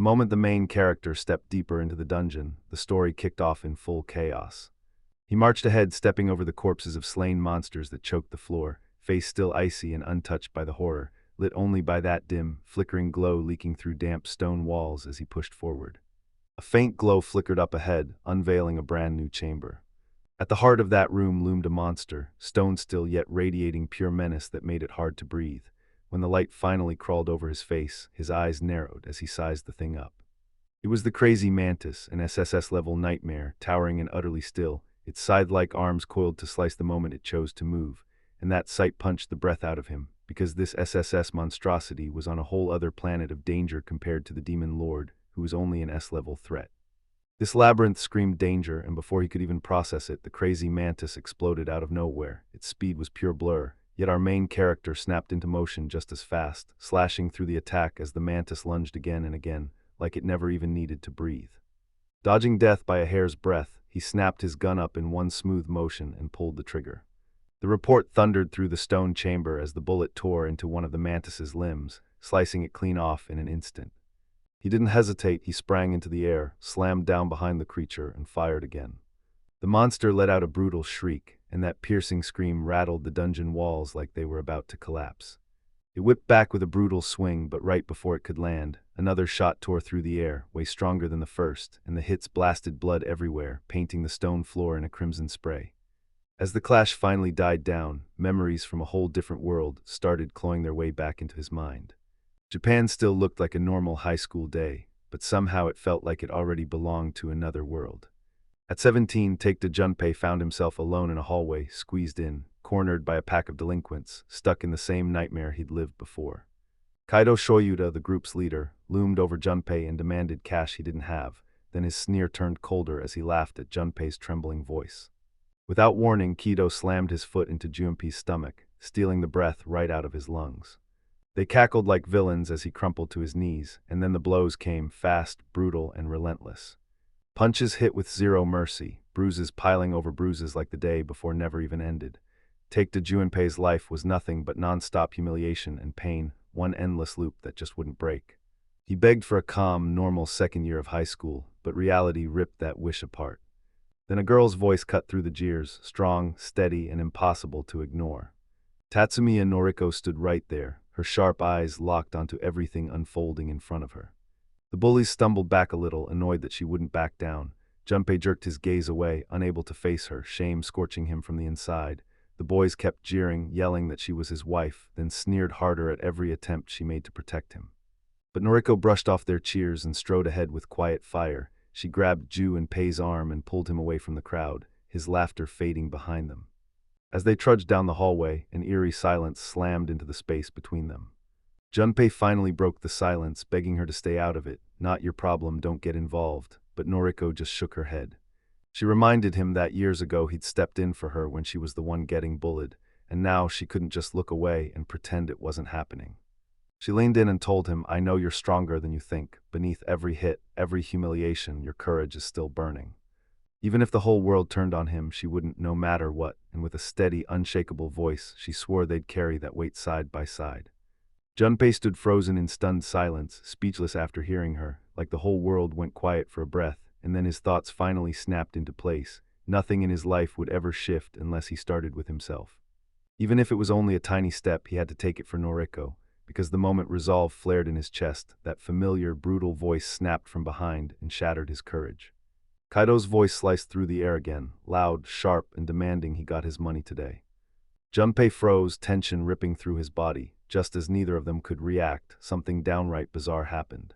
The moment the main character stepped deeper into the dungeon, the story kicked off in full chaos. He marched ahead, stepping over the corpses of slain monsters that choked the floor, face still icy and untouched by the horror, lit only by that dim, flickering glow leaking through damp stone walls as he pushed forward. A faint glow flickered up ahead, unveiling a brand new chamber. At the heart of that room loomed a monster, stone still yet radiating pure menace that made it hard to breathe. When the light finally crawled over his face, his eyes narrowed as he sized the thing up. It was the crazy mantis, an SSS-level nightmare, towering and utterly still, its scythe-like arms coiled to slice the moment it chose to move, and that sight punched the breath out of him, because this SSS monstrosity was on a whole other planet of danger compared to the demon lord, who was only an S-level threat. This labyrinth screamed danger, and before he could even process it, the crazy mantis exploded out of nowhere. Its speed was pure blur, yet our main character snapped into motion just as fast, slashing through the attack as the mantis lunged again and again, like it never even needed to breathe. Dodging death by a hair's breadth, he snapped his gun up in one smooth motion and pulled the trigger. The report thundered through the stone chamber as the bullet tore into one of the mantis's limbs, slicing it clean off in an instant. He didn't hesitate, he sprang into the air, slammed down behind the creature, and fired again. The monster let out a brutal shriek, and that piercing scream rattled the dungeon walls like they were about to collapse. It whipped back with a brutal swing, but right before it could land, another shot tore through the air, way stronger than the first, and the hits blasted blood everywhere, painting the stone floor in a crimson spray. As the clash finally died down, memories from a whole different world started clawing their way back into his mind. Japan still looked like a normal high school day, but somehow it felt like it already belonged to another world. At 17, Taekta Junpei found himself alone in a hallway, squeezed in, cornered by a pack of delinquents, stuck in the same nightmare he'd lived before. Kaido Shoyuta, the group's leader, loomed over Junpei and demanded cash he didn't have, then his sneer turned colder as he laughed at Junpei's trembling voice. Without warning, Kido slammed his foot into Junpei's stomach, stealing the breath right out of his lungs. They cackled like villains as he crumpled to his knees, and then the blows came, fast, brutal, and relentless. Punches hit with zero mercy, bruises piling over bruises like the day before never even ended. Taekta Junpei's life was nothing but non-stop humiliation and pain, one endless loop that just wouldn't break. He begged for a calm, normal second year of high school, but reality ripped that wish apart. Then a girl's voice cut through the jeers, strong, steady, and impossible to ignore. Tatsumiya Noriko stood right there, her sharp eyes locked onto everything unfolding in front of her. The bullies stumbled back a little, annoyed that she wouldn't back down. Junpei jerked his gaze away, unable to face her, shame scorching him from the inside. The boys kept jeering, yelling that she was his wife, then sneered harder at every attempt she made to protect him. But Noriko brushed off their cheers and strode ahead with quiet fire. She grabbed Junpei's arm and pulled him away from the crowd, his laughter fading behind them. As they trudged down the hallway, an eerie silence slammed into the space between them. Junpei finally broke the silence, begging her to stay out of it. Not your problem, don't get involved, but Noriko just shook her head. She reminded him that years ago he'd stepped in for her when she was the one getting bullied, and now she couldn't just look away and pretend it wasn't happening. She leaned in and told him, "I know you're stronger than you think. Beneath every hit, every humiliation, your courage is still burning." Even if the whole world turned on him, she wouldn't, no matter what, and with a steady, unshakable voice, she swore they'd carry that weight side by side. Junpei stood frozen in stunned silence, speechless after hearing her, like the whole world went quiet for a breath, and then his thoughts finally snapped into place. Nothing in his life would ever shift unless he started with himself. Even if it was only a tiny step, he had to take it for Noriko, because the moment resolve flared in his chest, that familiar, brutal voice snapped from behind and shattered his courage. Kaido's voice sliced through the air again, loud, sharp, and demanding he got his money today. Junpei froze, tension ripping through his body. Just as neither of them could react, something downright bizarre happened.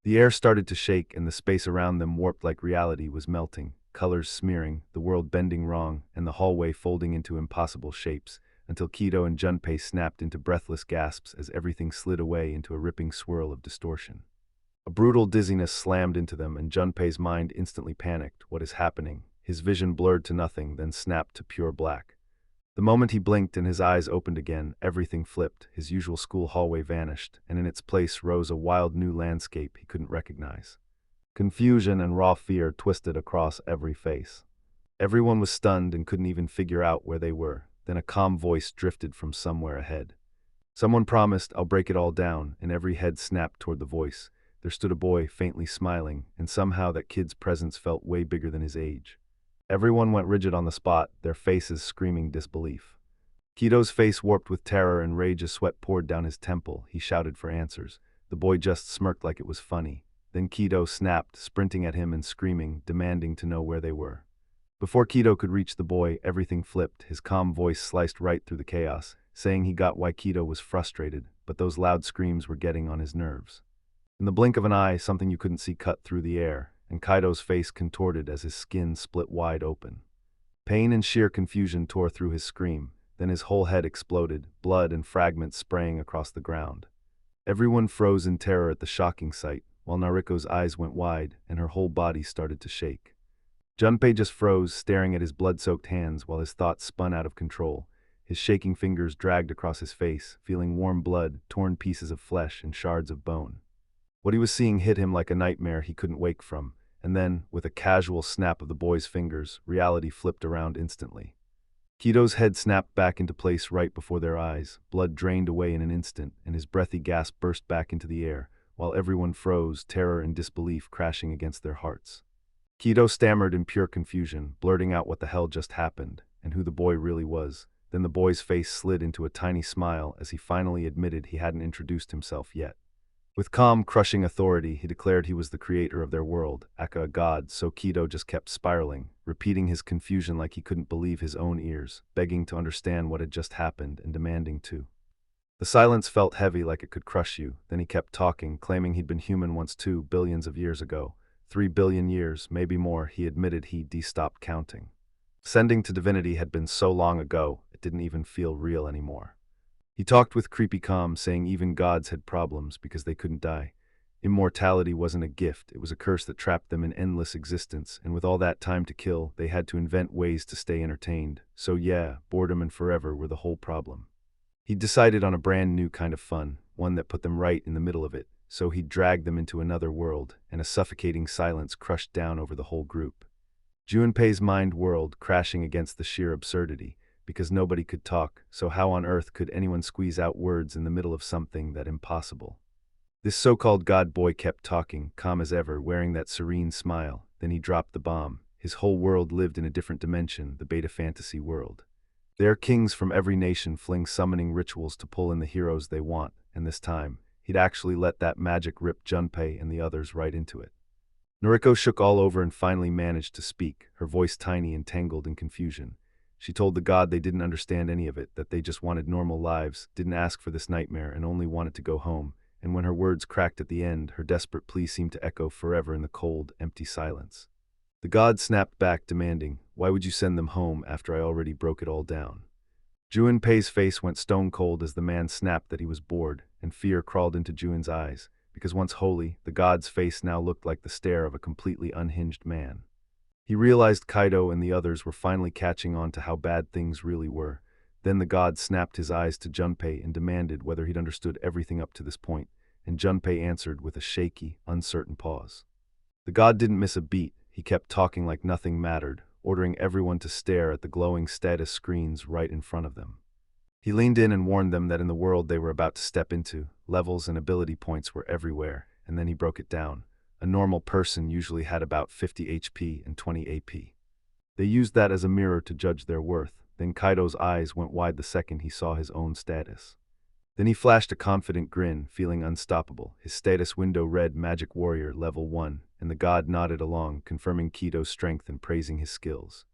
The air started to shake and the space around them warped like reality was melting, colors smearing, the world bending wrong, and the hallway folding into impossible shapes, until Kido and Junpei snapped into breathless gasps as everything slid away into a ripping swirl of distortion. A brutal dizziness slammed into them, and Junpei's mind instantly panicked. What is happening? His vision blurred to nothing, then snapped to pure black. The moment he blinked and his eyes opened again, everything flipped, his usual school hallway vanished, and in its place rose a wild new landscape he couldn't recognize. Confusion and raw fear twisted across every face. Everyone was stunned and couldn't even figure out where they were. Then a calm voice drifted from somewhere ahead. Someone promised, "I'll break it all down," and every head snapped toward the voice. there stood a boy, faintly smiling, and somehow that kid's presence felt way bigger than his age. Everyone went rigid on the spot, their faces screaming disbelief. Kito's face warped with terror and rage as sweat poured down his temple. He shouted for answers. The boy just smirked like it was funny. Then Kito snapped, sprinting at him and screaming, demanding to know where they were. Before Kito could reach the boy, everything flipped. His calm voice sliced right through the chaos, saying he got why Kito was frustrated, but those loud screams were getting on his nerves. In the blink of an eye, something you couldn't see cut through the air, and Kito's face contorted as his skin split wide open. Pain and sheer confusion tore through his scream, then his whole head exploded, blood and fragments spraying across the ground. Everyone froze in terror at the shocking sight, while Nariko's eyes went wide and her whole body started to shake. Junpei just froze, staring at his blood-soaked hands while his thoughts spun out of control. His shaking fingers dragged across his face, feeling warm blood, torn pieces of flesh, and shards of bone. What he was seeing hit him like a nightmare he couldn't wake from, and then, with a casual snap of the boy's fingers, reality flipped around instantly. Kito's head snapped back into place right before their eyes, blood drained away in an instant, and his breathy gasp burst back into the air, while everyone froze, terror and disbelief crashing against their hearts. Kito stammered in pure confusion, blurting out what the hell just happened, and who the boy really was. Then the boy's face slid into a tiny smile as he finally admitted he hadn't introduced himself yet. With calm, crushing authority, he declared he was the creator of their world, aka a god, so Kito just kept spiraling, repeating his confusion like he couldn't believe his own ears, begging to understand what had just happened and demanding to. The silence felt heavy like it could crush you, then he kept talking, claiming he'd been human once too, billions of years ago. 3 billion years, maybe more, he admitted he'd stopped counting. Ascending to divinity had been so long ago, it didn't even feel real anymore. He talked with creepy calm, saying even gods had problems because they couldn't die. Immortality wasn't a gift, it was a curse that trapped them in endless existence, and with all that time to kill, they had to invent ways to stay entertained. So yeah, boredom and forever were the whole problem. He decided on a brand new kind of fun, one that put them right in the middle of it, so he dragged them into another world, and a suffocating silence crushed down over the whole group. Junpei's mind whirled, crashing against the sheer absurdity, because nobody could talk, so how on earth could anyone squeeze out words in the middle of something that impossible? This so-called god boy kept talking, calm as ever, wearing that serene smile. Then he dropped the bomb. His whole world lived in a different dimension, the beta fantasy world. There, kings from every nation fling summoning rituals to pull in the heroes they want, and this time, he'd actually let that magic rip Junpei and the others right into it. Noriko shook all over and finally managed to speak, her voice tiny and tangled in confusion. She told the god they didn't understand any of it, that they just wanted normal lives, didn't ask for this nightmare, and only wanted to go home. And when her words cracked at the end, her desperate plea seemed to echo forever in the cold, empty silence. The god snapped back, demanding, "Why would you send them home after I already broke it all down?" Junpei's face went stone cold as the man snapped that he was bored, and fear crawled into Juin's eyes, because once holy, the god's face now looked like the stare of a completely unhinged man. He realized Kaido and the others were finally catching on to how bad things really were. Then the god snapped his eyes to Junpei and demanded whether he'd understood everything up to this point, and Junpei answered with a shaky, uncertain pause. The god didn't miss a beat. He kept talking like nothing mattered, ordering everyone to stare at the glowing status screens right in front of them. He leaned in and warned them that in the world they were about to step into, levels and ability points were everywhere, and then he broke it down. A normal person usually had about 50 HP and 20 AP. They used that as a mirror to judge their worth. Then Kaido's eyes went wide the second he saw his own status. Then he flashed a confident grin, feeling unstoppable. His status window read Magic Warrior Level 1, and the god nodded along, confirming Kito's strength and praising his skills.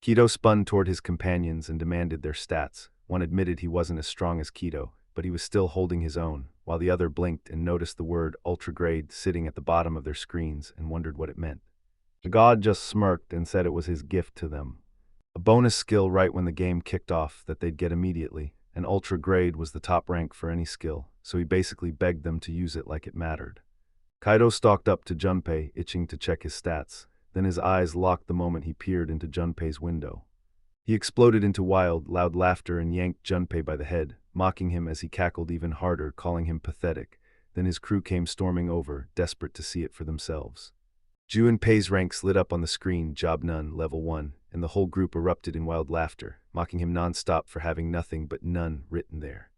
Kito spun toward his companions and demanded their stats. One admitted he wasn't as strong as Kito, but he was still holding his own, while the other blinked and noticed the word Ultra Grade sitting at the bottom of their screens and wondered what it meant. The god just smirked and said it was his gift to them. A bonus skill right when the game kicked off that they'd get immediately, and Ultra Grade was the top rank for any skill, so he basically begged them to use it like it mattered. Kaido stalked up to Junpei, itching to check his stats. Then his eyes locked the moment he peered into Junpei's window. He exploded into wild, loud laughter and yanked Junpei by the head, mocking him as he cackled even harder, calling him pathetic. Then his crew came storming over, desperate to see it for themselves. Junpei's rank slid up on the screen, Job None, Level 1, and the whole group erupted in wild laughter, mocking him non-stop for having nothing but none written there.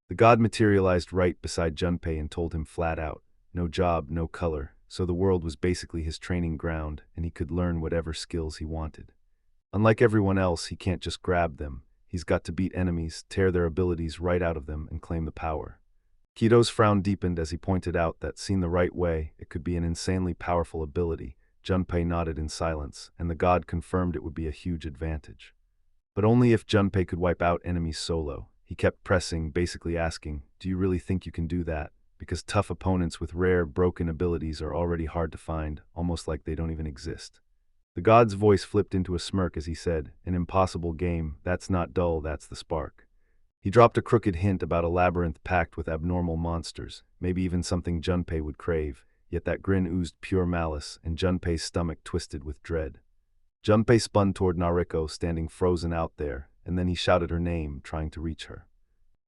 The god materialized right beside Junpei and told him flat out, no job, no color, so the world was basically his training ground, and he could learn whatever skills he wanted. Unlike everyone else, he can't just grab them. He's got to beat enemies, tear their abilities right out of them, and claim the power. Kido's frown deepened as he pointed out that, seen the right way, it could be an insanely powerful ability. Junpei nodded in silence, and the god confirmed it would be a huge advantage. But only if Junpei could wipe out enemies solo. He kept pressing, basically asking, "Do you really think you can do that?" Because tough opponents with rare, broken abilities are already hard to find, almost like they don't even exist. The god's voice flipped into a smirk as he said, "An impossible game, that's not dull, that's the spark." He dropped a crooked hint about a labyrinth packed with abnormal monsters, maybe even something Junpei would crave, yet that grin oozed pure malice, and Junpei's stomach twisted with dread. Junpei spun toward Nariko, standing frozen out there, and then he shouted her name, trying to reach her.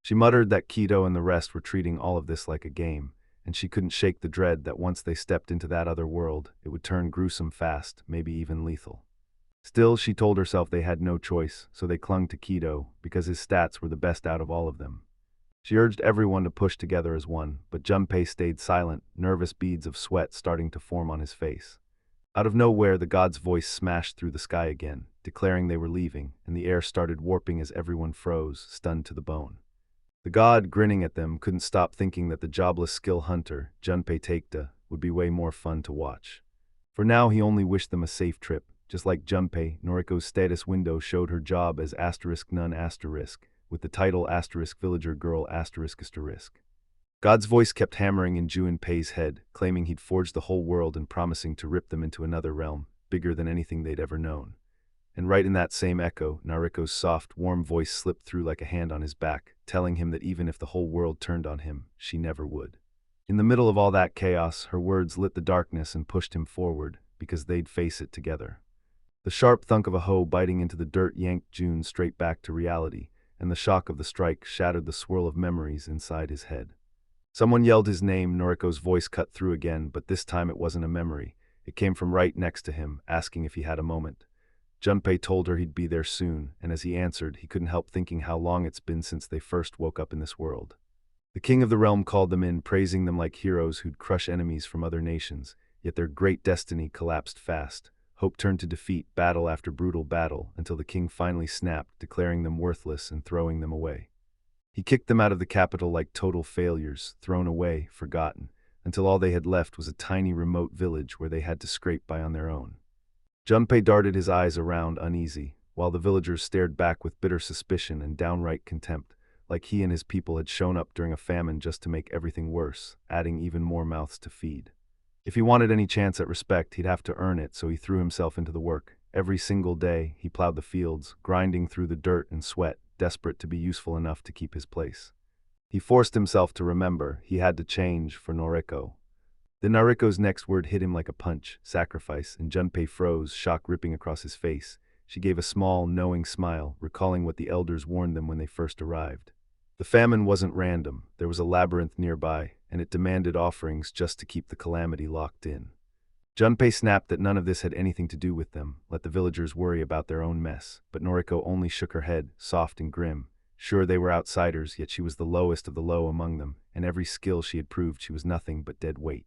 She muttered that Kido and the rest were treating all of this like a game, and she couldn't shake the dread that once they stepped into that other world, it would turn gruesome fast, maybe even lethal. Still, she told herself they had no choice, so they clung to Kido, because his stats were the best out of all of them. She urged everyone to push together as one, but Junpei stayed silent, nervous beads of sweat starting to form on his face. Out of nowhere, the god's voice smashed through the sky again, declaring they were leaving, and the air started warping as everyone froze, stunned to the bone. The god, grinning at them, couldn't stop thinking that the jobless skill hunter, Junpei Taikta, would be way more fun to watch. For now, he only wished them a safe trip. Just like Junpei, Noriko's status window showed her job as *nun**, with the title *villager girl***. God's voice kept hammering in Junpei's head, claiming he'd forged the whole world and promising to rip them into another realm, bigger than anything they'd ever known. And right in that same echo, Nariko's soft, warm voice slipped through like a hand on his back, telling him that even if the whole world turned on him, she never would. In the middle of all that chaos, her words lit the darkness and pushed him forward, because they'd face it together. The sharp thunk of a hoe biting into the dirt yanked June straight back to reality, and the shock of the strike shattered the swirl of memories inside his head. Someone yelled his name. Noriko's voice cut through again, but this time it wasn't a memory. It came from right next to him, asking if he had a moment. Junpei told her he'd be there soon, and as he answered, he couldn't help thinking how long it's been since they first woke up in this world. The king of the realm called them in, praising them like heroes who'd crush enemies from other nations, yet their great destiny collapsed fast. Hope turned to defeat, battle after brutal battle, until the king finally snapped, declaring them worthless and throwing them away. He kicked them out of the capital like total failures, thrown away, forgotten, until all they had left was a tiny remote village where they had to scrape by on their own. Junpei darted his eyes around, uneasy, while the villagers stared back with bitter suspicion and downright contempt, like he and his people had shown up during a famine just to make everything worse, adding even more mouths to feed. If he wanted any chance at respect, he'd have to earn it, so he threw himself into the work. Every single day, he plowed the fields, grinding through the dirt and sweat, desperate to be useful enough to keep his place. He forced himself to remember he had to change for Noriko. Then Nariko's next word hit him like a punch, sacrifice, and Junpei froze, shock ripping across his face. She gave a small, knowing smile, recalling what the elders warned them when they first arrived. The famine wasn't random. There was a labyrinth nearby, and it demanded offerings just to keep the calamity locked in. Junpei snapped that none of this had anything to do with them, let the villagers worry about their own mess, but Noriko only shook her head, soft and grim. Sure, they were outsiders, yet she was the lowest of the low among them, and every skill she had proved she was nothing but dead weight.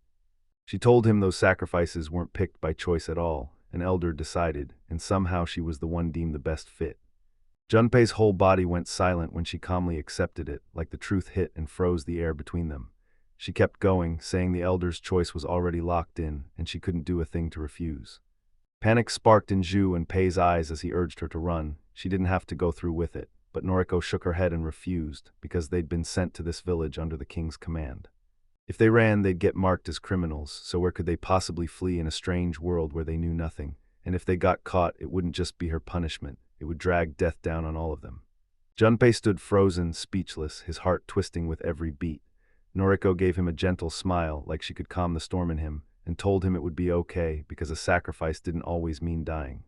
She told him those sacrifices weren't picked by choice at all, an elder decided, and somehow she was the one deemed the best fit. Junpei's whole body went silent when she calmly accepted it, like the truth hit and froze the air between them. She kept going, saying the elder's choice was already locked in, and she couldn't do a thing to refuse. Panic sparked in Zhu and Pei's eyes as he urged her to run. She didn't have to go through with it, but Noriko shook her head and refused, because they'd been sent to this village under the king's command. If they ran, they'd get marked as criminals, so where could they possibly flee in a strange world where they knew nothing? And if they got caught, it wouldn't just be her punishment, it would drag death down on all of them. Junpei stood frozen, speechless, his heart twisting with every beat. Noriko gave him a gentle smile, like she could calm the storm in him, and told him it would be okay, because a sacrifice didn't always mean dying.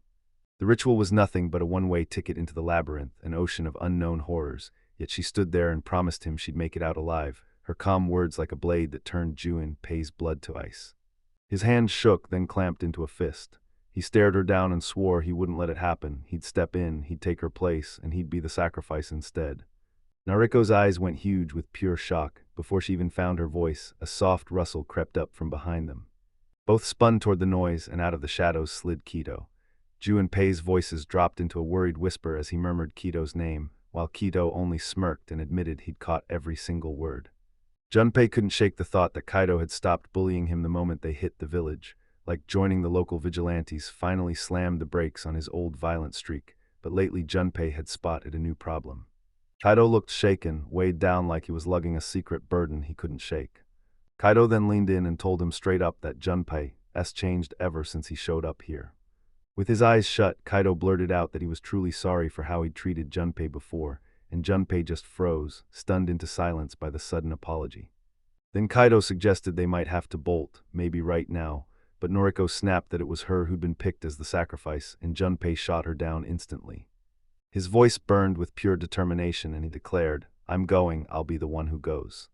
The ritual was nothing but a one-way ticket into the labyrinth, an ocean of unknown horrors, yet she stood there and promised him she'd make it out alive, her calm words like a blade that turned Junpei's blood to ice. His hand shook, then clamped into a fist. He stared her down and swore he wouldn't let it happen. He'd step in, he'd take her place, and he'd be the sacrifice instead. Nariko's eyes went huge with pure shock. Before she even found her voice, a soft rustle crept up from behind them. Both spun toward the noise, and out of the shadows slid Kido. Junpei's voices dropped into a worried whisper as he murmured Kido's name, while Kido only smirked and admitted he'd caught every single word. Junpei couldn't shake the thought that Kaido had stopped bullying him the moment they hit the village, like joining the local vigilantes finally slammed the brakes on his old violent streak, but lately Junpei had spotted a new problem. Kaido looked shaken, weighed down like he was lugging a secret burden he couldn't shake. Kaido then leaned in and told him straight up that Junpei's changed ever since he showed up here. With his eyes shut, Kaido blurted out that he was truly sorry for how he'd treated Junpei before, and Junpei just froze, stunned into silence by the sudden apology. Then Kaido suggested they might have to bolt, maybe right now, but Noriko snapped that it was her who'd been picked as the sacrifice, and Junpei shot her down instantly. His voice burned with pure determination, and he declared, "I'm going, I'll be the one who goes."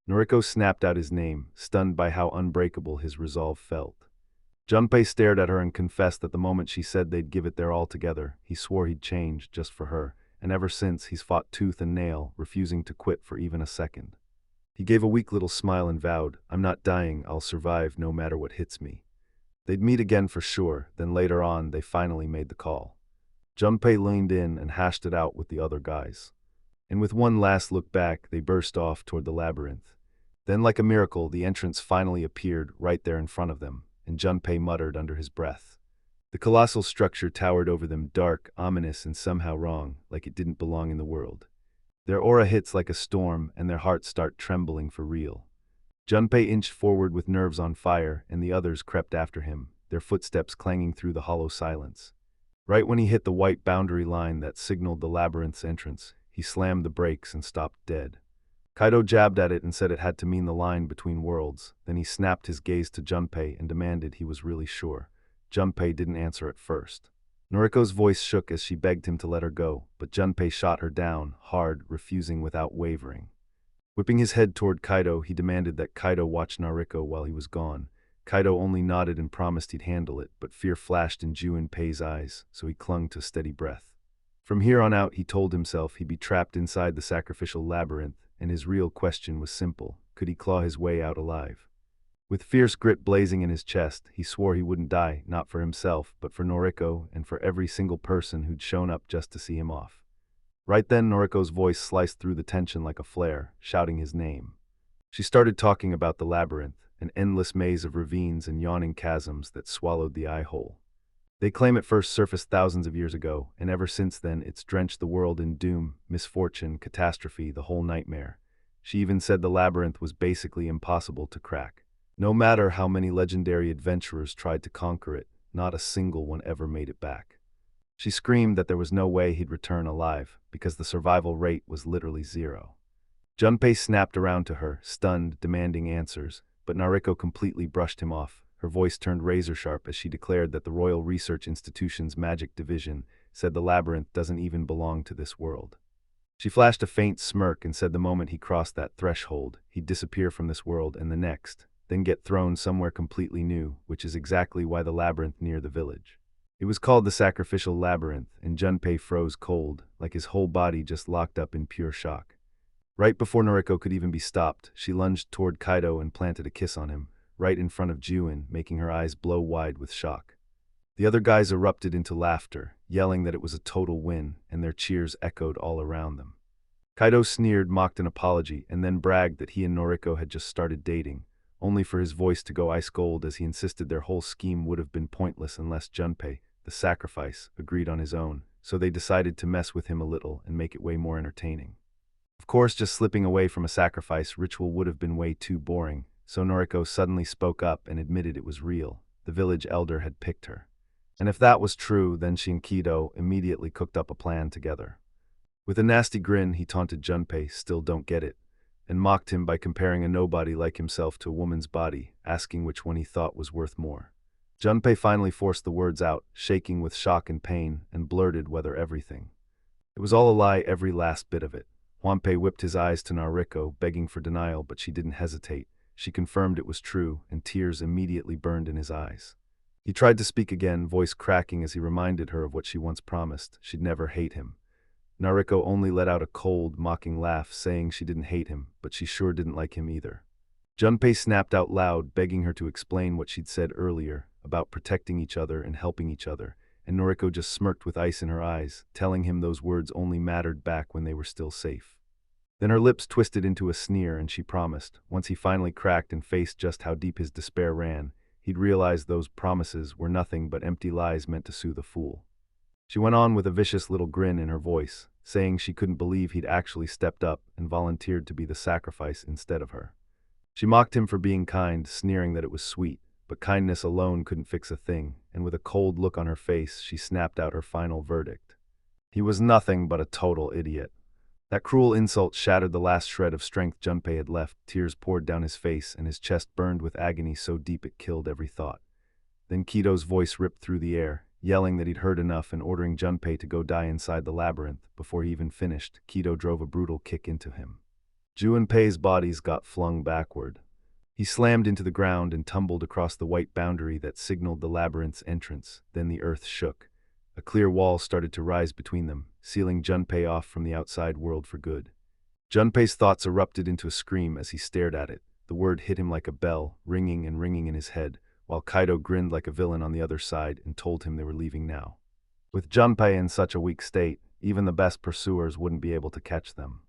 Noriko snapped out his name, stunned by how unbreakable his resolve felt. Junpei stared at her and confessed that the moment she said they'd give it their all together, he swore he'd change just for her, and ever since he's fought tooth and nail, refusing to quit for even a second. He gave a weak little smile and vowed, "I'm not dying, I'll survive no matter what hits me." They'd meet again for sure, then later on they finally made the call. Junpei leaned in and hashed it out with the other guys. And with one last look back, they burst off toward the labyrinth. Then like a miracle, the entrance finally appeared right there in front of them, and Junpei muttered under his breath. The colossal structure towered over them, dark, ominous, and somehow wrong, like it didn't belong in the world. Their aura hits like a storm, and their hearts start trembling for real. Junpei inched forward with nerves on fire, and the others crept after him, their footsteps clanging through the hollow silence. Right when he hit the white boundary line that signaled the labyrinth's entrance, he slammed the brakes and stopped dead. Kaido jabbed at it and said it had to mean the line between worlds. Then he snapped his gaze to Junpei and demanded he was really sure. Junpei didn't answer at first. Noriko's voice shook as she begged him to let her go, but Junpei shot her down, hard, refusing without wavering. Whipping his head toward Kaido, he demanded that Kaido watch Noriko while he was gone. Kaido only nodded and promised he'd handle it, but fear flashed in Junpei's eyes, so he clung to steady breath. From here on out, he told himself he'd be trapped inside the sacrificial labyrinth, and his real question was simple: could he claw his way out alive? With fierce grit blazing in his chest, he swore he wouldn't die, not for himself, but for Noriko and for every single person who'd shown up just to see him off. Right then, Noriko's voice sliced through the tension like a flare, shouting his name. She started talking about the labyrinth, an endless maze of ravines and yawning chasms that swallowed the eye whole. They claim it first surfaced thousands of years ago, and ever since then it's drenched the world in doom, misfortune, catastrophe, the whole nightmare. She even said the labyrinth was basically impossible to crack. No matter how many legendary adventurers tried to conquer it, not a single one ever made it back. She screamed that there was no way he'd return alive, because the survival rate was literally zero. Junpei snapped around to her, stunned, demanding answers, but Noriko completely brushed him off. Her voice turned razor-sharp as she declared that the Royal Research Institution's Magic Division said the labyrinth doesn't even belong to this world. She flashed a faint smirk and said the moment he crossed that threshold, he'd disappear from this world and the next, then get thrown somewhere completely new, which is exactly why the labyrinth near the village. It was called the Sacrificial Labyrinth, and Junpei froze cold, like his whole body just locked up in pure shock. Right before Noriko could even be stopped, she lunged toward Kaido and planted a kiss on him, right in front of Jun, making her eyes blow wide with shock. The other guys erupted into laughter, yelling that it was a total win, and their cheers echoed all around them. Kaido sneered, mocked an apology, and then bragged that he and Noriko had just started dating, only for his voice to go ice cold as he insisted their whole scheme would have been pointless unless Junpei, the sacrifice, agreed on his own, so they decided to mess with him a little and make it way more entertaining. Of course, just slipping away from a sacrifice ritual would have been way too boring, so Noriko suddenly spoke up and admitted it was real. The village elder had picked her. And if that was true, then she and Kido immediately cooked up a plan together. With a nasty grin, he taunted Junpei, "Still don't get it," and mocked him by comparing a nobody like himself to a woman's body, asking which one he thought was worth more. Junpei finally forced the words out, shaking with shock and pain, and blurted whether everything. It was all a lie, every last bit of it. Junpei whipped his eyes to Noriko, begging for denial, but she didn't hesitate. She confirmed it was true, and tears immediately burned in his eyes. He tried to speak again, voice cracking as he reminded her of what she once promised: she'd never hate him. Nariko only let out a cold, mocking laugh, saying she didn't hate him, but she sure didn't like him either. Junpei snapped out loud, begging her to explain what she'd said earlier about protecting each other and helping each other, and Noriko just smirked with ice in her eyes, telling him those words only mattered back when they were still safe. Then her lips twisted into a sneer and she promised, once he finally cracked and faced just how deep his despair ran, he'd realize those promises were nothing but empty lies meant to soothe a fool. She went on with a vicious little grin in her voice, saying she couldn't believe he'd actually stepped up and volunteered to be the sacrifice instead of her. She mocked him for being kind, sneering that it was sweet, but kindness alone couldn't fix a thing, and with a cold look on her face, she snapped out her final verdict. He was nothing but a total idiot. That cruel insult shattered the last shred of strength Junpei had left. Tears poured down his face and his chest burned with agony so deep it killed every thought. Then Kito's voice ripped through the air, yelling that he'd heard enough and ordering Junpei to go die inside the labyrinth. Before he even finished, Kito drove a brutal kick into him. Junpei's bodies got flung backward. He slammed into the ground and tumbled across the white boundary that signaled the labyrinth's entrance. Then the earth shook. A clear wall started to rise between them, sealing Junpei off from the outside world for good. Junpei's thoughts erupted into a scream as he stared at it. The word hit him like a bell, ringing and ringing in his head, while Kaido grinned like a villain on the other side and told him they were leaving now. With Junpei in such a weak state, even the best pursuers wouldn't be able to catch them.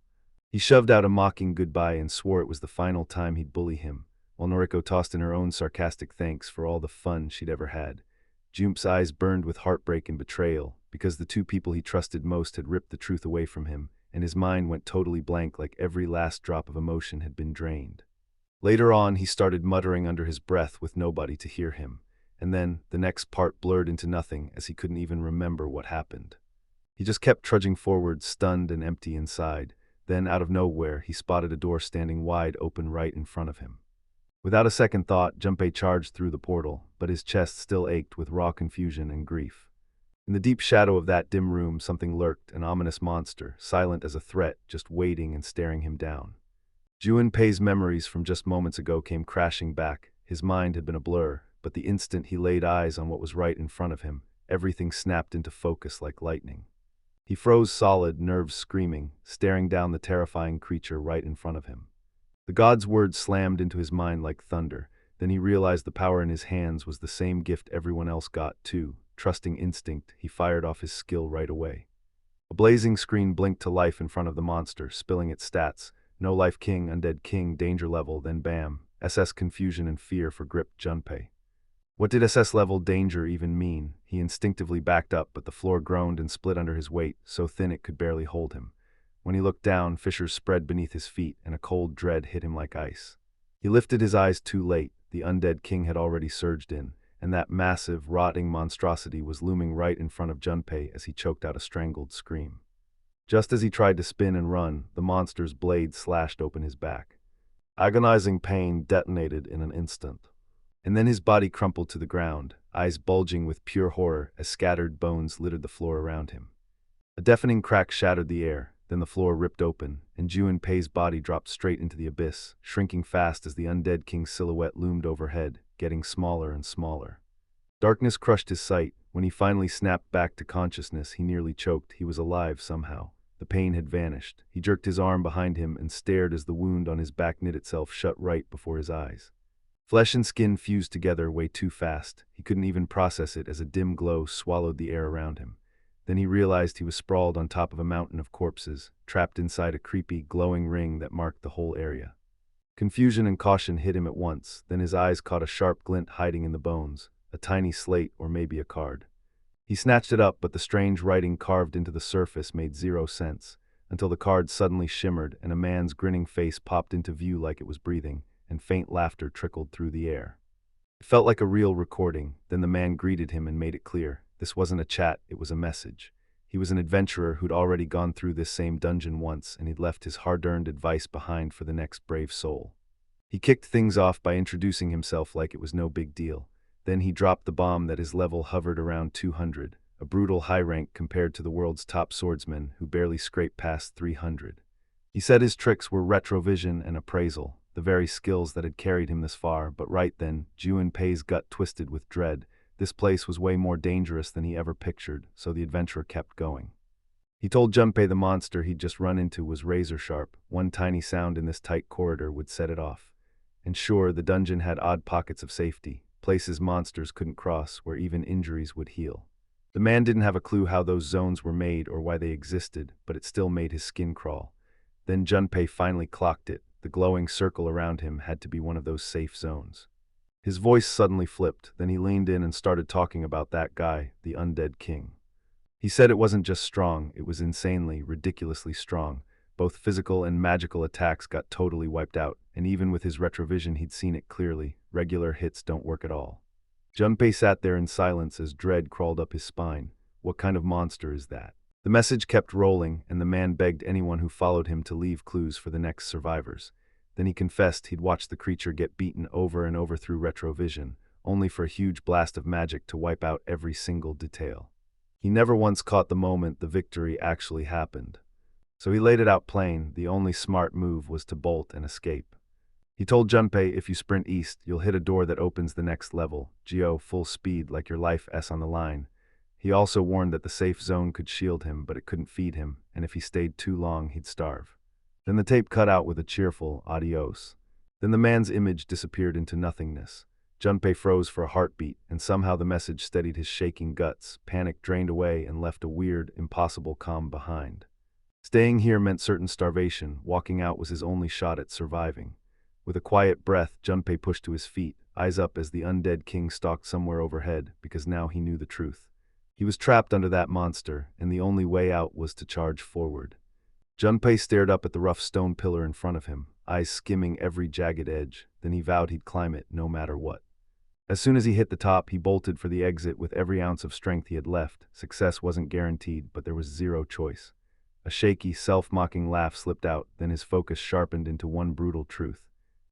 He shoved out a mocking goodbye and swore it was the final time he'd bully him, while Noriko tossed in her own sarcastic thanks for all the fun she'd ever had. Jump's eyes burned with heartbreak and betrayal, because the two people he trusted most had ripped the truth away from him, and his mind went totally blank like every last drop of emotion had been drained. Later on, he started muttering under his breath with nobody to hear him, and then the next part blurred into nothing as he couldn't even remember what happened. He just kept trudging forward, stunned and empty inside. Then, out of nowhere, he spotted a door standing wide open right in front of him. Without a second thought, Junpei charged through the portal, but his chest still ached with raw confusion and grief. In the deep shadow of that dim room, something lurked, an ominous monster, silent as a threat, just waiting and staring him down. Junpei's memories from just moments ago came crashing back. His mind had been a blur, but the instant he laid eyes on what was right in front of him, everything snapped into focus like lightning. He froze solid, nerves screaming, staring down the terrifying creature right in front of him. The god's words slammed into his mind like thunder. Then he realized the power in his hands was the same gift everyone else got, too. Trusting instinct, he fired off his skill right away. A blazing screen blinked to life in front of the monster, spilling its stats. No life king, undead king, danger level, then bam. SS confusion and fear for gripped Junpei. What did SS level danger even mean? He instinctively backed up, but the floor groaned and split under his weight, so thin it could barely hold him. When he looked down, fissures spread beneath his feet, and a cold dread hit him like ice. He lifted his eyes too late. The undead king had already surged in, and that massive, rotting monstrosity was looming right in front of Junpei as he choked out a strangled scream. Just as he tried to spin and run, the monster's blade slashed open his back. Agonizing pain detonated in an instant. And then his body crumpled to the ground, eyes bulging with pure horror as scattered bones littered the floor around him. A deafening crack shattered the air. Then the floor ripped open, and Junpei's body dropped straight into the abyss, shrinking fast as the undead king's silhouette loomed overhead, getting smaller and smaller. Darkness crushed his sight. When he finally snapped back to consciousness, he nearly choked. He was alive somehow. The pain had vanished. He jerked his arm behind him and stared as the wound on his back knit itself shut right before his eyes. Flesh and skin fused together way too fast. He couldn't even process it as a dim glow swallowed the air around him. Then he realized he was sprawled on top of a mountain of corpses, trapped inside a creepy, glowing ring that marked the whole area. Confusion and caution hit him at once. Then his eyes caught a sharp glint hiding in the bones, a tiny slate or maybe a card. He snatched it up, but the strange writing carved into the surface made zero sense, until the card suddenly shimmered and a man's grinning face popped into view like it was breathing, and faint laughter trickled through the air. It felt like a real recording. Then the man greeted him and made it clear. This wasn't a chat, it was a message. He was an adventurer who'd already gone through this same dungeon once, and he'd left his hard-earned advice behind for the next brave soul. He kicked things off by introducing himself like it was no big deal. Then he dropped the bomb that his level hovered around 200, a brutal high rank compared to the world's top swordsmen who barely scraped past 300. He said his tricks were retrovision and appraisal, the very skills that had carried him this far, but right then, Junpei's gut twisted with dread. This place was way more dangerous than he ever pictured, so the adventurer kept going. He told Junpei the monster he'd just run into was razor sharp. One tiny sound in this tight corridor would set it off. And sure, the dungeon had odd pockets of safety, places monsters couldn't cross, where even injuries would heal. The man didn't have a clue how those zones were made or why they existed, but it still made his skin crawl. Then Junpei finally clocked it. The glowing circle around him had to be one of those safe zones. His voice suddenly flipped, then he leaned in and started talking about that guy, the undead king. He said it wasn't just strong, it was insanely, ridiculously strong. Both physical and magical attacks got totally wiped out, and even with his retrovision he'd seen it clearly. Regular hits don't work at all. Junpei sat there in silence as dread crawled up his spine. What kind of monster is that? The message kept rolling, and the man begged anyone who followed him to leave clues for the next survivors. Then he confessed he'd watched the creature get beaten over and over through retrovision, only for a huge blast of magic to wipe out every single detail. He never once caught the moment the victory actually happened. So he laid it out plain. The only smart move was to bolt and escape. He told Junpei, if you sprint east, you'll hit a door that opens the next level. Geo, full speed, like your life S on the line. He also warned that the safe zone could shield him, but it couldn't feed him, and if he stayed too long, he'd starve. Then the tape cut out with a cheerful adios. Then the man's image disappeared into nothingness. Junpei froze for a heartbeat, and somehow the message steadied his shaking guts. Panic drained away and left a weird, impossible calm behind. Staying here meant certain starvation. Walking out was his only shot at surviving. With a quiet breath, Junpei pushed to his feet, eyes up as the undead king stalked somewhere overhead, because now he knew the truth. He was trapped under that monster, and the only way out was to charge forward. Junpei stared up at the rough stone pillar in front of him, eyes skimming every jagged edge. Then he vowed he'd climb it, no matter what. As soon as he hit the top, he bolted for the exit with every ounce of strength he had left. Success wasn't guaranteed, but there was zero choice. A shaky, self-mocking laugh slipped out, then his focus sharpened into one brutal truth.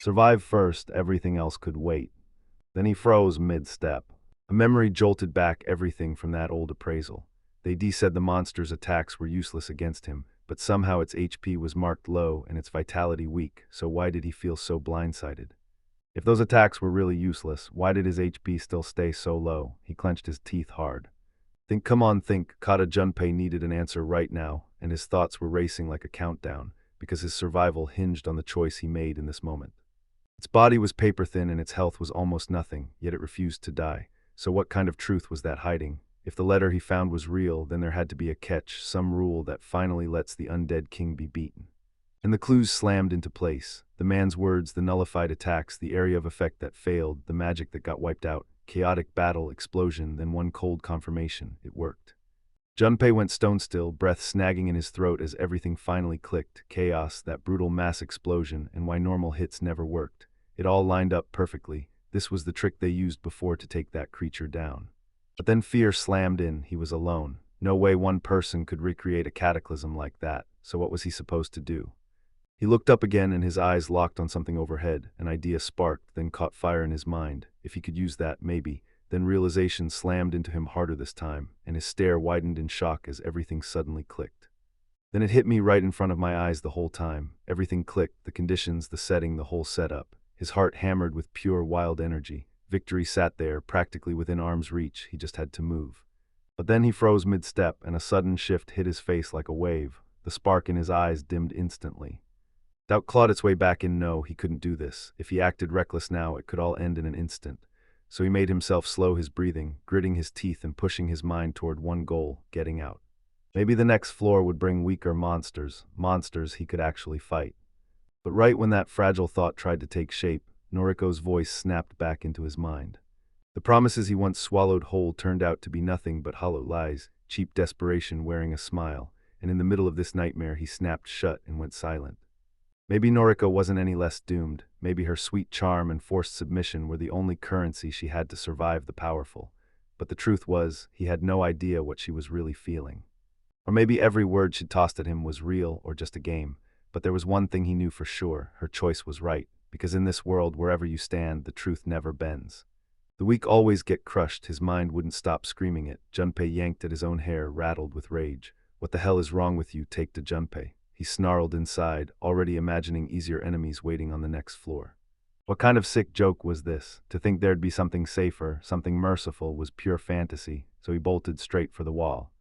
Survive first, everything else could wait. Then he froze mid-step. A memory jolted back everything from that old appraisal. They said the monster's attacks were useless against him, but somehow its HP was marked low and its vitality weak, so why did he feel so blindsided? If those attacks were really useless, why did his HP still stay so low? He clenched his teeth hard. Think, come on, think. Kata Junpei needed an answer right now, and his thoughts were racing like a countdown, because his survival hinged on the choice he made in this moment. Its body was paper-thin and its health was almost nothing, yet it refused to die. So what kind of truth was that hiding? If the letter he found was real, then there had to be a catch, some rule that finally lets the undead king be beaten. And the clues slammed into place. The man's words, the nullified attacks, the area of effect that failed, the magic that got wiped out, chaotic battle, explosion, then one cold confirmation. It worked. Junpei went stone still, breath snagging in his throat as everything finally clicked. Chaos, that brutal mass explosion, and why normal hits never worked. It all lined up perfectly. This was the trick they used before to take that creature down. But then fear slammed in. He was alone. No way one person could recreate a cataclysm like that. So what was he supposed to do? He looked up again and his eyes locked on something overhead. An idea sparked, then caught fire in his mind. If he could use that, maybe. Then realization slammed into him harder this time, and his stare widened in shock as everything suddenly clicked. Then it hit me right in front of my eyes the whole time. Everything clicked, the conditions, the setting, the whole setup. His heart hammered with pure, wild energy. Victory sat there, practically within arm's reach. He just had to move. But then he froze mid-step, and a sudden shift hit his face like a wave. The spark in his eyes dimmed instantly. Doubt clawed its way back in. No, he couldn't do this. If he acted reckless now, it could all end in an instant. So he made himself slow his breathing, gritting his teeth and pushing his mind toward one goal, getting out. Maybe the next floor would bring weaker monsters he could actually fight. But right when that fragile thought tried to take shape, Noriko's voice snapped back into his mind. The promises he once swallowed whole turned out to be nothing but hollow lies, cheap desperation wearing a smile, and in the middle of this nightmare he snapped shut and went silent. Maybe Noriko wasn't any less doomed. Maybe her sweet charm and forced submission were the only currency she had to survive the powerful. But the truth was, he had no idea what she was really feeling. Or maybe every word she tossed at him was real or just a game. But there was one thing he knew for sure. Her choice was right. Because in this world, wherever you stand, the truth never bends. The weak always get crushed. His mind wouldn't stop screaming it. Junpei yanked at his own hair, rattled with rage. What the hell is wrong with you? Take to Junpei. He snarled inside, already imagining easier enemies waiting on the next floor. What kind of sick joke was this? To think there'd be something safer, something merciful, was pure fantasy, so he bolted straight for the wall.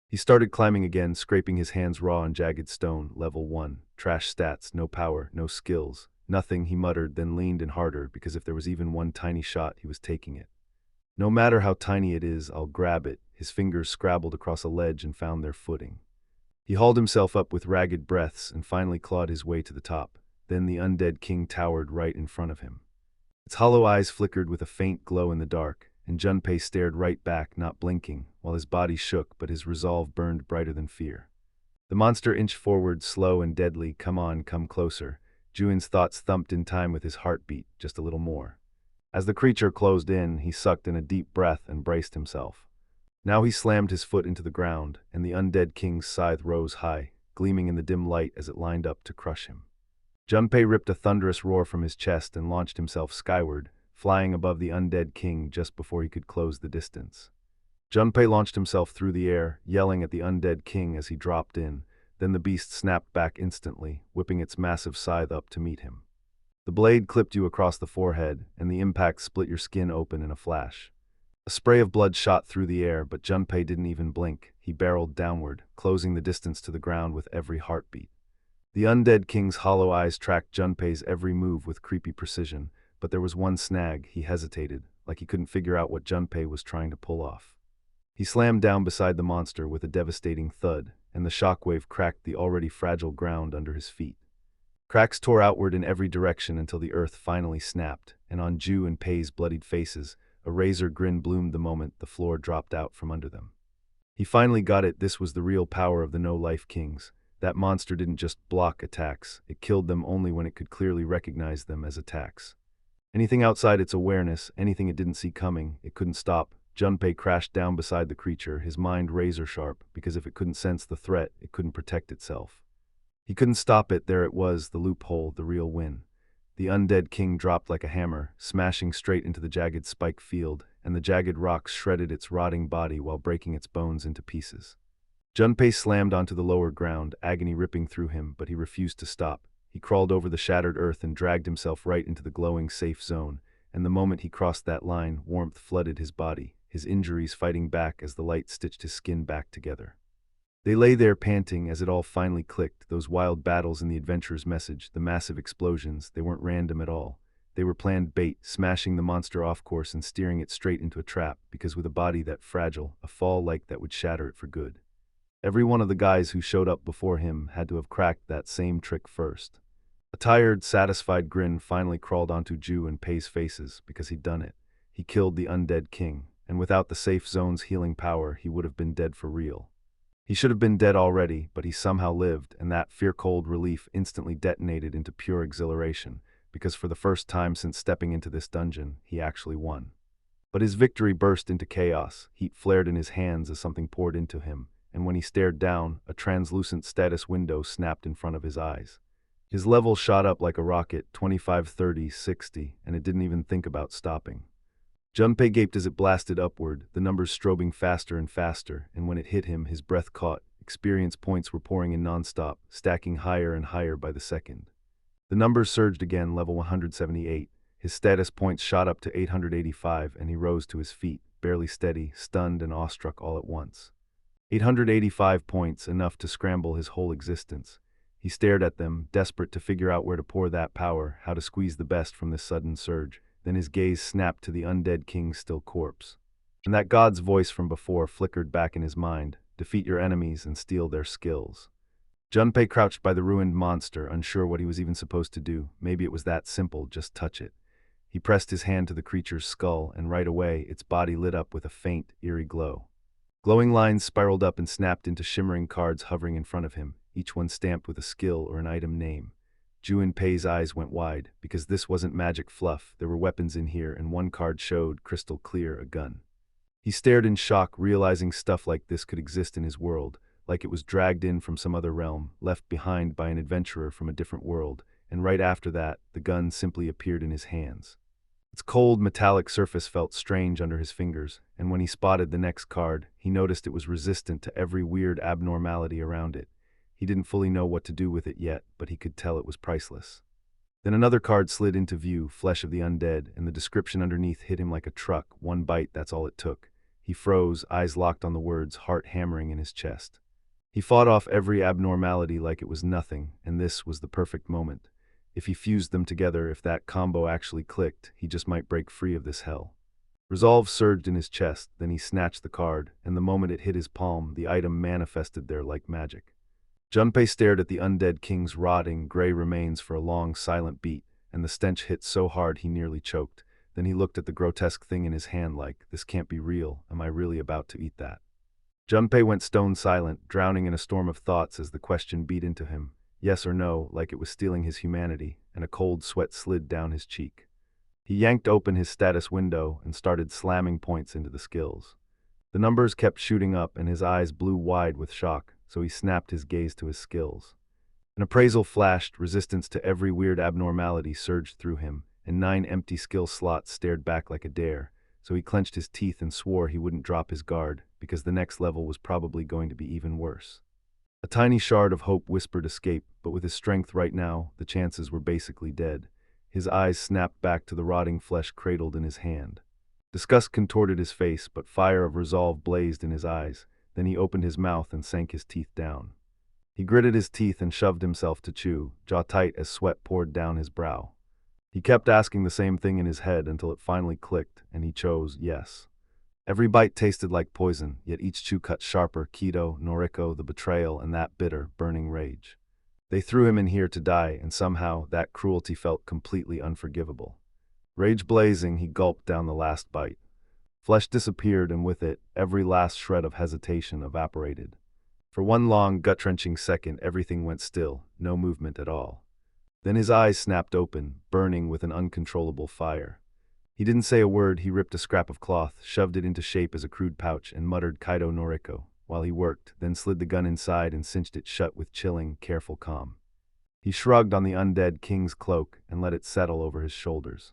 He started climbing again, scraping his hands raw on jagged stone. Level 1. Trash stats, no power, no skills. Nothing, he muttered, then leaned in harder, because if there was even one tiny shot, he was taking it. No matter how tiny it is, I'll grab it. His fingers scrabbled across a ledge and found their footing. He hauled himself up with ragged breaths and finally clawed his way to the top. Then the undead king towered right in front of him. Its hollow eyes flickered with a faint glow in the dark, and Junpei stared right back, not blinking, while his body shook but his resolve burned brighter than fear. The monster inched forward, slow and deadly. Come on, come closer. Juin's thoughts thumped in time with his heartbeat, just a little more. As the creature closed in, he sucked in a deep breath and braced himself. Now he slammed his foot into the ground, and the undead king's scythe rose high, gleaming in the dim light as it lined up to crush him. Junpei ripped a thunderous roar from his chest and launched himself skyward, flying above the undead king just before he could close the distance. Junpei launched himself through the air, yelling at the undead king as he dropped in. Then the beast snapped back instantly, whipping its massive scythe up to meet him. The blade clipped you across the forehead, and the impact split your skin open in a flash. A spray of blood shot through the air, but Junpei didn't even blink. He barreled downward, closing the distance to the ground with every heartbeat. The undead king's hollow eyes tracked Junpei's every move with creepy precision, but there was one snag. He hesitated, like he couldn't figure out what Junpei was trying to pull off. He slammed down beside the monster with a devastating thud, and the shockwave cracked the already fragile ground under his feet. Cracks tore outward in every direction until the earth finally snapped, and on Ju and Pei's bloodied faces, a razor grin bloomed the moment the floor dropped out from under them. He finally got it. This was the real power of the no-life kings. That monster didn't just block attacks, it killed them only when it could clearly recognize them as attacks. Anything outside its awareness, anything it didn't see coming, it couldn't stop. Junpei crashed down beside the creature, his mind razor-sharp, because if it couldn't sense the threat, it couldn't protect itself. He couldn't stop it. There it was, the loophole, the real win. The undead king dropped like a hammer, smashing straight into the jagged spike field, and the jagged rocks shredded its rotting body while breaking its bones into pieces. Junpei slammed onto the lower ground, agony ripping through him, but he refused to stop. He crawled over the shattered earth and dragged himself right into the glowing safe zone, and the moment he crossed that line, warmth flooded his body, his injuries fighting back as the light stitched his skin back together. They lay there panting as it all finally clicked. Those wild battles in the adventurer's message, the massive explosions, they weren't random at all. They were planned bait, smashing the monster off course and steering it straight into a trap, because with a body that fragile, a fall like that would shatter it for good. Every one of the guys who showed up before him had to have cracked that same trick first. A tired, satisfied grin finally crawled onto Ju and Pei's faces because he'd done it. He killed the undead king, and without the safe zone's healing power, he would have been dead for real. He should have been dead already, but he somehow lived, and that fear-cold relief instantly detonated into pure exhilaration, because for the first time since stepping into this dungeon, he actually won. But his victory burst into chaos. Heat flared in his hands as something poured into him, and when he stared down, a translucent status window snapped in front of his eyes. His level shot up like a rocket, 25, 30, 60, and it didn't even think about stopping. Junpei gaped as it blasted upward, the numbers strobing faster and faster, and when it hit him, his breath caught. Experience points were pouring in nonstop, stacking higher and higher by the second. The numbers surged again, level 178. His status points shot up to 885, and he rose to his feet, barely steady, stunned and awestruck all at once. 885 points, enough to scramble his whole existence. He stared at them, desperate to figure out where to pour that power, how to squeeze the best from this sudden surge. Then his gaze snapped to the undead king's still corpse. And that god's voice from before flickered back in his mind, defeat your enemies and steal their skills. Junpei crouched by the ruined monster, unsure what he was even supposed to do. Maybe it was that simple, just touch it. He pressed his hand to the creature's skull, and right away, its body lit up with a faint, eerie glow. Glowing lines spiraled up and snapped into shimmering cards hovering in front of him, each one stamped with a skill or an item name. Ju and Pei's eyes went wide, because this wasn't magic fluff. There were weapons in here, and one card showed, crystal clear, a gun. He stared in shock, realizing stuff like this could exist in his world, like it was dragged in from some other realm, left behind by an adventurer from a different world, and right after that, the gun simply appeared in his hands. Its cold, metallic surface felt strange under his fingers, and when he spotted the next card, he noticed it was resistant to every weird abnormality around it. He didn't fully know what to do with it yet, but he could tell it was priceless. Then another card slid into view, Flesh of the Undead, and the description underneath hit him like a truck. One bite, that's all it took. He froze, eyes locked on the words, heart hammering in his chest. He fought off every abnormality like it was nothing, and this was the perfect moment. If he fused them together, if that combo actually clicked, he just might break free of this hell. Resolve surged in his chest, then he snatched the card, and the moment it hit his palm, the item manifested there like magic. Junpei stared at the undead king's rotting, gray remains for a long, silent beat, and the stench hit so hard he nearly choked. Then he looked at the grotesque thing in his hand like, this can't be real, am I really about to eat that? Junpei went stone silent, drowning in a storm of thoughts as the question beat into him, yes or no, like it was stealing his humanity, and a cold sweat slid down his cheek. He yanked open his status window and started slamming points into the skills. The numbers kept shooting up and his eyes blew wide with shock, so he snapped his gaze to his skills. An appraisal flashed, resistance to every weird abnormality surged through him, and 9 empty skill slots stared back like a dare, so he clenched his teeth and swore he wouldn't drop his guard, because the next level was probably going to be even worse. A tiny shard of hope whispered escape, but with his strength right now, the chances were basically dead. His eyes snapped back to the rotting flesh cradled in his hand. Disgust contorted his face, but fire of resolve blazed in his eyes. Then he opened his mouth and sank his teeth down. He gritted his teeth and shoved himself to chew, jaw tight as sweat poured down his brow. He kept asking the same thing in his head until it finally clicked, and he chose yes. Every bite tasted like poison, yet each chew cut sharper, Kido, Noriko, the betrayal, and that bitter, burning rage. They threw him in here to die, and somehow that cruelty felt completely unforgivable. Rage blazing, he gulped down the last bite. Flesh disappeared, and with it, every last shred of hesitation evaporated. For one long, gut-wrenching second, everything went still, no movement at all. Then his eyes snapped open, burning with an uncontrollable fire. He didn't say a word. He ripped a scrap of cloth, shoved it into shape as a crude pouch, and muttered Kaido Noriko while he worked, then slid the gun inside and cinched it shut with chilling, careful calm. He shrugged on the undead king's cloak and let it settle over his shoulders.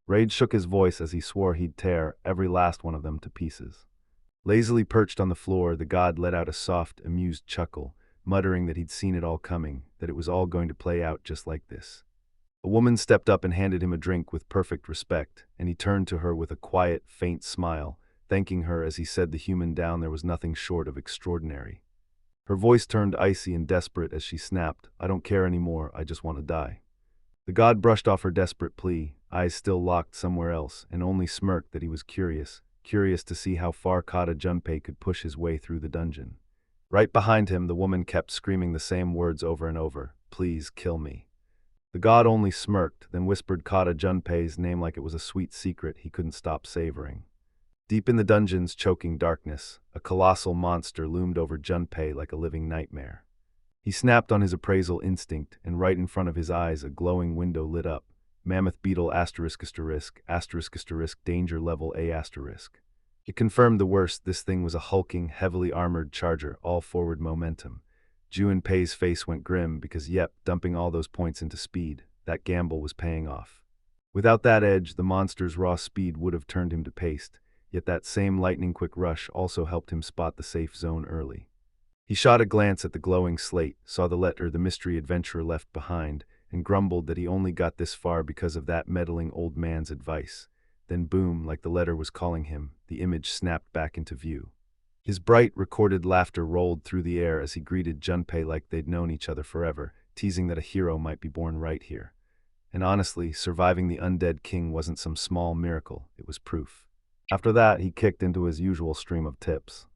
Rage shook his voice as he swore he'd tear every last one of them to pieces. Lazily perched on the floor, the god let out a soft, amused chuckle, muttering that he'd seen it all coming, that it was all going to play out just like this. A woman stepped up and handed him a drink with perfect respect, and he turned to her with a quiet, faint smile, thanking her as he said the human down there was nothing short of extraordinary. Her voice turned icy and desperate as she snapped, "I don't care anymore, I just want to die." The god brushed off her desperate plea, eyes still locked somewhere else, and only smirked that he was curious to see how far Kata Junpei could push his way through the dungeon. Right behind him, the woman kept screaming the same words over and over, "Please kill me." The god only smirked, then whispered Kata Junpei's name like it was a sweet secret he couldn't stop savoring. Deep in the dungeon's choking darkness, a colossal monster loomed over Junpei like a living nightmare. He snapped on his appraisal instinct, and right in front of his eyes a glowing window lit up. Mammoth beetle ****, danger level A***. It confirmed the worst. This thing was a hulking, heavily armored charger, all forward momentum. Junpei's face went grim because dumping all those points into speed, that gamble was paying off. Without that edge, the monster's raw speed would have turned him to paste, yet that same lightning-quick rush also helped him spot the safe zone early. He shot a glance at the glowing slate, saw the letter the mystery adventurer left behind, and grumbled that he only got this far because of that meddling old man's advice. Then boom, like the letter was calling him, the image snapped back into view. His bright, recorded laughter rolled through the air as he greeted Junpei like they'd known each other forever, teasing that a hero might be born right here. And honestly, surviving the undead king wasn't some small miracle, it was proof. After that, he kicked into his usual stream of tips.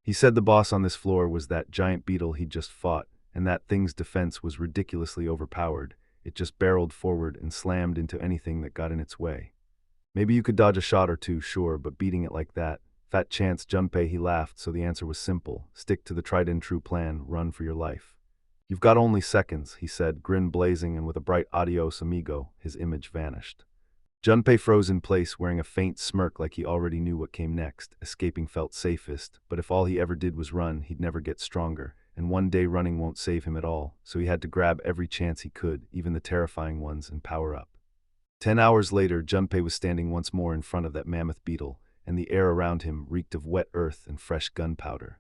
He said the boss on this floor was that giant beetle he'd just fought, and that thing's defense was ridiculously overpowered. It just barreled forward and slammed into anything that got in its way. Maybe you could dodge a shot or two, sure, but beating it like that, fat chance. Junpei, he laughed, so the answer was simple. Stick to the tried and true plan, run for your life. You've got only seconds, he said, grin blazing, and with a bright adios amigo, his image vanished. Junpei froze in place, wearing a faint smirk like he already knew what came next. Escaping felt safest, but if all he ever did was run, he'd never get stronger, and one day running won't save him at all, so he had to grab every chance he could, even the terrifying ones, and power up. 10 hours later, Junpei was standing once more in front of that mammoth beetle, and the air around him reeked of wet earth and fresh gunpowder.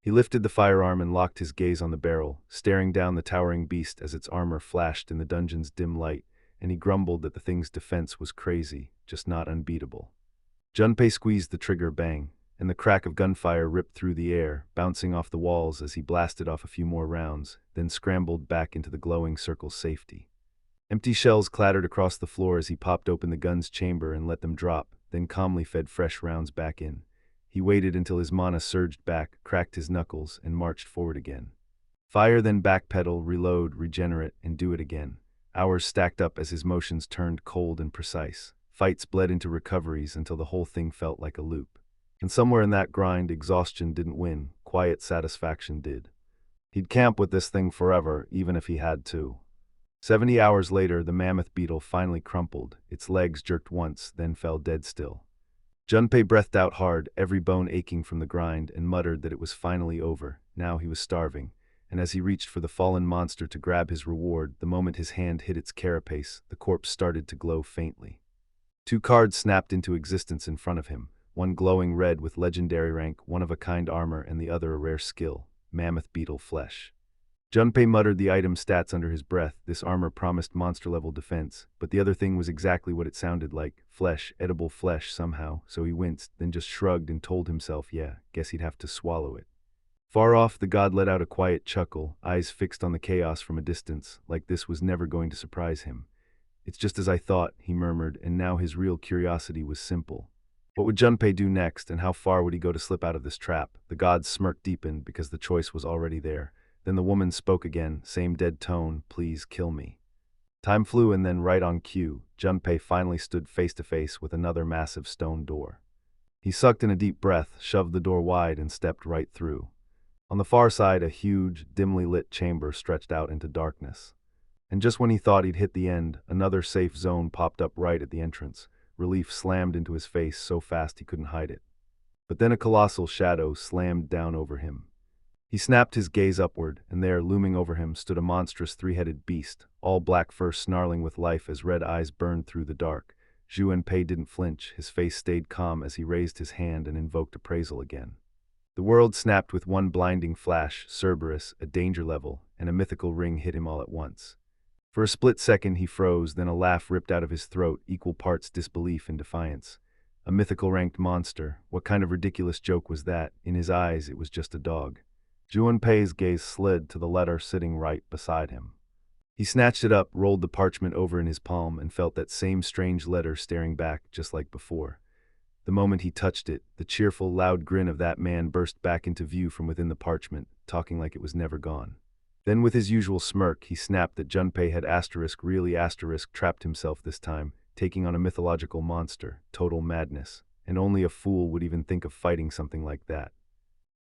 He lifted the firearm and locked his gaze on the barrel, staring down the towering beast as its armor flashed in the dungeon's dim light, and he grumbled that the thing's defense was crazy, just not unbeatable. Junpei squeezed the trigger, bang. and the crack of gunfire ripped through the air, bouncing off the walls as he blasted off a few more rounds, then scrambled back into the glowing circle's safety. Empty shells clattered across the floor as he popped open the gun's chamber and let them drop, then calmly fed fresh rounds back in. He waited until his mana surged back, cracked his knuckles, and marched forward again. Fire, then backpedal, reload, regenerate, and do it again. Hours stacked up as his motions turned cold and precise. Fights bled into recoveries until the whole thing felt like a loop. And somewhere in that grind, exhaustion didn't win, quiet satisfaction did. He'd camp with this thing forever, even if he had to. 70 hours later, the mammoth beetle finally crumpled. Its legs jerked once, then fell dead still. Junpei breathed out hard, every bone aching from the grind, and muttered that it was finally over. Now he was starving, and as he reached for the fallen monster to grab his reward, the moment his hand hit its carapace, the corpse started to glow faintly. 2 cards snapped into existence in front of him, one glowing red with legendary rank, one-of-a-kind armor, and the other a rare skill, mammoth beetle flesh. Junpei muttered the item stats under his breath. This armor promised monster-level defense, but the other thing was exactly what it sounded like, flesh, edible flesh somehow, so he winced, then just shrugged and told himself, yeah, guess he'd have to swallow it. Far off, the god let out a quiet chuckle, eyes fixed on the chaos from a distance, like this was never going to surprise him. It's just as I thought, he murmured, and now his real curiosity was simple. What would Junpei do next, and how far would he go to slip out of this trap? The god's smirk deepened because the choice was already there. Then the woman spoke again, same dead tone, please kill me. Time flew, and then right on cue, Junpei finally stood face to face with another massive stone door. He sucked in a deep breath, shoved the door wide, and stepped right through. On the far side, a huge, dimly lit chamber stretched out into darkness. And just when he thought he'd hit the end, another safe zone popped up right at the entrance. Relief slammed into his face so fast he couldn't hide it. But then a colossal shadow slammed down over him. He snapped his gaze upward, and there, looming over him, stood a monstrous 3-headed beast, all black fur snarling with life as red eyes burned through the dark. Junpei didn't flinch, his face stayed calm as he raised his hand and invoked appraisal again. The world snapped with one blinding flash, Cerberus, a danger level, and a mythical ring hit him all at once. For a split second he froze, then a laugh ripped out of his throat, equal parts disbelief and defiance. A mythical ranked monster, what kind of ridiculous joke was that? In his eyes it was just a dog. Junpei's gaze slid to the letter sitting right beside him. He snatched it up, rolled the parchment over in his palm, and felt that same strange letter staring back just like before. The moment he touched it, the cheerful, loud grin of that man burst back into view from within the parchment, talking like it was never gone. Then with his usual smirk, he snapped that Junpei had really trapped himself this time, taking on a mythological monster, total madness, and only a fool would even think of fighting something like that.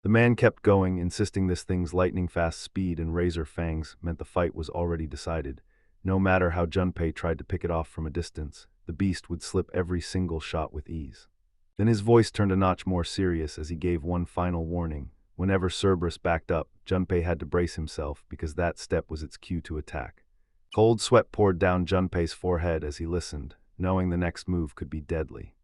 The man kept going, insisting this thing's lightning-fast speed and razor fangs meant the fight was already decided. No matter how Junpei tried to pick it off from a distance, the beast would slip every single shot with ease. Then his voice turned a notch more serious as he gave one final warning. Whenever Cerberus backed up, Junpei had to brace himself because that step was its cue to attack. Cold sweat poured down Junpei's forehead as he listened, knowing the next move could be deadly.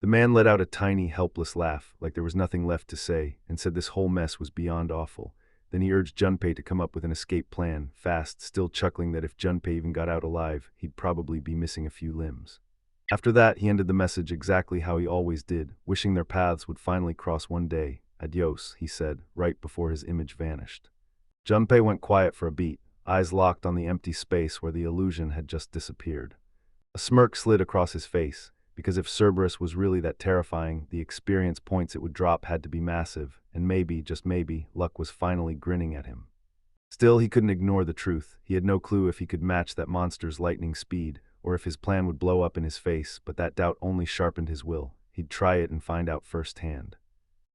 The man let out a tiny, helpless laugh, like there was nothing left to say, and said this whole mess was beyond awful. Then he urged Junpei to come up with an escape plan, fast, still chuckling that if Junpei even got out alive, he'd probably be missing a few limbs. After that, he ended the message exactly how he always did, wishing their paths would finally cross one day. Adios, he said, right before his image vanished. Junpei went quiet for a beat, eyes locked on the empty space where the illusion had just disappeared. A smirk slid across his face, because if Cerberus was really that terrifying, the experience points it would drop had to be massive, and maybe, just maybe, luck was finally grinning at him. Still, he couldn't ignore the truth. He had no clue if he could match that monster's lightning speed, or if his plan would blow up in his face, but that doubt only sharpened his will. He'd try it and find out firsthand.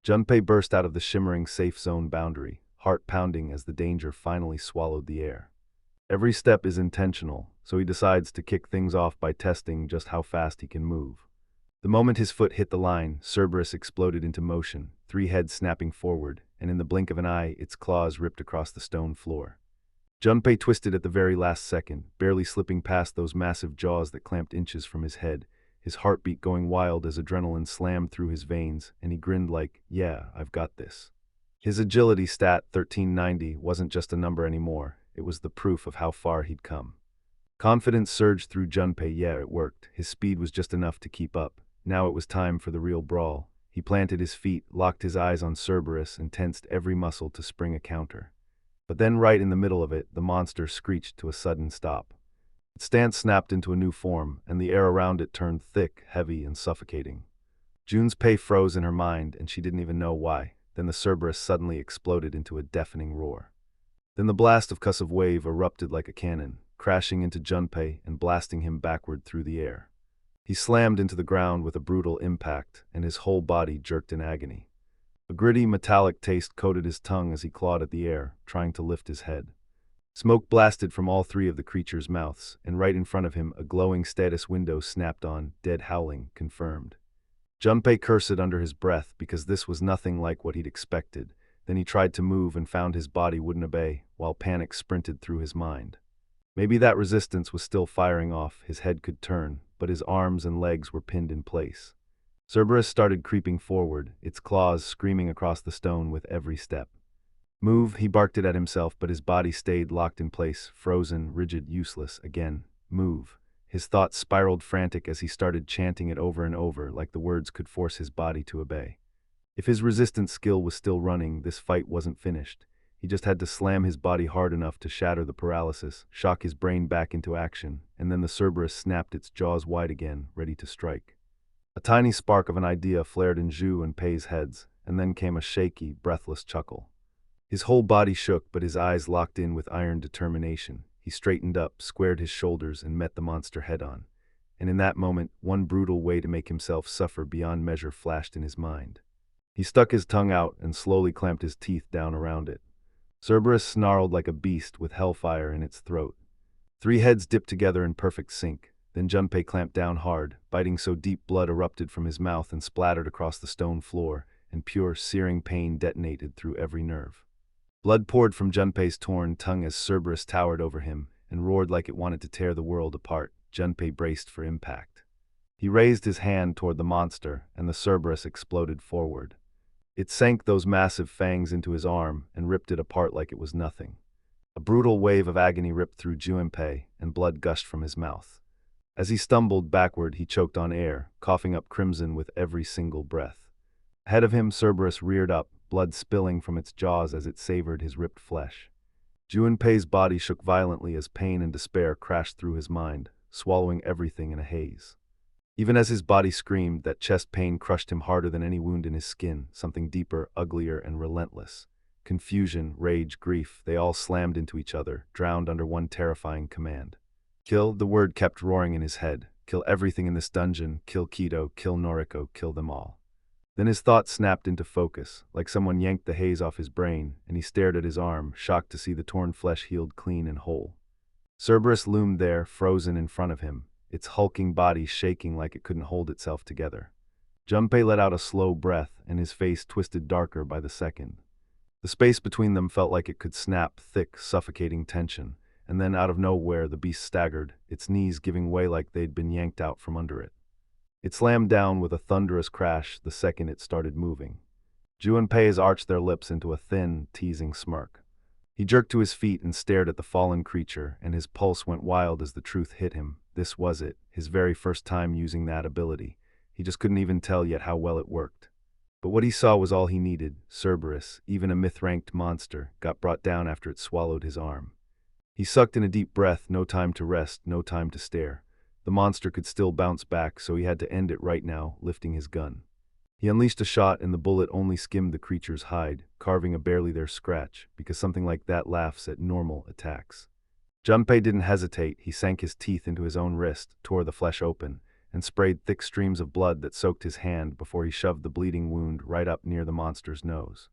Junpei burst out of the shimmering safe zone boundary, heart pounding as the danger finally swallowed the air. Every step is intentional, so he decides to kick things off by testing just how fast he can move. The moment his foot hit the line, Cerberus exploded into motion, 3 heads snapping forward, and in the blink of an eye, its claws ripped across the stone floor. Junpei twisted at the very last second, barely slipping past those massive jaws that clamped inches from his head, his heartbeat going wild as adrenaline slammed through his veins, and he grinned like, yeah, I've got this. His agility stat, 1390, wasn't just a number anymore. It was the proof of how far he'd come. Confidence surged through Junpei. Yeah, it worked. His speed was just enough to keep up. Now it was time for the real brawl. He planted his feet, locked his eyes on Cerberus, and tensed every muscle to spring a counter. But then right in the middle of it, the monster screeched to a sudden stop. Its stance snapped into a new form, and the air around it turned thick, heavy, and suffocating. Junpei froze in her mind, and she didn't even know why. Then the Cerberus suddenly exploded into a deafening roar. Then the blast of concussive wave erupted like a cannon, crashing into Junpei and blasting him backward through the air. He slammed into the ground with a brutal impact, and his whole body jerked in agony. A gritty, metallic taste coated his tongue as he clawed at the air, trying to lift his head. Smoke blasted from all three of the creature's mouths, and right in front of him a glowing status window snapped on, dead howling, confirmed. Junpei cursed under his breath because this was nothing like what he'd expected. Then he tried to move and found his body wouldn't obey, while panic sprinted through his mind. Maybe that resistance was still firing off, his head could turn, but his arms and legs were pinned in place. Cerberus started creeping forward, its claws screaming across the stone with every step. Move, he barked it at himself, but his body stayed locked in place, frozen, rigid, useless. Again, move. His thoughts spiraled frantic as he started chanting it over and over, like the words could force his body to obey. If his resistance skill was still running, this fight wasn't finished. He just had to slam his body hard enough to shatter the paralysis, shock his brain back into action, and then the Cerberus snapped its jaws wide again, ready to strike. A tiny spark of an idea flared in Zhu and Pei's heads, and then came a shaky, breathless chuckle. His whole body shook, but his eyes locked in with iron determination. He straightened up, squared his shoulders, and met the monster head-on. And in that moment, one brutal way to make himself suffer beyond measure flashed in his mind. He stuck his tongue out and slowly clamped his teeth down around it. Cerberus snarled like a beast with hellfire in its throat. Three heads dipped together in perfect sync. Then Junpei clamped down hard, biting so deep blood erupted from his mouth and splattered across the stone floor, and pure, searing pain detonated through every nerve. Blood poured from Junpei's torn tongue as Cerberus towered over him and roared like it wanted to tear the world apart. Junpei braced for impact. He raised his hand toward the monster, and the Cerberus exploded forward. It sank those massive fangs into his arm and ripped it apart like it was nothing. A brutal wave of agony ripped through Junpei, and blood gushed from his mouth. As he stumbled backward, he choked on air, coughing up crimson with every single breath. Ahead of him, Cerberus reared up, blood spilling from its jaws as it savored his ripped flesh. Junpei's body shook violently as pain and despair crashed through his mind, swallowing everything in a haze. Even as his body screamed, that chest pain crushed him harder than any wound in his skin, something deeper, uglier, and relentless. Confusion, rage, grief, they all slammed into each other, drowned under one terrifying command. Kill, the word kept roaring in his head. Kill everything in this dungeon, kill Kido, kill Noriko, kill them all. Then his thoughts snapped into focus, like someone yanked the haze off his brain, and he stared at his arm, shocked to see the torn flesh healed clean and whole. Cerberus loomed there, frozen in front of him, its hulking body shaking like it couldn't hold itself together. Junpei let out a slow breath, and his face twisted darker by the second. The space between them felt like it could snap, thick, suffocating tension, and then out of nowhere the beast staggered, its knees giving way like they'd been yanked out from under it. It slammed down with a thunderous crash the second it started moving. Junpei arched their lips into a thin, teasing smirk. He jerked to his feet and stared at the fallen creature, and his pulse went wild as the truth hit him. This was it, his very first time using that ability. He just couldn't even tell yet how well it worked. But what he saw was all he needed. Cerberus, even a myth-ranked monster, got brought down after it swallowed his arm. He sucked in a deep breath, no time to rest, no time to stare. The monster could still bounce back, so he had to end it right now, lifting his gun. He unleashed a shot, and the bullet only skimmed the creature's hide, carving a barely there scratch, because something like that laughs at normal attacks. Junpei didn't hesitate. He sank his teeth into his own wrist, tore the flesh open, and sprayed thick streams of blood that soaked his hand before he shoved the bleeding wound right up near the monster's nose.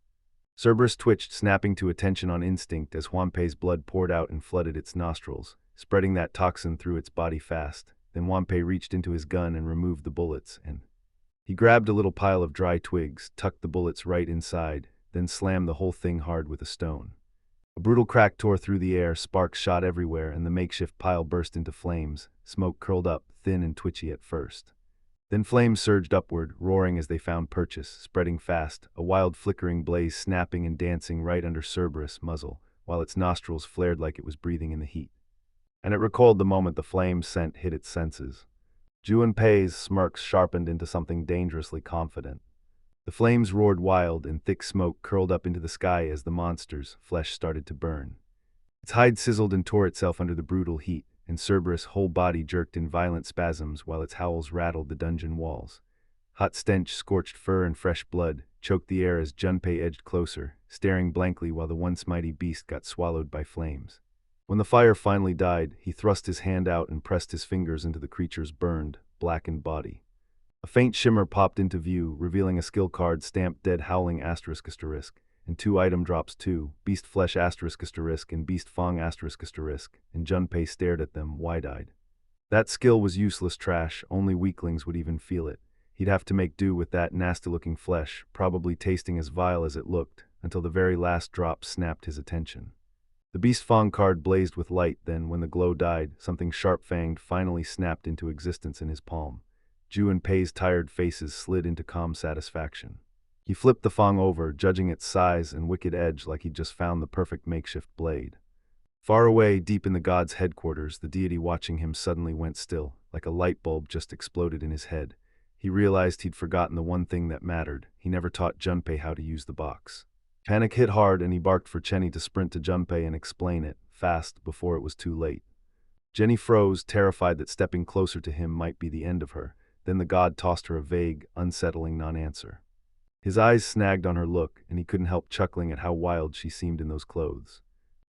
Cerberus twitched, snapping to attention on instinct as Junpei's blood poured out and flooded its nostrils, spreading that toxin through its body fast. Then Junpei reached into his gun and removed the bullets, and he grabbed a little pile of dry twigs, tucked the bullets right inside, then slammed the whole thing hard with a stone. A brutal crack tore through the air, sparks shot everywhere, and the makeshift pile burst into flames. Smoke curled up, thin and twitchy at first. Then flames surged upward, roaring as they found purchase, spreading fast, a wild flickering blaze snapping and dancing right under Cerberus' muzzle, while its nostrils flared like it was breathing in the heat. And it recoiled the moment the flame's scent hit its senses. Junpei's smirks sharpened into something dangerously confident. The flames roared wild and thick smoke curled up into the sky as the monster's flesh started to burn. Its hide sizzled and tore itself under the brutal heat, and Cerberus' whole body jerked in violent spasms while its howls rattled the dungeon walls. Hot stench, scorched fur, and fresh blood choked the air as Junpei edged closer, staring blankly while the once mighty beast got swallowed by flames. When the fire finally died, he thrust his hand out and pressed his fingers into the creature's burned, blackened body. A faint shimmer popped into view, revealing a skill card stamped Dead Howling ***, and 2 item drops too, Beast Flesh *** and Beast Fang ***, and Junpei stared at them, wide-eyed. That skill was useless trash, only weaklings would even feel it. He'd have to make do with that nasty-looking flesh, probably tasting as vile as it looked, until the very last drop snapped his attention. The Beast Fang card blazed with light, then, when the glow died, something sharp-fanged finally snapped into existence in his palm. Ju and Pei's tired faces slid into calm satisfaction. He flipped the Fang over, judging its size and wicked edge like he'd just found the perfect makeshift blade. Far away, deep in the god's headquarters, the deity watching him suddenly went still, like a light bulb just exploded in his head. He realized he'd forgotten the one thing that mattered. He never taught Junpei how to use the box. Panic hit hard and he barked for Chenny to sprint to Junpei and explain it, fast, before it was too late. Jenny froze, terrified that stepping closer to him might be the end of her. Then the god tossed her a vague, unsettling non-answer. His eyes snagged on her look, and he couldn't help chuckling at how wild she seemed in those clothes.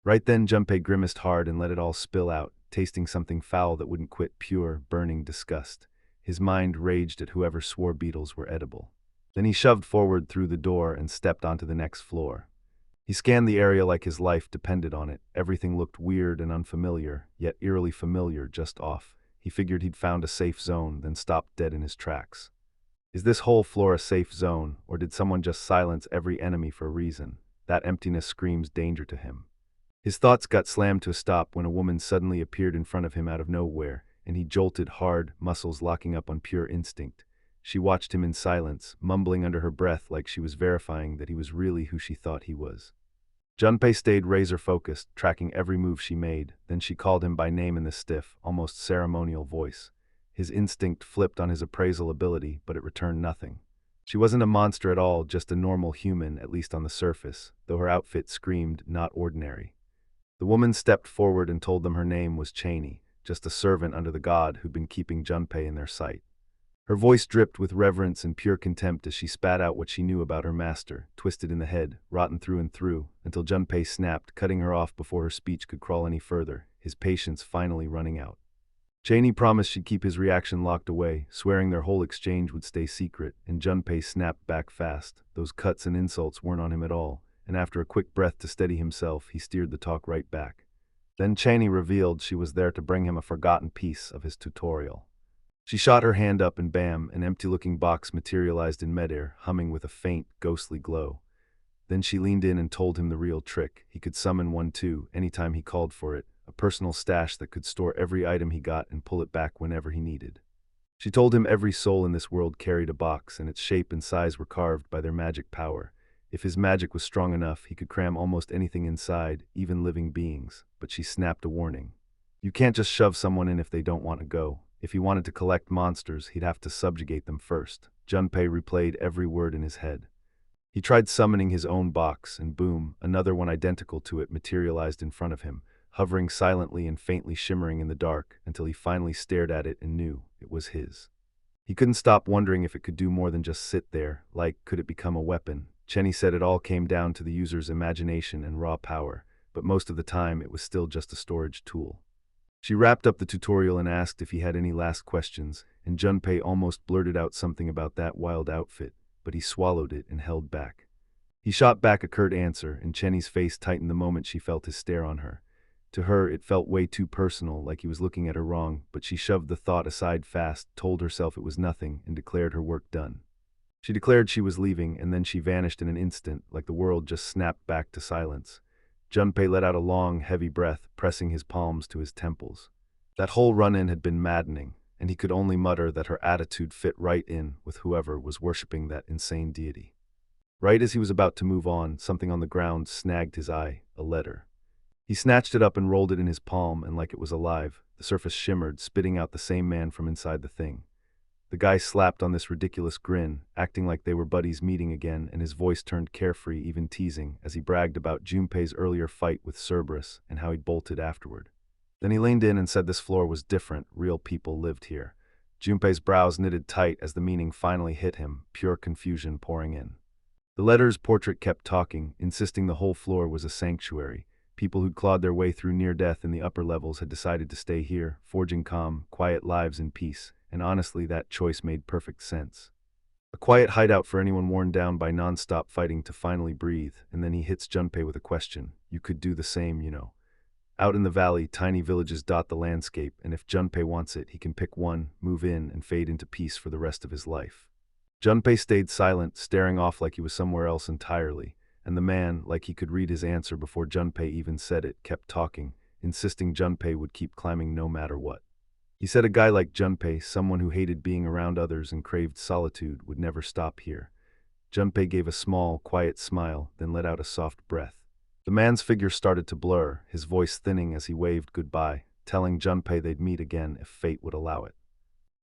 Right then Junpei grimaced hard and let it all spill out, tasting something foul that wouldn't quit, pure, burning disgust. His mind raged at whoever swore beetles were edible. Then he shoved forward through the door and stepped onto the next floor. He scanned the area like his life depended on it. Everything looked weird and unfamiliar, yet eerily familiar, just off. He figured he'd found a safe zone, then stopped dead in his tracks. Is this whole floor a safe zone, or did someone just silence every enemy for a reason? That emptiness screams danger to him. His thoughts got slammed to a stop when a woman suddenly appeared in front of him out of nowhere, and he jolted hard, muscles locking up on pure instinct. She watched him in silence, mumbling under her breath like she was verifying that he was really who she thought he was. Junpei stayed razor-focused, tracking every move she made. Then she called him by name in the stiff, almost ceremonial voice. His instinct flipped on his appraisal ability, but it returned nothing. She wasn't a monster at all, just a normal human, at least on the surface, though her outfit screamed not ordinary. The woman stepped forward and told them her name was Cheney, just a servant under the god who'd been keeping Junpei in their sight. Her voice dripped with reverence and pure contempt as she spat out what she knew about her master, twisted in the head, rotten through and through, until Junpei snapped, cutting her off before her speech could crawl any further, his patience finally running out. Cheney promised she'd keep his reaction locked away, swearing their whole exchange would stay secret, and Junpei snapped back fast. Those cuts and insults weren't on him at all, and after a quick breath to steady himself, he steered the talk right back. Then Cheney revealed she was there to bring him a forgotten piece of his tutorial. She shot her hand up and bam, an empty-looking box materialized in midair, humming with a faint, ghostly glow. Then she leaned in and told him the real trick. He could summon one too, anytime he called for it, a personal stash that could store every item he got and pull it back whenever he needed. She told him every soul in this world carried a box, and its shape and size were carved by their magic power. If his magic was strong enough, he could cram almost anything inside, even living beings. But she snapped a warning. You can't just shove someone in if they don't want to go. If he wanted to collect monsters, he'd have to subjugate them first. Junpei replayed every word in his head. He tried summoning his own box, and boom, another one identical to it materialized in front of him, hovering silently and faintly shimmering in the dark, until he finally stared at it and knew it was his. He couldn't stop wondering if it could do more than just sit there, like, could it become a weapon? Cheney said it all came down to the user's imagination and raw power, but most of the time it was still just a storage tool. She wrapped up the tutorial and asked if he had any last questions, and Junpei almost blurted out something about that wild outfit, but he swallowed it and held back. He shot back a curt answer, and Cheney's face tightened the moment she felt his stare on her. To her, it felt way too personal, like he was looking at her wrong, but she shoved the thought aside fast, told herself it was nothing, and declared her work done. She declared she was leaving, and then she vanished in an instant, like the world just snapped back to silence. Junpei let out a long, heavy breath, pressing his palms to his temples. That whole run-in had been maddening, and he could only mutter that her attitude fit right in with whoever was worshipping that insane deity. Right as he was about to move on, something on the ground snagged his eye, a letter. He snatched it up and rolled it in his palm, and like it was alive, the surface shimmered, spitting out the same man from inside the thing. The guy slapped on this ridiculous grin, acting like they were buddies meeting again, and his voice turned carefree, even teasing, as he bragged about Junpei's earlier fight with Cerberus and how he'd bolted afterward. Then he leaned in and said this floor was different, real people lived here. Junpei's brows knitted tight as the meaning finally hit him, pure confusion pouring in. The letter's portrait kept talking, insisting the whole floor was a sanctuary. People who'd clawed their way through near death in the upper levels had decided to stay here, forging calm, quiet lives in peace, and honestly that choice made perfect sense. A quiet hideout for anyone worn down by non-stop fighting to finally breathe, and then he hits Junpei with a question. You could do the same, you know. Out in the valley, tiny villages dot the landscape, and if Junpei wants it, he can pick one, move in, and fade into peace for the rest of his life. Junpei stayed silent, staring off like he was somewhere else entirely, and the man, like he could read his answer before Junpei even said it, kept talking, insisting Junpei would keep climbing no matter what. He said a guy like Junpei, someone who hated being around others and craved solitude, would never stop here. Junpei gave a small, quiet smile, then let out a soft breath. The man's figure started to blur, his voice thinning as he waved goodbye, telling Junpei they'd meet again if fate would allow it.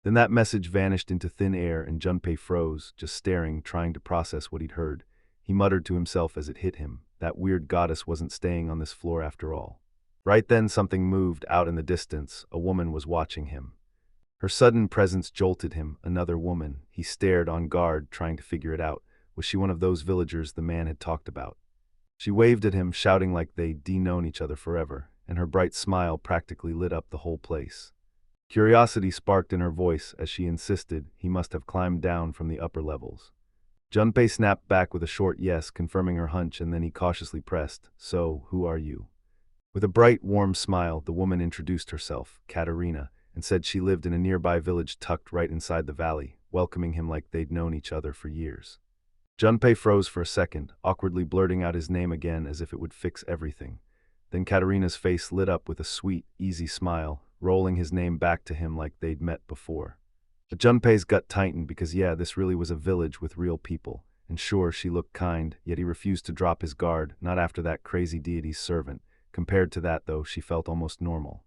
Then that message vanished into thin air and Junpei froze, just staring, trying to process what he'd heard. He muttered to himself as it hit him, that weird goddess wasn't staying on this floor after all. Right then something moved out in the distance, a woman was watching him. Her sudden presence jolted him, another woman. He stared on guard, trying to figure it out. Was she one of those villagers the man had talked about? She waved at him, shouting like they'd known each other forever, and her bright smile practically lit up the whole place. Curiosity sparked in her voice as she insisted he must have climbed down from the upper levels. Junpei snapped back with a short yes, confirming her hunch, and then he cautiously pressed, "So, who are you?" With a bright, warm smile, the woman introduced herself, Katerina, and said she lived in a nearby village tucked right inside the valley, welcoming him like they'd known each other for years. Junpei froze for a second, awkwardly blurting out his name again as if it would fix everything. Then Katerina's face lit up with a sweet, easy smile, rolling his name back to him like they'd met before. But Junpei's gut tightened because this really was a village with real people, and sure, she looked kind, yet he refused to drop his guard, not after that crazy deity's servant. Compared to that, though, she felt almost normal.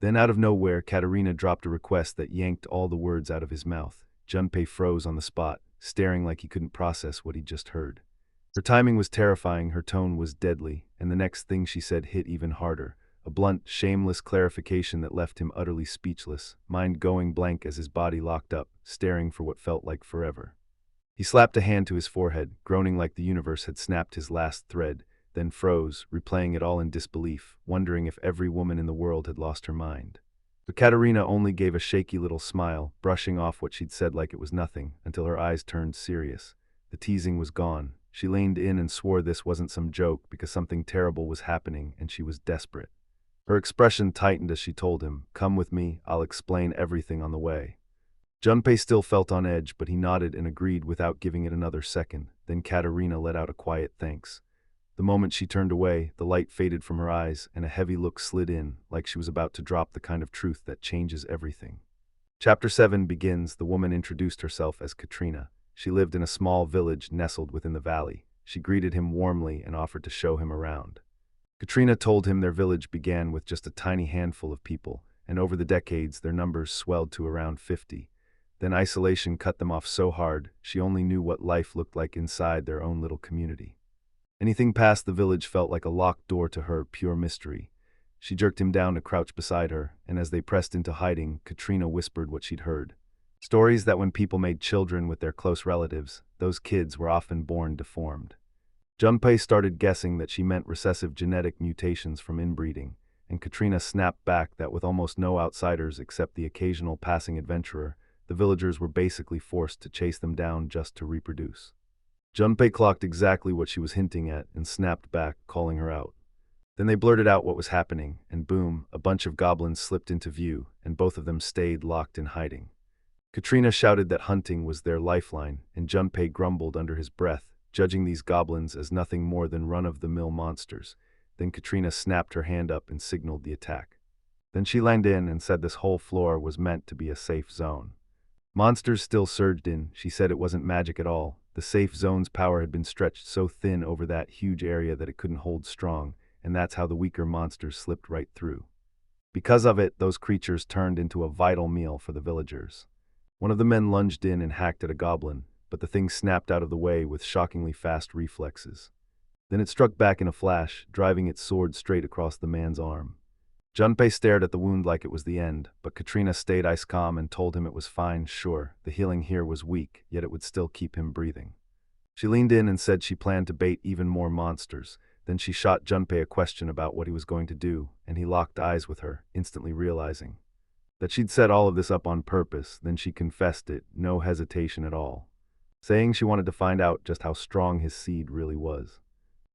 Then out of nowhere, Katerina dropped a request that yanked all the words out of his mouth. Junpei froze on the spot, staring like he couldn't process what he'd just heard. Her timing was terrifying, her tone was deadly, and the next thing she said hit even harder. A blunt, shameless clarification that left him utterly speechless, mind going blank as his body locked up, staring for what felt like forever. He slapped a hand to his forehead, groaning like the universe had snapped his last thread, then froze, replaying it all in disbelief, wondering if every woman in the world had lost her mind. But Katerina only gave a shaky little smile, brushing off what she'd said like it was nothing, until her eyes turned serious. The teasing was gone. She leaned in and swore this wasn't some joke because something terrible was happening and she was desperate. Her expression tightened as she told him, "Come with me, I'll explain everything on the way." Junpei still felt on edge, but he nodded and agreed without giving it another second. Then Katerina let out a quiet thanks. The moment she turned away, the light faded from her eyes and a heavy look slid in, like she was about to drop the kind of truth that changes everything. Chapter 7 begins. The woman introduced herself as Katrina. She lived in a small village nestled within the valley. She greeted him warmly and offered to show him around. Katrina told him their village began with just a tiny handful of people, and over the decades their numbers swelled to around 50. Then isolation cut them off so hard, she only knew what life looked like inside their own little community. Anything past the village felt like a locked door to her, pure mystery. She jerked him down to crouch beside her, and as they pressed into hiding, Katrina whispered what she'd heard. Stories that when people made children with their close relatives, those kids were often born deformed. Junpei started guessing that she meant recessive genetic mutations from inbreeding, and Katrina snapped back that with almost no outsiders except the occasional passing adventurer, the villagers were basically forced to chase them down just to reproduce. Junpei clocked exactly what she was hinting at and snapped back, calling her out. Then they blurted out what was happening, and boom, a bunch of goblins slipped into view, and both of them stayed locked in hiding. Katrina shouted that hunting was their lifeline, and Junpei grumbled under his breath, judging these goblins as nothing more than run-of-the-mill monsters. Then Katrina snapped her hand up and signaled the attack. Then she leaned in and said this whole floor was meant to be a safe zone. Monsters still surged in. She said it wasn't magic at all. The safe zone's power had been stretched so thin over that huge area that it couldn't hold strong, and that's how the weaker monsters slipped right through. Because of it, those creatures turned into a vital meal for the villagers. One of the men lunged in and hacked at a goblin, but the thing snapped out of the way with shockingly fast reflexes. Then it struck back in a flash, driving its sword straight across the man's arm. Junpei stared at the wound like it was the end, but Katrina stayed ice calm and told him it was fine. Sure, the healing here was weak, yet it would still keep him breathing. She leaned in and said she planned to bait even more monsters. Then she shot Junpei a question about what he was going to do, and he locked eyes with her, instantly realizing that she'd set all of this up on purpose. Then she confessed it, no hesitation at all, saying she wanted to find out just how strong his seed really was.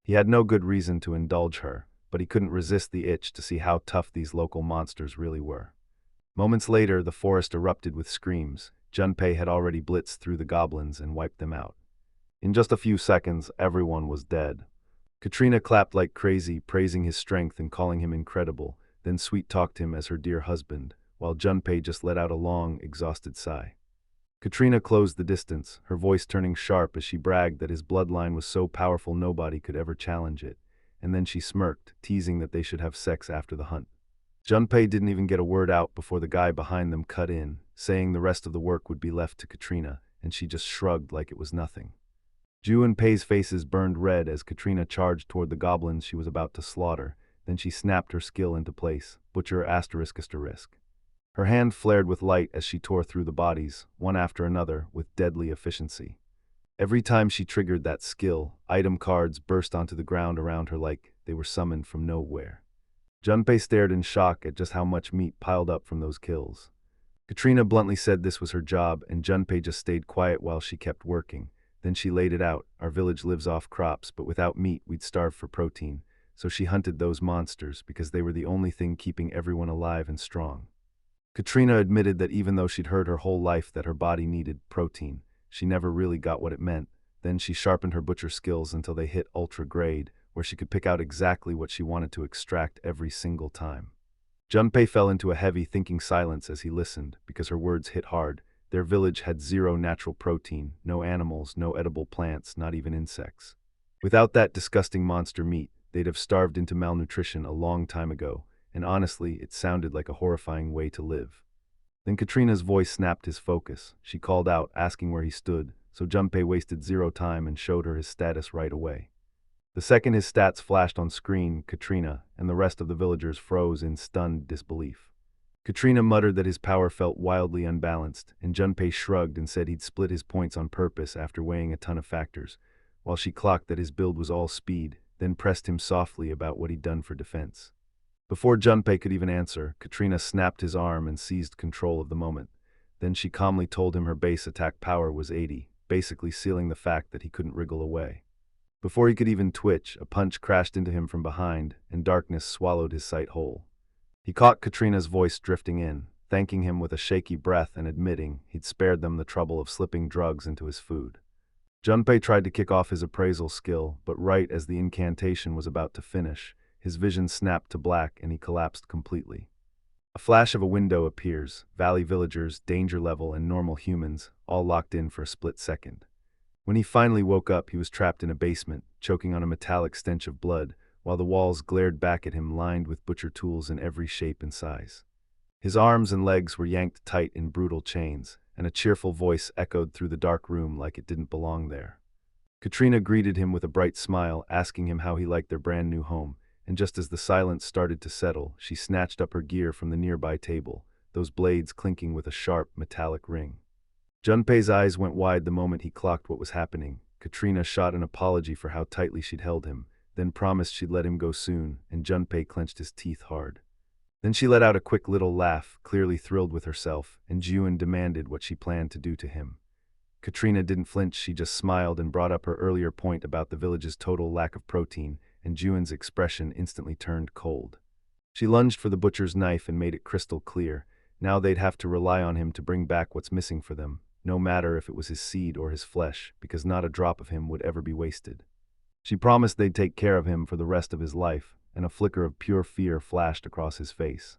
He had no good reason to indulge her, but he couldn't resist the itch to see how tough these local monsters really were. Moments later, the forest erupted with screams. Junpei had already blitzed through the goblins and wiped them out. In just a few seconds, everyone was dead. Katrina clapped like crazy, praising his strength and calling him incredible, then sweet-talked him as her dear husband, while Junpei just let out a long, exhausted sigh. Katrina closed the distance, her voice turning sharp as she bragged that his bloodline was so powerful nobody could ever challenge it, and then she smirked, teasing that they should have sex after the hunt. Junpei didn't even get a word out before the guy behind them cut in, saying the rest of the work would be left to Katrina, and she just shrugged like it was nothing. Ju and Pei's faces burned red as Katrina charged toward the goblins she was about to slaughter. Then she snapped her skill into place, butcher asterisk asterisk. Her hand flared with light as she tore through the bodies, one after another, with deadly efficiency. Every time she triggered that skill, item cards burst onto the ground around her like they were summoned from nowhere. Junpei stared in shock at just how much meat piled up from those kills. Katrina bluntly said this was her job, and Junpei just stayed quiet while she kept working. Then she laid it out. Our village lives off crops, but without meat we'd starve for protein. So she hunted those monsters because they were the only thing keeping everyone alive and strong. Katrina admitted that even though she'd heard her whole life that her body needed protein, she never really got what it meant. Then she sharpened her butcher skills until they hit ultra grade, where she could pick out exactly what she wanted to extract every single time. Junpei fell into a heavy, thinking silence as he listened, because her words hit hard. Their village had zero natural protein, no animals, no edible plants, not even insects. Without that disgusting monster meat, they'd have starved into malnutrition a long time ago, and honestly, it sounded like a horrifying way to live. Then Katrina's voice snapped his focus. She called out, asking where he stood, so Junpei wasted zero time and showed her his status right away. The second his stats flashed on screen, Katrina and the rest of the villagers froze in stunned disbelief. Katrina muttered that his power felt wildly unbalanced, and Junpei shrugged and said he'd split his points on purpose after weighing a ton of factors, while she clocked that his build was all speed, then pressed him softly about what he'd done for defense. Before Junpei could even answer, Katrina snapped his arm and seized control of the moment. Then she calmly told him her base attack power was 80, basically sealing the fact that he couldn't wriggle away. Before he could even twitch, a punch crashed into him from behind, and darkness swallowed his sight whole. He caught Katrina's voice drifting in, thanking him with a shaky breath and admitting he'd spared them the trouble of slipping drugs into his food. Junpei tried to kick off his appraisal skill, but right as the incantation was about to finish, his vision snapped to black and he collapsed completely. A flash of a window appears, valley villagers, danger level, and normal humans, all locked in for a split second. When he finally woke up, he was trapped in a basement, choking on a metallic stench of blood, while the walls glared back at him lined with butcher tools in every shape and size. His arms and legs were yanked tight in brutal chains, and a cheerful voice echoed through the dark room like it didn't belong there. Katrina greeted him with a bright smile, asking him how he liked their brand new home, and just as the silence started to settle, she snatched up her gear from the nearby table, those blades clinking with a sharp, metallic ring. Junpei's eyes went wide the moment he clocked what was happening. Katrina shot an apology for how tightly she'd held him, then promised she'd let him go soon, and Junpei clenched his teeth hard. Then she let out a quick little laugh, clearly thrilled with herself, and Jun demanded what she planned to do to him. Katrina didn't flinch, she just smiled and brought up her earlier point about the village's total lack of protein, and Jun's expression instantly turned cold. She lunged for the butcher's knife and made it crystal clear. Now they'd have to rely on him to bring back what's missing for them, no matter if it was his seed or his flesh, because not a drop of him would ever be wasted. She promised they'd take care of him for the rest of his life, and a flicker of pure fear flashed across his face.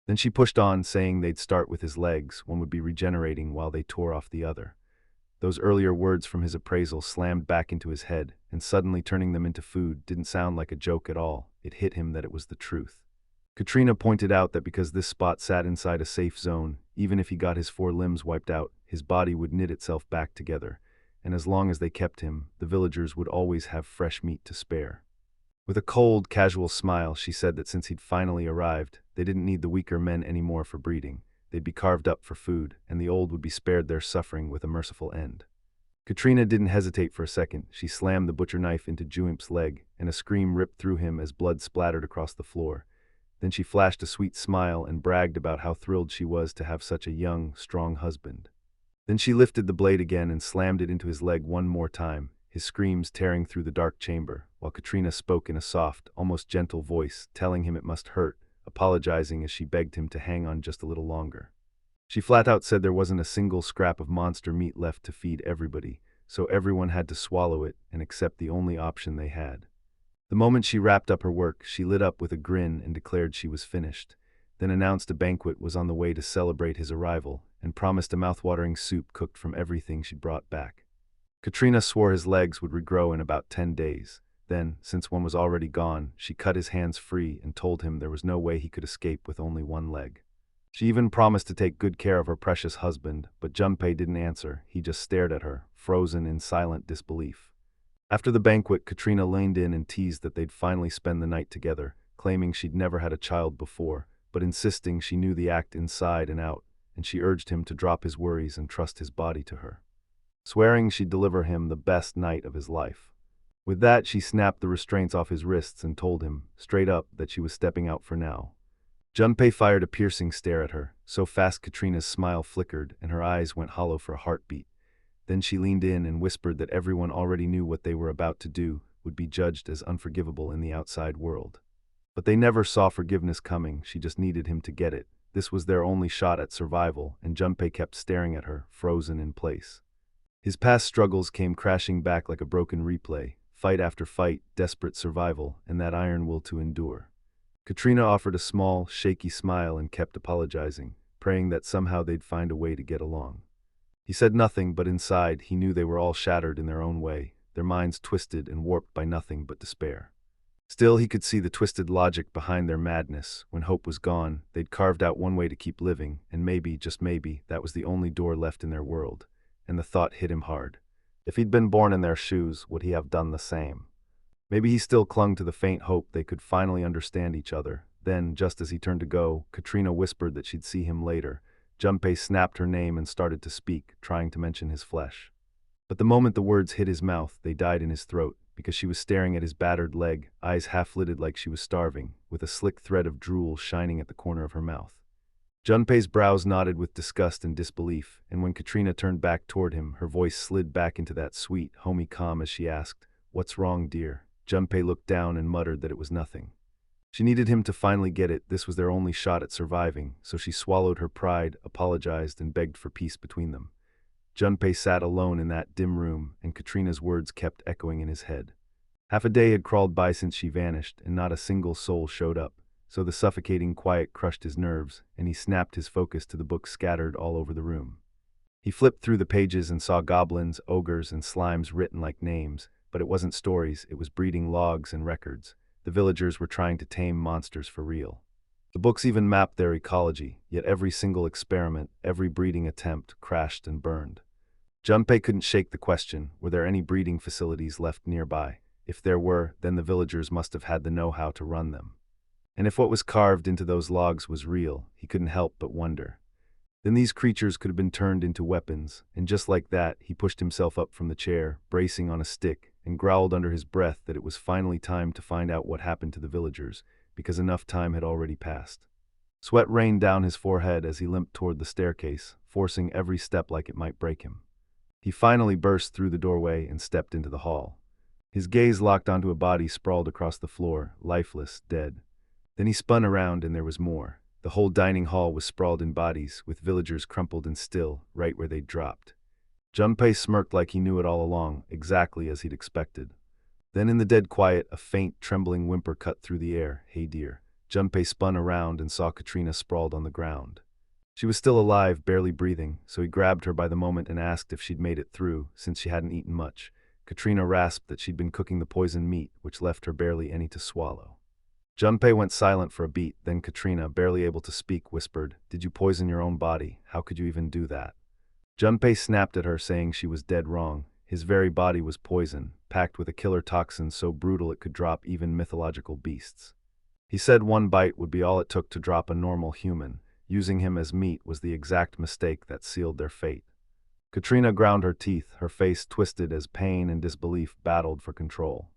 Then she pushed on, saying they'd start with his legs, one would be regenerating while they tore off the other. Those earlier words from his appraisal slammed back into his head, and suddenly turning them into food didn't sound like a joke at all. It hit him that it was the truth. Katrina pointed out that because this spot sat inside a safe zone, even if he got his 4 limbs wiped out, his body would knit itself back together, and as long as they kept him, the villagers would always have fresh meat to spare. With a cold, casual smile, she said that since he'd finally arrived, they didn't need the weaker men anymore for breeding. They'd be carved up for food, and the old would be spared their suffering with a merciful end. Katrina didn't hesitate for a second. She slammed the butcher knife into Juimp's leg, and a scream ripped through him as blood splattered across the floor. Then she flashed a sweet smile and bragged about how thrilled she was to have such a young, strong husband. Then she lifted the blade again and slammed it into his leg one more time, his screams tearing through the dark chamber, while Katrina spoke in a soft, almost gentle voice, telling him it must hurt, apologizing as she begged him to hang on just a little longer. She flat out said there wasn't a single scrap of monster meat left to feed everybody, so everyone had to swallow it and accept the only option they had. The moment she wrapped up her work, she lit up with a grin and declared she was finished, then announced a banquet was on the way to celebrate his arrival, and promised a mouth-watering soup cooked from everything she'd brought back. Katrina swore his legs would regrow in about 10 days. Then, since one was already gone, she cut his hands free and told him there was no way he could escape with only one leg. She even promised to take good care of her precious husband, but Junpei didn't answer. He just stared at her, frozen in silent disbelief. After the banquet, Katrina leaned in and teased that they'd finally spend the night together, claiming she'd never had a child before, but insisting she knew the act inside and out, and she urged him to drop his worries and trust his body to her, swearing she'd deliver him the best night of his life. With that, she snapped the restraints off his wrists and told him, straight up, that she was stepping out for now. Junpei fired a piercing stare at her, so fast Katrina's smile flickered and her eyes went hollow for a heartbeat. Then she leaned in and whispered that everyone already knew what they were about to do would be judged as unforgivable in the outside world. But they never saw forgiveness coming. She just needed him to get it. This was their only shot at survival, and Junpei kept staring at her, frozen in place. His past struggles came crashing back like a broken replay, fight after fight, desperate survival, and that iron will to endure. Katrina offered a small, shaky smile and kept apologizing, praying that somehow they'd find a way to get along. He said nothing, but inside, he knew they were all shattered in their own way, their minds twisted and warped by nothing but despair. Still, he could see the twisted logic behind their madness. When hope was gone, they'd carved out one way to keep living, and maybe, just maybe, that was the only door left in their world. And the thought hit him hard. If he'd been born in their shoes, would he have done the same? Maybe he still clung to the faint hope they could finally understand each other. Then, just as he turned to go, Katrina whispered that she'd see him later. Junpei snapped her name and started to speak, trying to mention his flesh. But the moment the words hit his mouth, they died in his throat, because she was staring at his battered leg, eyes half-lidded like she was starving, with a slick thread of drool shining at the corner of her mouth. Junpei's brows knotted with disgust and disbelief, and when Katrina turned back toward him, her voice slid back into that sweet, homey calm as she asked, "What's wrong, dear?" Junpei looked down and muttered that it was nothing. She needed him to finally get it. This was their only shot at surviving, so she swallowed her pride, apologized, and begged for peace between them. Junpei sat alone in that dim room, and Katrina's words kept echoing in his head. Half a day had crawled by since she vanished, and not a single soul showed up, so the suffocating quiet crushed his nerves, and he snapped his focus to the books scattered all over the room. He flipped through the pages and saw goblins, ogres, and slimes written like names, but it wasn't stories, it was breeding logs and records. The villagers were trying to tame monsters for real. The books even mapped their ecology, yet every single experiment, every breeding attempt, crashed and burned. Junpei couldn't shake the question, were there any breeding facilities left nearby? If there were, then the villagers must have had the know-how to run them. And if what was carved into those logs was real, he couldn't help but wonder. Then these creatures could have been turned into weapons, and just like that, he pushed himself up from the chair, bracing on a stick, and growled under his breath that it was finally time to find out what happened to the villagers, because enough time had already passed. Sweat rained down his forehead as he limped toward the staircase, forcing every step like it might break him. He finally burst through the doorway and stepped into the hall. His gaze locked onto a body sprawled across the floor, lifeless, dead. Then he spun around and there was more. The whole dining hall was sprawled in bodies, with villagers crumpled and still, right where they'd dropped. Junpei smirked like he knew it all along, exactly as he'd expected. Then in the dead quiet, a faint, trembling whimper cut through the air. "Hey dear." Junpei spun around and saw Katrina sprawled on the ground. She was still alive, barely breathing, so he grabbed her by the moment and asked if she'd made it through, since she hadn't eaten much. Katrina rasped that she'd been cooking the poisoned meat, which left her barely any to swallow. Junpei went silent for a beat, then Katrina, barely able to speak, whispered, "Did you poison your own body? How could you even do that?" Junpei snapped at her, saying she was dead wrong. His very body was poison, packed with a killer toxin so brutal it could drop even mythological beasts. He said one bite would be all it took to drop a normal human. Using him as meat was the exact mistake that sealed their fate. Katrina ground her teeth, her face twisted as pain and disbelief battled for control.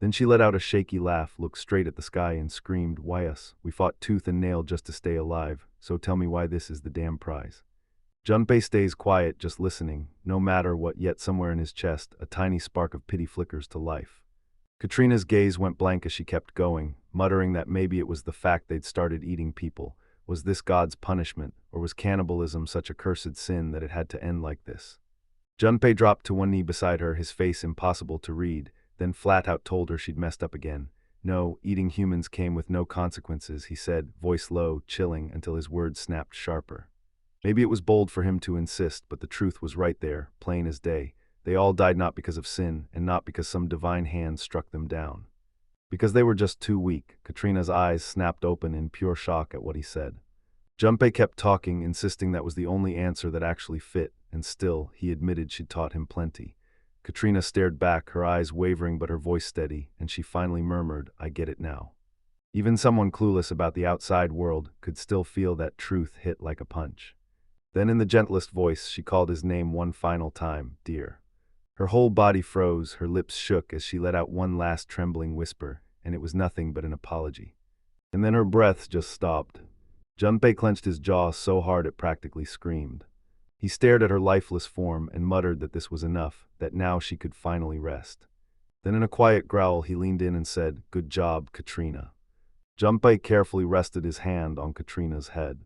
Then she let out a shaky laugh, looked straight at the sky, and screamed, "Why us? We fought tooth and nail just to stay alive, so tell me why this is the damn prize." Junpei stays quiet, just listening, no matter what, yet somewhere in his chest, a tiny spark of pity flickers to life. Katrina's gaze went blank as she kept going, muttering that maybe it was the fact they'd started eating people. Was this God's punishment, or was cannibalism such a cursed sin that it had to end like this? Junpei dropped to one knee beside her, his face impossible to read, then flat out told her she'd messed up again. No, eating humans came with no consequences, he said, voice low, chilling until his words snapped sharper. Maybe it was bold for him to insist, but the truth was right there, plain as day. They all died not because of sin, and not because some divine hand struck them down. Because they were just too weak. Katrina's eyes snapped open in pure shock at what he said. Junpei kept talking, insisting that was the only answer that actually fit, and still, he admitted she'd taught him plenty. Katrina stared back, her eyes wavering but her voice steady, and she finally murmured, "I get it now." Even someone clueless about the outside world could still feel that truth hit like a punch. Then in the gentlest voice, she called his name one final time, "Dear." Her whole body froze, her lips shook as she let out one last trembling whisper, and it was nothing but an apology. And then her breath just stopped. Junpei clenched his jaw so hard it practically screamed. He stared at her lifeless form and muttered that this was enough, that now she could finally rest. Then in a quiet growl he leaned in and said, "Good job, Katrina." Junpei carefully rested his hand on Katrina's head.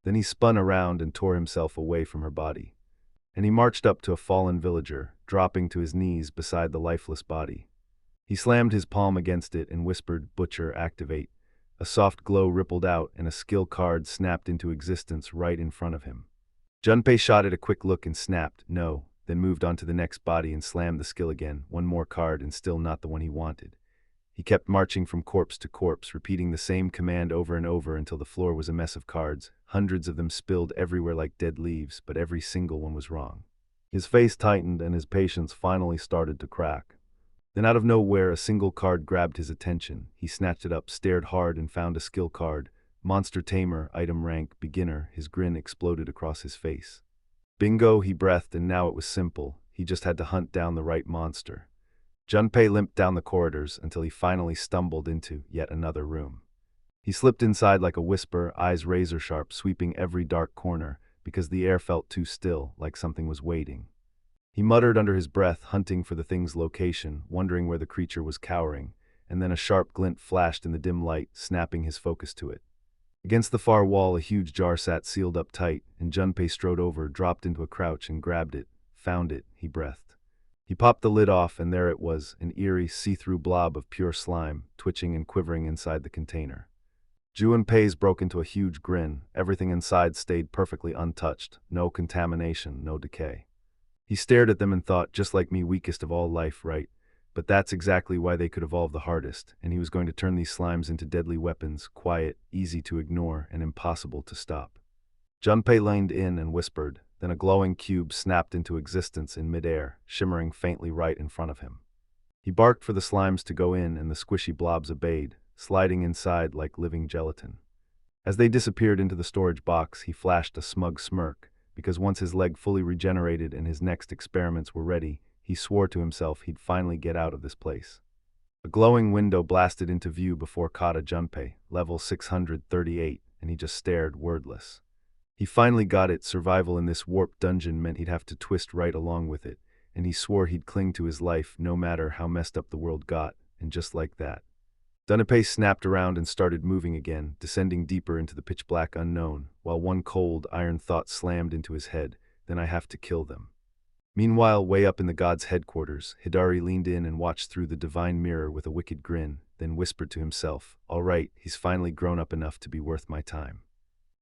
Then he spun around and tore himself away from her body. And he marched up to a fallen villager, dropping to his knees beside the lifeless body. He slammed his palm against it and whispered, "Butcher, activate." A soft glow rippled out and a skill card snapped into existence right in front of him. Junpei shot it a quick look and snapped, "No," then moved on to the next body and slammed the skill again, one more card and still not the one he wanted. He kept marching from corpse to corpse, repeating the same command over and over until the floor was a mess of cards, hundreds of them spilled everywhere like dead leaves, but every single one was wrong. His face tightened and his patience finally started to crack. Then out of nowhere, a single card grabbed his attention. He snatched it up, stared hard, and found a skill card. Monster Tamer, item rank, beginner. His grin exploded across his face. Bingo, he breathed, and now it was simple. He just had to hunt down the right monster. Junpei limped down the corridors until he finally stumbled into yet another room. He slipped inside like a whisper, eyes razor-sharp, sweeping every dark corner, because the air felt too still, like something was waiting. He muttered under his breath, hunting for the thing's location, wondering where the creature was cowering, and then a sharp glint flashed in the dim light, snapping his focus to it. Against the far wall, a huge jar sat sealed up tight, and Junpei strode over, dropped into a crouch, and grabbed it. Found it, he breathed. He popped the lid off, and there it was, an eerie, see-through blob of pure slime, twitching and quivering inside the container. Junpei's broke into a huge grin. Everything inside stayed perfectly untouched. No contamination, no decay. He stared at them and thought, just like me, weakest of all life, right? But that's exactly why they could evolve the hardest, and he was going to turn these slimes into deadly weapons, quiet, easy to ignore, and impossible to stop. Junpei leaned in and whispered, then a glowing cube snapped into existence in midair, shimmering faintly right in front of him. He barked for the slimes to go in, and the squishy blobs obeyed, sliding inside like living gelatin. As they disappeared into the storage box, he flashed a smug smirk, because once his leg fully regenerated and his next experiments were ready, he swore to himself he'd finally get out of this place. A glowing window blasted into view before Kata Junpei, level 638, and he just stared, wordless. He finally got it. Survival in this warped dungeon meant he'd have to twist right along with it, and he swore he'd cling to his life no matter how messed up the world got, and just like that. Junpei snapped around and started moving again, descending deeper into the pitch-black unknown, while one cold, iron thought slammed into his head, then I have to kill them. Meanwhile, way up in the god's headquarters, Hidari leaned in and watched through the divine mirror with a wicked grin, then whispered to himself, "All right, he's finally grown up enough to be worth my time."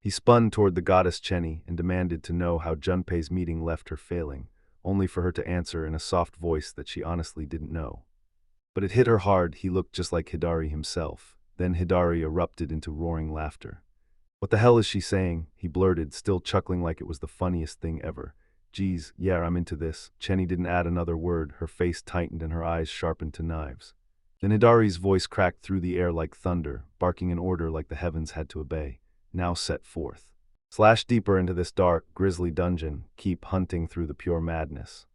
He spun toward the goddess Chenny and demanded to know how Junpei's meeting left her failing, only for her to answer in a soft voice that she honestly didn't know. But it hit her hard. He looked just like Hidari himself. Then Hidari erupted into roaring laughter. "What the hell is she saying?" he blurted, still chuckling like it was the funniest thing ever. Geez, yeah, I'm into this. Chenny didn't add another word, her face tightened and her eyes sharpened to knives. Then Hidari's voice cracked through the air like thunder, barking an order like the heavens had to obey. Now set forth. Slash deeper into this dark, grisly dungeon, keep hunting through the pure madness.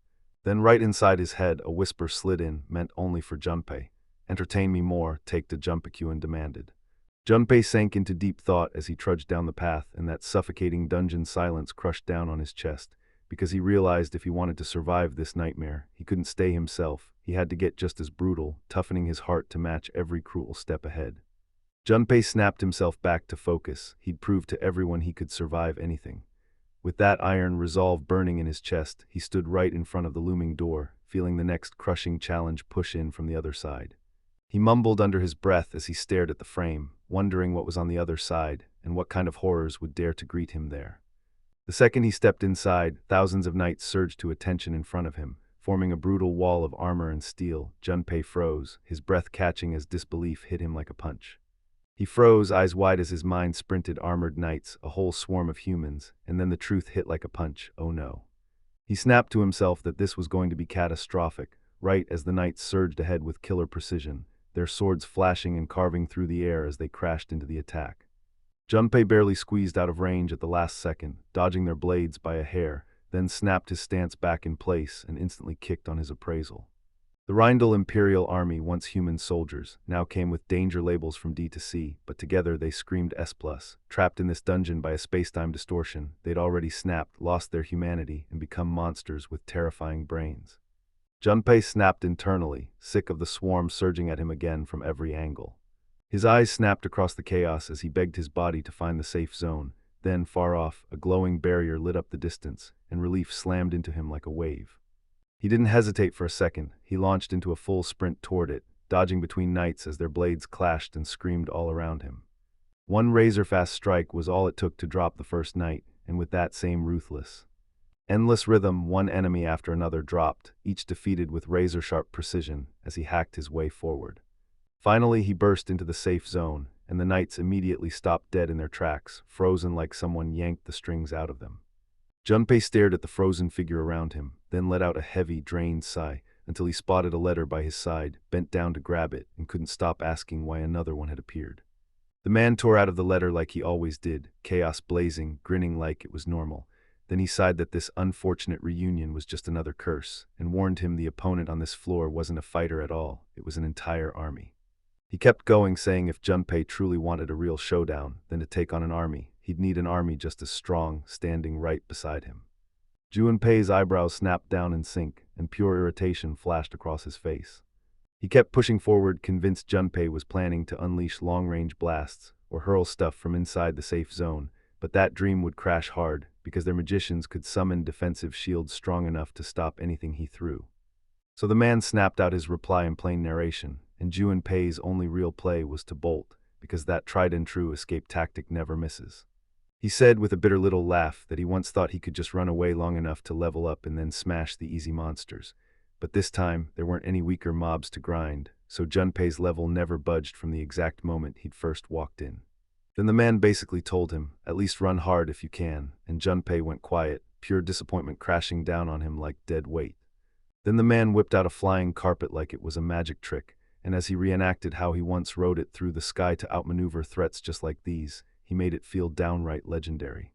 Then right inside his head, a whisper slid in, meant only for Junpei. Entertain me more, take to Junpei demanded. Junpei sank into deep thought as he trudged down the path, and that suffocating dungeon silence crushed down on his chest, because he realized if he wanted to survive this nightmare, he couldn't stay himself. He had to get just as brutal, toughening his heart to match every cruel step ahead. Junpei snapped himself back to focus. He'd proved to everyone he could survive anything. With that iron resolve burning in his chest, he stood right in front of the looming door, feeling the next crushing challenge push in from the other side. He mumbled under his breath as he stared at the frame, wondering what was on the other side and what kind of horrors would dare to greet him there. The second he stepped inside, thousands of knights surged to attention in front of him, forming a brutal wall of armor and steel. Junpei froze, his breath catching as disbelief hit him like a punch. He froze, eyes wide as his mind sprinted armored knights, a whole swarm of humans, and then the truth hit like a punch. Oh no. He snapped to himself that this was going to be catastrophic, right as the knights surged ahead with killer precision, their swords flashing and carving through the air as they crashed into the attack. Junpei barely squeezed out of range at the last second, dodging their blades by a hair, then snapped his stance back in place and instantly kicked on his appraisal. The Rhindal Imperial Army, once human soldiers, now came with danger labels from D to C, but together they screamed S+. Trapped in this dungeon by a spacetime distortion, they'd already snapped, lost their humanity, and become monsters with terrifying brains. Junpei snapped internally, sick of the swarm surging at him again from every angle. His eyes snapped across the chaos as he begged his body to find the safe zone. Then, far off, a glowing barrier lit up the distance, and relief slammed into him like a wave. He didn't hesitate for a second. He launched into a full sprint toward it, dodging between knights as their blades clashed and screamed all around him. One razor-fast strike was all it took to drop the first knight, and with that same ruthless, endless rhythm, one enemy after another dropped, each defeated with razor-sharp precision as he hacked his way forward. Finally, he burst into the safe zone, and the knights immediately stopped dead in their tracks, frozen like someone yanked the strings out of them. Junpei stared at the frozen figure around him, then let out a heavy, drained sigh until he spotted a letter by his side, bent down to grab it, and couldn't stop asking why another one had appeared. The man tore out of the letter like he always did, chaos blazing, grinning like it was normal. Then he sighed that this unfortunate reunion was just another curse, and warned him the opponent on this floor wasn't a fighter at all, it was an entire army. He kept going, saying if Junpei truly wanted a real showdown, then to take on an army, he'd need an army just as strong, standing right beside him. Junpei's eyebrows snapped down in sync, and pure irritation flashed across his face. He kept pushing forward, convinced Junpei was planning to unleash long-range blasts or hurl stuff from inside the safe zone, but that dream would crash hard because their magicians could summon defensive shields strong enough to stop anything he threw. So the man snapped out his reply in plain narration, and Junpei's only real play was to bolt, because that tried-and-true escape tactic never misses. He said with a bitter little laugh that he once thought he could just run away long enough to level up and then smash the easy monsters. But this time, there weren't any weaker mobs to grind, so Junpei's level never budged from the exact moment he'd first walked in. Then the man basically told him, at least run hard if you can, and Junpei went quiet, pure disappointment crashing down on him like dead weight. Then the man whipped out a flying carpet like it was a magic trick, and as he reenacted how he once rode it through the sky to outmaneuver threats just like these, he made it feel downright legendary.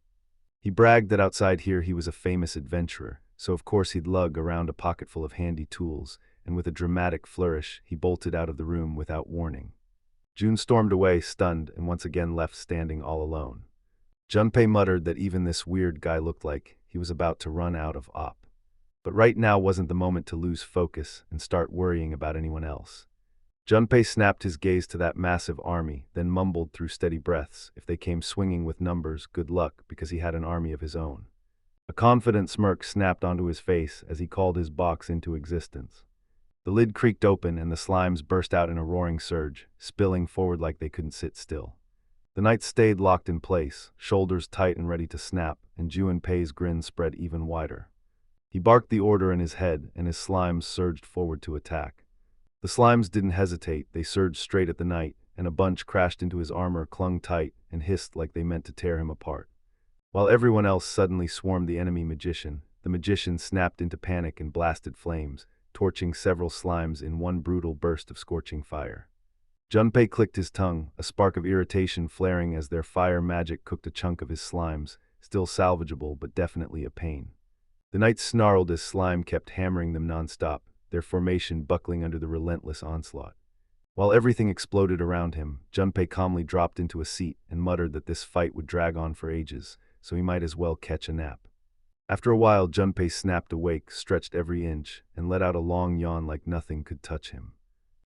He bragged that outside here he was a famous adventurer, so of course he'd lug around a pocketful of handy tools, and with a dramatic flourish, he bolted out of the room without warning. June stormed away, stunned, and once again left standing all alone. Junpei muttered that even this weird guy looked like he was about to run out of op. But right now wasn't the moment to lose focus and start worrying about anyone else. Junpei snapped his gaze to that massive army, then mumbled through steady breaths, if they came swinging with numbers, good luck, because he had an army of his own. A confident smirk snapped onto his face as he called his box into existence. The lid creaked open and the slimes burst out in a roaring surge, spilling forward like they couldn't sit still. The knights stayed locked in place, shoulders tight and ready to snap, and Junpei's grin spread even wider. He barked the order in his head, and his slimes surged forward to attack. The slimes didn't hesitate, they surged straight at the knight, and a bunch crashed into his armor, clung tight, and hissed like they meant to tear him apart. While everyone else suddenly swarmed the enemy magician, the magician snapped into panic and blasted flames, torching several slimes in one brutal burst of scorching fire. Junpei clicked his tongue, a spark of irritation flaring as their fire magic cooked a chunk of his slimes, still salvageable but definitely a pain. The knights snarled as slime kept hammering them non-stop, their formation buckling under the relentless onslaught. While everything exploded around him, Junpei calmly dropped into a seat and muttered that this fight would drag on for ages, so he might as well catch a nap. After a while, Junpei snapped awake, stretched every inch, and let out a long yawn like nothing could touch him.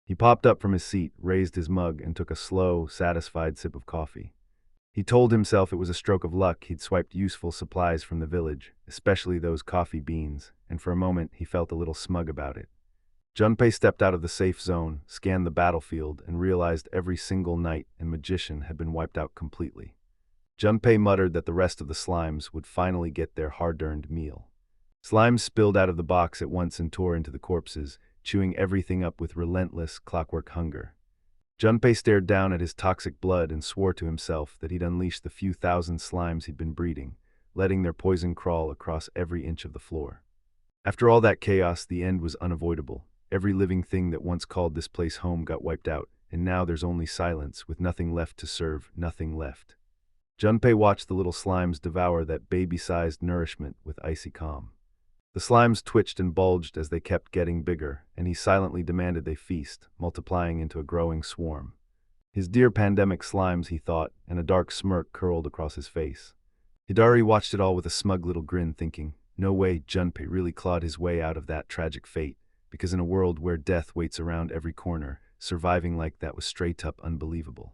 He popped up from his seat, raised his mug, and took a slow, satisfied sip of coffee. He told himself it was a stroke of luck he'd swiped useful supplies from the village, especially those coffee beans, and for a moment he felt a little smug about it. Junpei stepped out of the safe zone, scanned the battlefield, and realized every single knight and magician had been wiped out completely. Junpei muttered that the rest of the slimes would finally get their hard-earned meal. Slimes spilled out of the box at once and tore into the corpses, chewing everything up with relentless, clockwork hunger. Junpei stared down at his toxic blood and swore to himself that he'd unleash the few thousand slimes he'd been breeding, letting their poison crawl across every inch of the floor. After all that chaos, the end was unavoidable. Every living thing that once called this place home got wiped out, and now there's only silence, with nothing left to serve, nothing left. Junpei watched the little slimes devour that baby-sized nourishment with icy calm. The slimes twitched and bulged as they kept getting bigger, and he silently demanded they feast, multiplying into a growing swarm. His dear pandemic slimes, he thought, and a dark smirk curled across his face. Hidari watched it all with a smug little grin, thinking, no way Junpei really clawed his way out of that tragic fate, because in a world where death waits around every corner, surviving like that was straight-up unbelievable.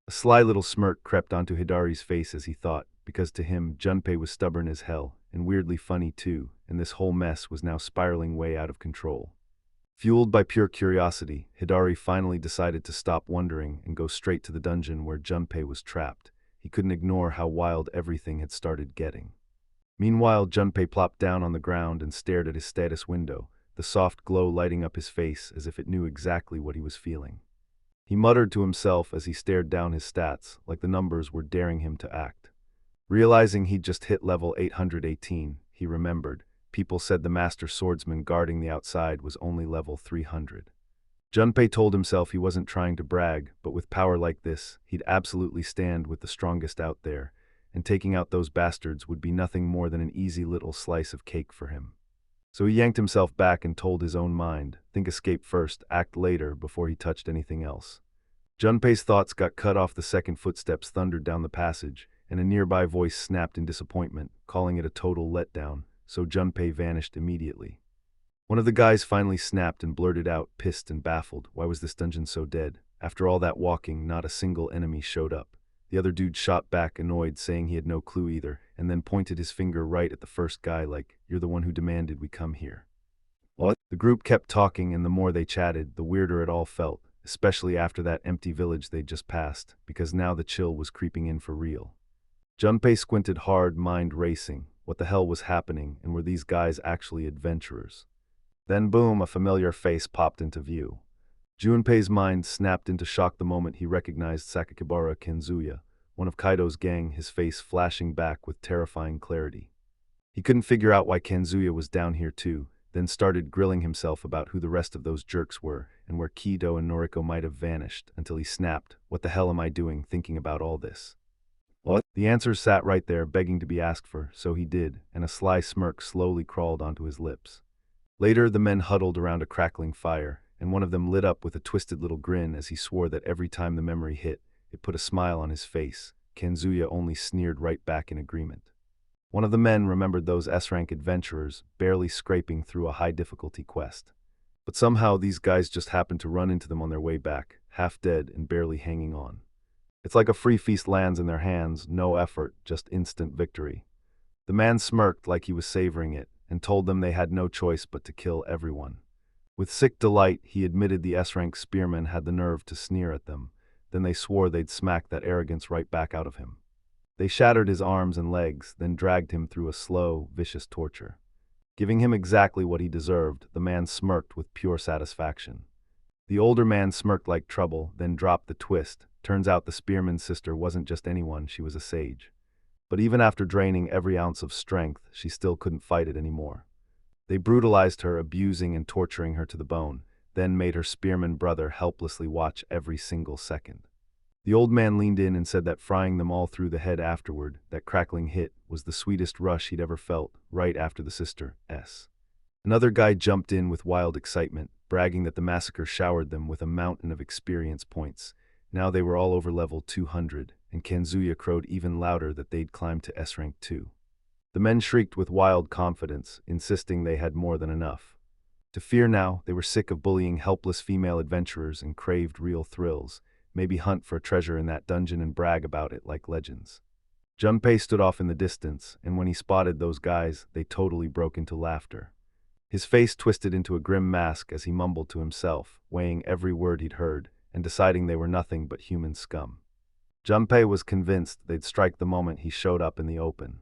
A sly little smirk crept onto Hidari's face as he thought, because to him, Junpei was stubborn as hell, and weirdly funny too, and this whole mess was now spiraling way out of control. Fueled by pure curiosity, Hidari finally decided to stop wondering and go straight to the dungeon where Junpei was trapped. He couldn't ignore how wild everything had started getting. Meanwhile, Junpei plopped down on the ground and stared at his status window, the soft glow lighting up his face as if it knew exactly what he was feeling. He muttered to himself as he stared down his stats, like the numbers were daring him to act. Realizing he'd just hit level 818, he remembered, people said the master swordsman guarding the outside was only level 300. Junpei told himself he wasn't trying to brag, but with power like this, he'd absolutely stand with the strongest out there, and taking out those bastards would be nothing more than an easy little slice of cake for him. So he yanked himself back and told his own mind, think escape first, act later, before he touched anything else. Junpei's thoughts got cut off the second footsteps thundered down the passage, and a nearby voice snapped in disappointment, calling it a total letdown, so Junpei vanished immediately. One of the guys finally snapped and blurted out, pissed and baffled, why was this dungeon so dead? After all that walking, not a single enemy showed up. The other dude shot back, annoyed, saying he had no clue either, and then pointed his finger right at the first guy like, you're the one who demanded we come here. What? The group kept talking, and the more they chatted, the weirder it all felt, especially after that empty village they'd just passed, because now the chill was creeping in for real. Junpei squinted hard, mind racing. What the hell was happening, and were these guys actually adventurers? Then boom, a familiar face popped into view. Junpei's mind snapped into shock the moment he recognized Sakakibara Kenzuya, one of Kaido's gang, his face flashing back with terrifying clarity. He couldn't figure out why Kenzuya was down here too, then started grilling himself about who the rest of those jerks were and where Kido and Noriko might have vanished, until he snapped, what the hell am I doing thinking about all this? What? The answers sat right there, begging to be asked for, so he did, and a sly smirk slowly crawled onto his lips. Later, the men huddled around a crackling fire, and one of them lit up with a twisted little grin as he swore that every time the memory hit, it put a smile on his face. Kenzuya only sneered right back in agreement. One of the men remembered those S-rank adventurers, barely scraping through a high-difficulty quest. But somehow these guys just happened to run into them on their way back, half dead and barely hanging on. It's like a free feast lands in their hands, no effort, just instant victory. The man smirked like he was savoring it, and told them they had no choice but to kill everyone. With sick delight, he admitted the S-rank spearmen had the nerve to sneer at them. Then they swore they'd smack that arrogance right back out of him. They shattered his arms and legs, then dragged him through a slow, vicious torture. Giving him exactly what he deserved, the man smirked with pure satisfaction. The older man smirked like trouble, then dropped the twist. Turns out the spearman's sister wasn't just anyone, she was a sage. But even after draining every ounce of strength, she still couldn't fight it anymore. They brutalized her, abusing and torturing her to the bone, then made her spearman brother helplessly watch every single second. The old man leaned in and said that frying them all through the head afterward, that crackling hit, was the sweetest rush he'd ever felt, right after the sister's. Another guy jumped in with wild excitement, bragging that the massacre showered them with a mountain of experience points. Now they were all over level 200, and Kanzuya crowed even louder that they'd climbed to S rank 2. The men shrieked with wild confidence, insisting they had more than enough. To fear now, they were sick of bullying helpless female adventurers and craved real thrills, maybe hunt for a treasure in that dungeon and brag about it like legends. Junpei stood off in the distance, and when he spotted those guys, they totally broke into laughter. His face twisted into a grim mask as he mumbled to himself, weighing every word he'd heard, and deciding they were nothing but human scum. Junpei was convinced they'd strike the moment he showed up in the open.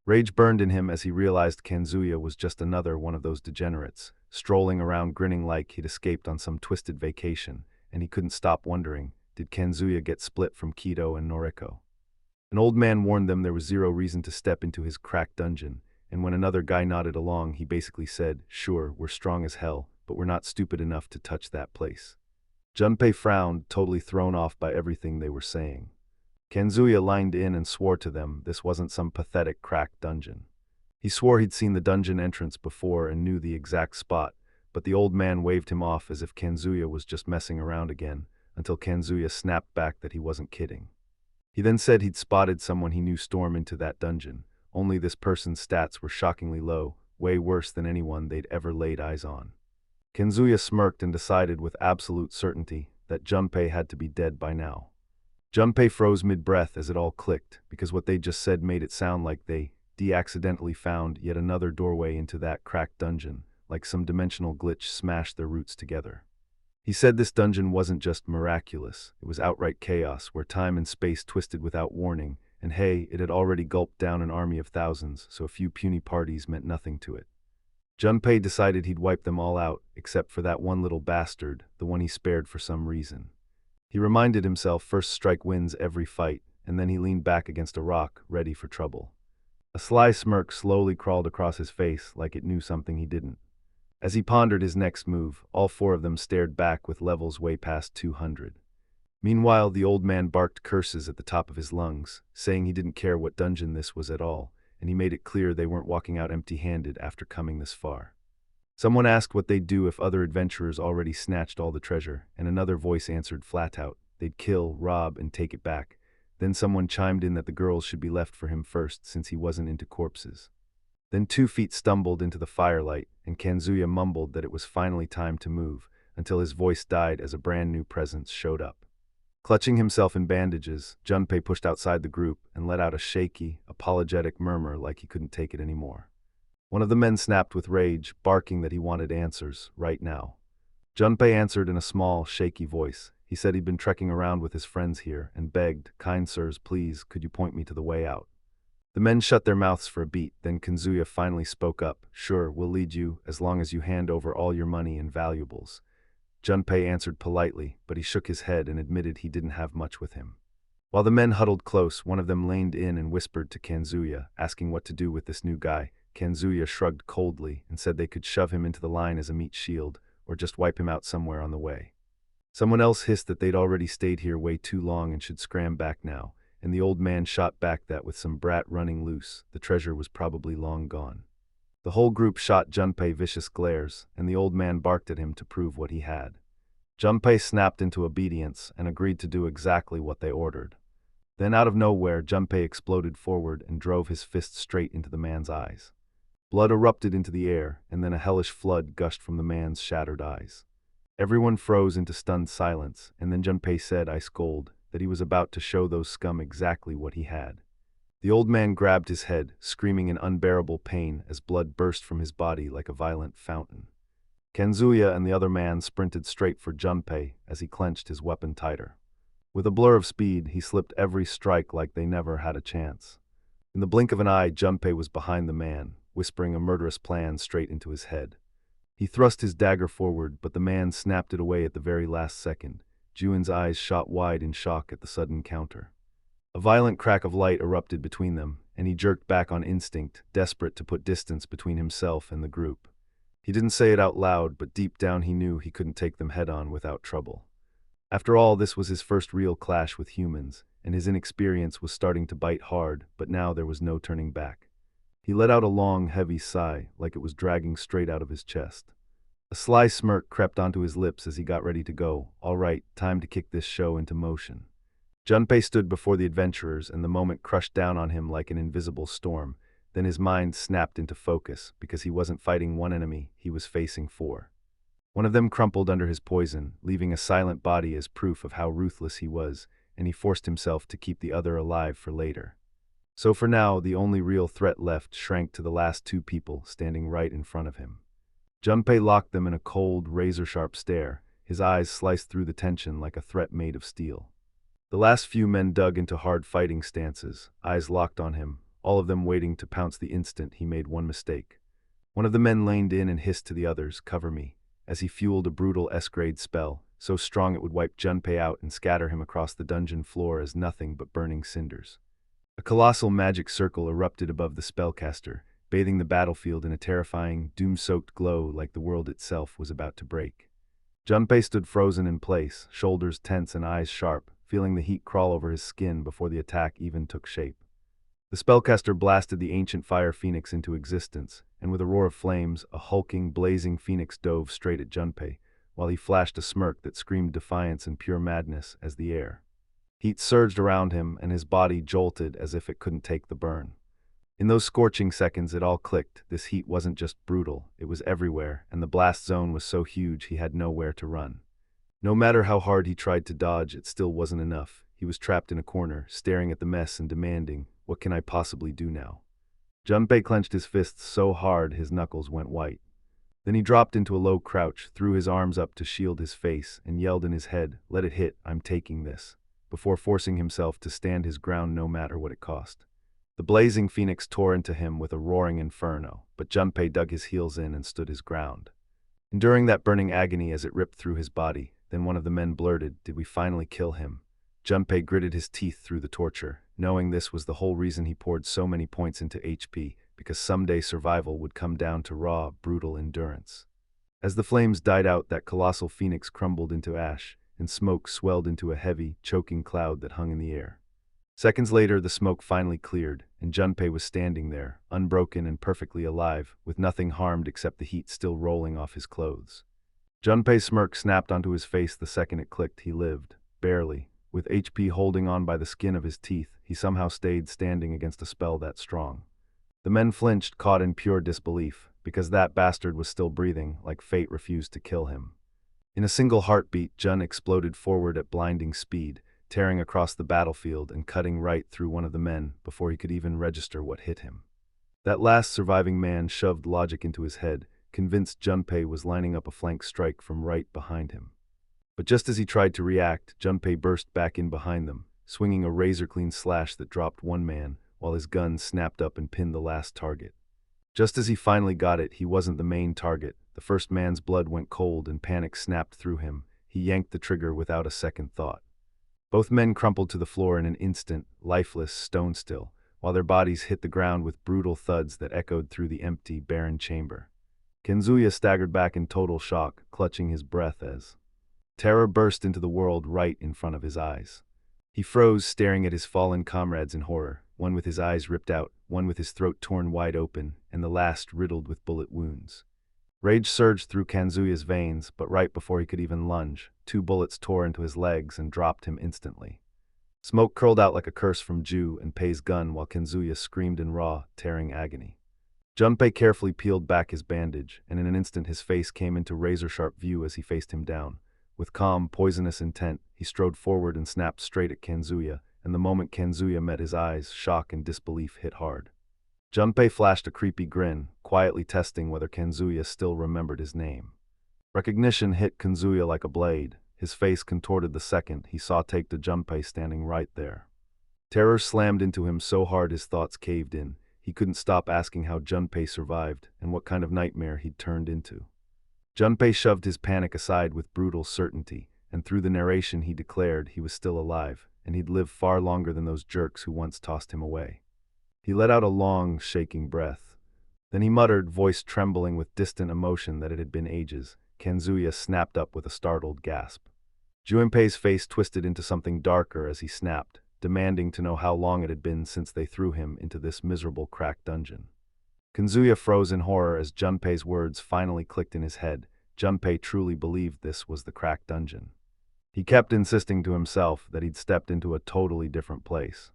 Rage burned in him as he realized Kanzuya was just another one of those degenerates, strolling around grinning like he'd escaped on some twisted vacation, and he couldn't stop wondering, did Kanzuya get split from Kido and Noriko? An old man warned them there was zero reason to step into his cracked dungeon, and when another guy nodded along, he basically said, "Sure, we're strong as hell, but we're not stupid enough to touch that place." Junpei frowned, totally thrown off by everything they were saying. Kanzuya lined in and swore to them this wasn't some pathetic cracked dungeon. He swore he'd seen the dungeon entrance before and knew the exact spot, but the old man waved him off as if Kanzuya was just messing around again, until Kanzuya snapped back that he wasn't kidding. He then said he'd spotted someone he knew storm into that dungeon, only this person's stats were shockingly low, way worse than anyone they'd ever laid eyes on. Kanzuya smirked and decided with absolute certainty that Junpei had to be dead by now. Junpei froze mid-breath as it all clicked, because what they just said made it sound like they accidentally found yet another doorway into that cracked dungeon, like some dimensional glitch smashed their roots together. He said this dungeon wasn't just miraculous, it was outright chaos where time and space twisted without warning, and hey, it had already gulped down an army of thousands, so a few puny parties meant nothing to it. Junpei decided he'd wipe them all out, except for that one little bastard, the one he spared for some reason. He reminded himself first strike wins every fight, and then he leaned back against a rock, ready for trouble. A sly smirk slowly crawled across his face like it knew something he didn't. As he pondered his next move, all four of them stared back with levels way past 200. Meanwhile, the old man barked curses at the top of his lungs, saying he didn't care what dungeon this was at all, and he made it clear they weren't walking out empty-handed after coming this far. Someone asked what they'd do if other adventurers already snatched all the treasure, and another voice answered flat out, they'd kill, rob, and take it back. Then someone chimed in that the girls should be left for him first since he wasn't into corpses. Then 2 feet stumbled into the firelight, and Kanzuya mumbled that it was finally time to move, until his voice died as a brand new presence showed up. Clutching himself in bandages, Junpei pushed outside the group and let out a shaky, apologetic murmur like he couldn't take it anymore. One of the men snapped with rage, barking that he wanted answers, right now. Junpei answered in a small, shaky voice. He said he'd been trekking around with his friends here and begged, "Kind sirs, please, could you point me to the way out?" The men shut their mouths for a beat, then Kanzuya finally spoke up. "Sure, we'll lead you, as long as you hand over all your money and valuables." Junpei answered politely, but he shook his head and admitted he didn't have much with him. While the men huddled close, one of them leaned in and whispered to Kanzuya, asking what to do with this new guy. Kanzuya shrugged coldly and said they could shove him into the line as a meat shield, or just wipe him out somewhere on the way. Someone else hissed that they'd already stayed here way too long and should scram back now, and the old man shot back that with some brat running loose, the treasure was probably long gone. The whole group shot Junpei vicious glares, and the old man barked at him to prove what he had. Junpei snapped into obedience and agreed to do exactly what they ordered. Then out of nowhere, Junpei exploded forward and drove his fist straight into the man's eyes. Blood erupted into the air, and then a hellish flood gushed from the man's shattered eyes. Everyone froze into stunned silence, and then Junpei said, ice cold, that he was about to show those scum exactly what he had. The old man grabbed his head, screaming in unbearable pain as blood burst from his body like a violent fountain. Kanzuya and the other man sprinted straight for Junpei as he clenched his weapon tighter. With a blur of speed, he slipped every strike like they never had a chance. In the blink of an eye, Junpei was behind the man, whispering a murderous plan straight into his head. He thrust his dagger forward, but the man snapped it away at the very last second. Juin's eyes shot wide in shock at the sudden counter. A violent crack of light erupted between them, and he jerked back on instinct, desperate to put distance between himself and the group. He didn't say it out loud, but deep down he knew he couldn't take them head-on without trouble. After all, this was his first real clash with humans, and his inexperience was starting to bite hard, but now there was no turning back. He let out a long, heavy sigh, like it was dragging straight out of his chest. A sly smirk crept onto his lips as he got ready to go. All right, time to kick this show into motion. Junpei stood before the adventurers, and the moment crushed down on him like an invisible storm. Then his mind snapped into focus, because he wasn't fighting one enemy, he was facing four. One of them crumpled under his poison, leaving a silent body as proof of how ruthless he was, and he forced himself to keep the other alive for later. So for now, the only real threat left shrank to the last two people standing right in front of him. Junpei locked them in a cold, razor-sharp stare, his eyes sliced through the tension like a threat made of steel. The last few men dug into hard fighting stances, eyes locked on him, all of them waiting to pounce the instant he made one mistake. One of the men leaned in and hissed to the others, "Cover me," as he fueled a brutal S-grade spell, so strong it would wipe Junpei out and scatter him across the dungeon floor as nothing but burning cinders. A colossal magic circle erupted above the spellcaster, bathing the battlefield in a terrifying, doom-soaked glow like the world itself was about to break. Junpei stood frozen in place, shoulders tense and eyes sharp, feeling the heat crawl over his skin before the attack even took shape. The spellcaster blasted the ancient fire phoenix into existence, and with a roar of flames, a hulking, blazing phoenix dove straight at Junpei, while he flashed a smirk that screamed defiance and pure madness as the air. Heat surged around him, and his body jolted as if it couldn't take the burn. In those scorching seconds, it all clicked. This heat wasn't just brutal, it was everywhere, and the blast zone was so huge he had nowhere to run. No matter how hard he tried to dodge, it still wasn't enough. He was trapped in a corner, staring at the mess and demanding, "What can I possibly do now?" Junpei clenched his fists so hard his knuckles went white. Then he dropped into a low crouch, threw his arms up to shield his face, and yelled in his head, "Let it hit, I'm taking this," before forcing himself to stand his ground no matter what it cost. The blazing phoenix tore into him with a roaring inferno, but Junpei dug his heels in and stood his ground. Enduring that burning agony as it ripped through his body, then one of the men blurted, "Did we finally kill him?" Junpei gritted his teeth through the torture, knowing this was the whole reason he poured so many points into HP, because someday survival would come down to raw, brutal endurance. As the flames died out, that colossal phoenix crumbled into ash, and smoke swelled into a heavy, choking cloud that hung in the air. Seconds later, the smoke finally cleared, and Junpei was standing there, unbroken and perfectly alive, with nothing harmed except the heat still rolling off his clothes. Junpei's smirk snapped onto his face the second it clicked. He lived, barely. With HP holding on by the skin of his teeth, he somehow stayed standing against a spell that strong. The men flinched, caught in pure disbelief, because that bastard was still breathing, like fate refused to kill him. In a single heartbeat, Jun exploded forward at blinding speed, tearing across the battlefield and cutting right through one of the men before he could even register what hit him. That last surviving man shoved logic into his head, convinced Junpei was lining up a flank strike from right behind him. But just as he tried to react, Junpei burst back in behind them, swinging a razor-clean slash that dropped one man, while his gun snapped up and pinned the last target. Just as he finally got it, he wasn't the main target. The first man's blood went cold and panic snapped through him. He yanked the trigger without a second thought. Both men crumpled to the floor in an instant, lifeless, stone still, while their bodies hit the ground with brutal thuds that echoed through the empty, barren chamber. Kenzuya staggered back in total shock, clutching his breath as terror burst into the world right in front of his eyes. He froze, staring at his fallen comrades in horror, one with his eyes ripped out, one with his throat torn wide open, and the last riddled with bullet wounds. Rage surged through Kanzuya's veins, but right before he could even lunge, 2 bullets tore into his legs and dropped him instantly. Smoke curled out like a curse from Ju and Pei's gun while Kanzuya screamed in raw, tearing agony. Junpei carefully peeled back his bandage, and in an instant his face came into razor-sharp view as he faced him down. With calm, poisonous intent, he strode forward and snapped straight at Kanzuya, and the moment Kanzuya met his eyes, shock and disbelief hit hard. Junpei flashed a creepy grin, quietly testing whether Kanzuya still remembered his name. Recognition hit Kanzuya like a blade. His face contorted the second he saw take to Junpei standing right there. Terror slammed into him so hard his thoughts caved in. He couldn't stop asking how Junpei survived and what kind of nightmare he'd turned into. Junpei shoved his panic aside with brutal certainty, and through the narration he declared he was still alive, and he'd live far longer than those jerks who once tossed him away. He let out a long, shaking breath. Then he muttered, voice trembling with distant emotion that it had been ages. Kanzuya snapped up with a startled gasp. Junpei's face twisted into something darker as he snapped, demanding to know how long it had been since they threw him into this miserable cracked dungeon. Kanzuya froze in horror as Junpei's words finally clicked in his head. Junpei truly believed this was the cracked dungeon. He kept insisting to himself that he'd stepped into a totally different place.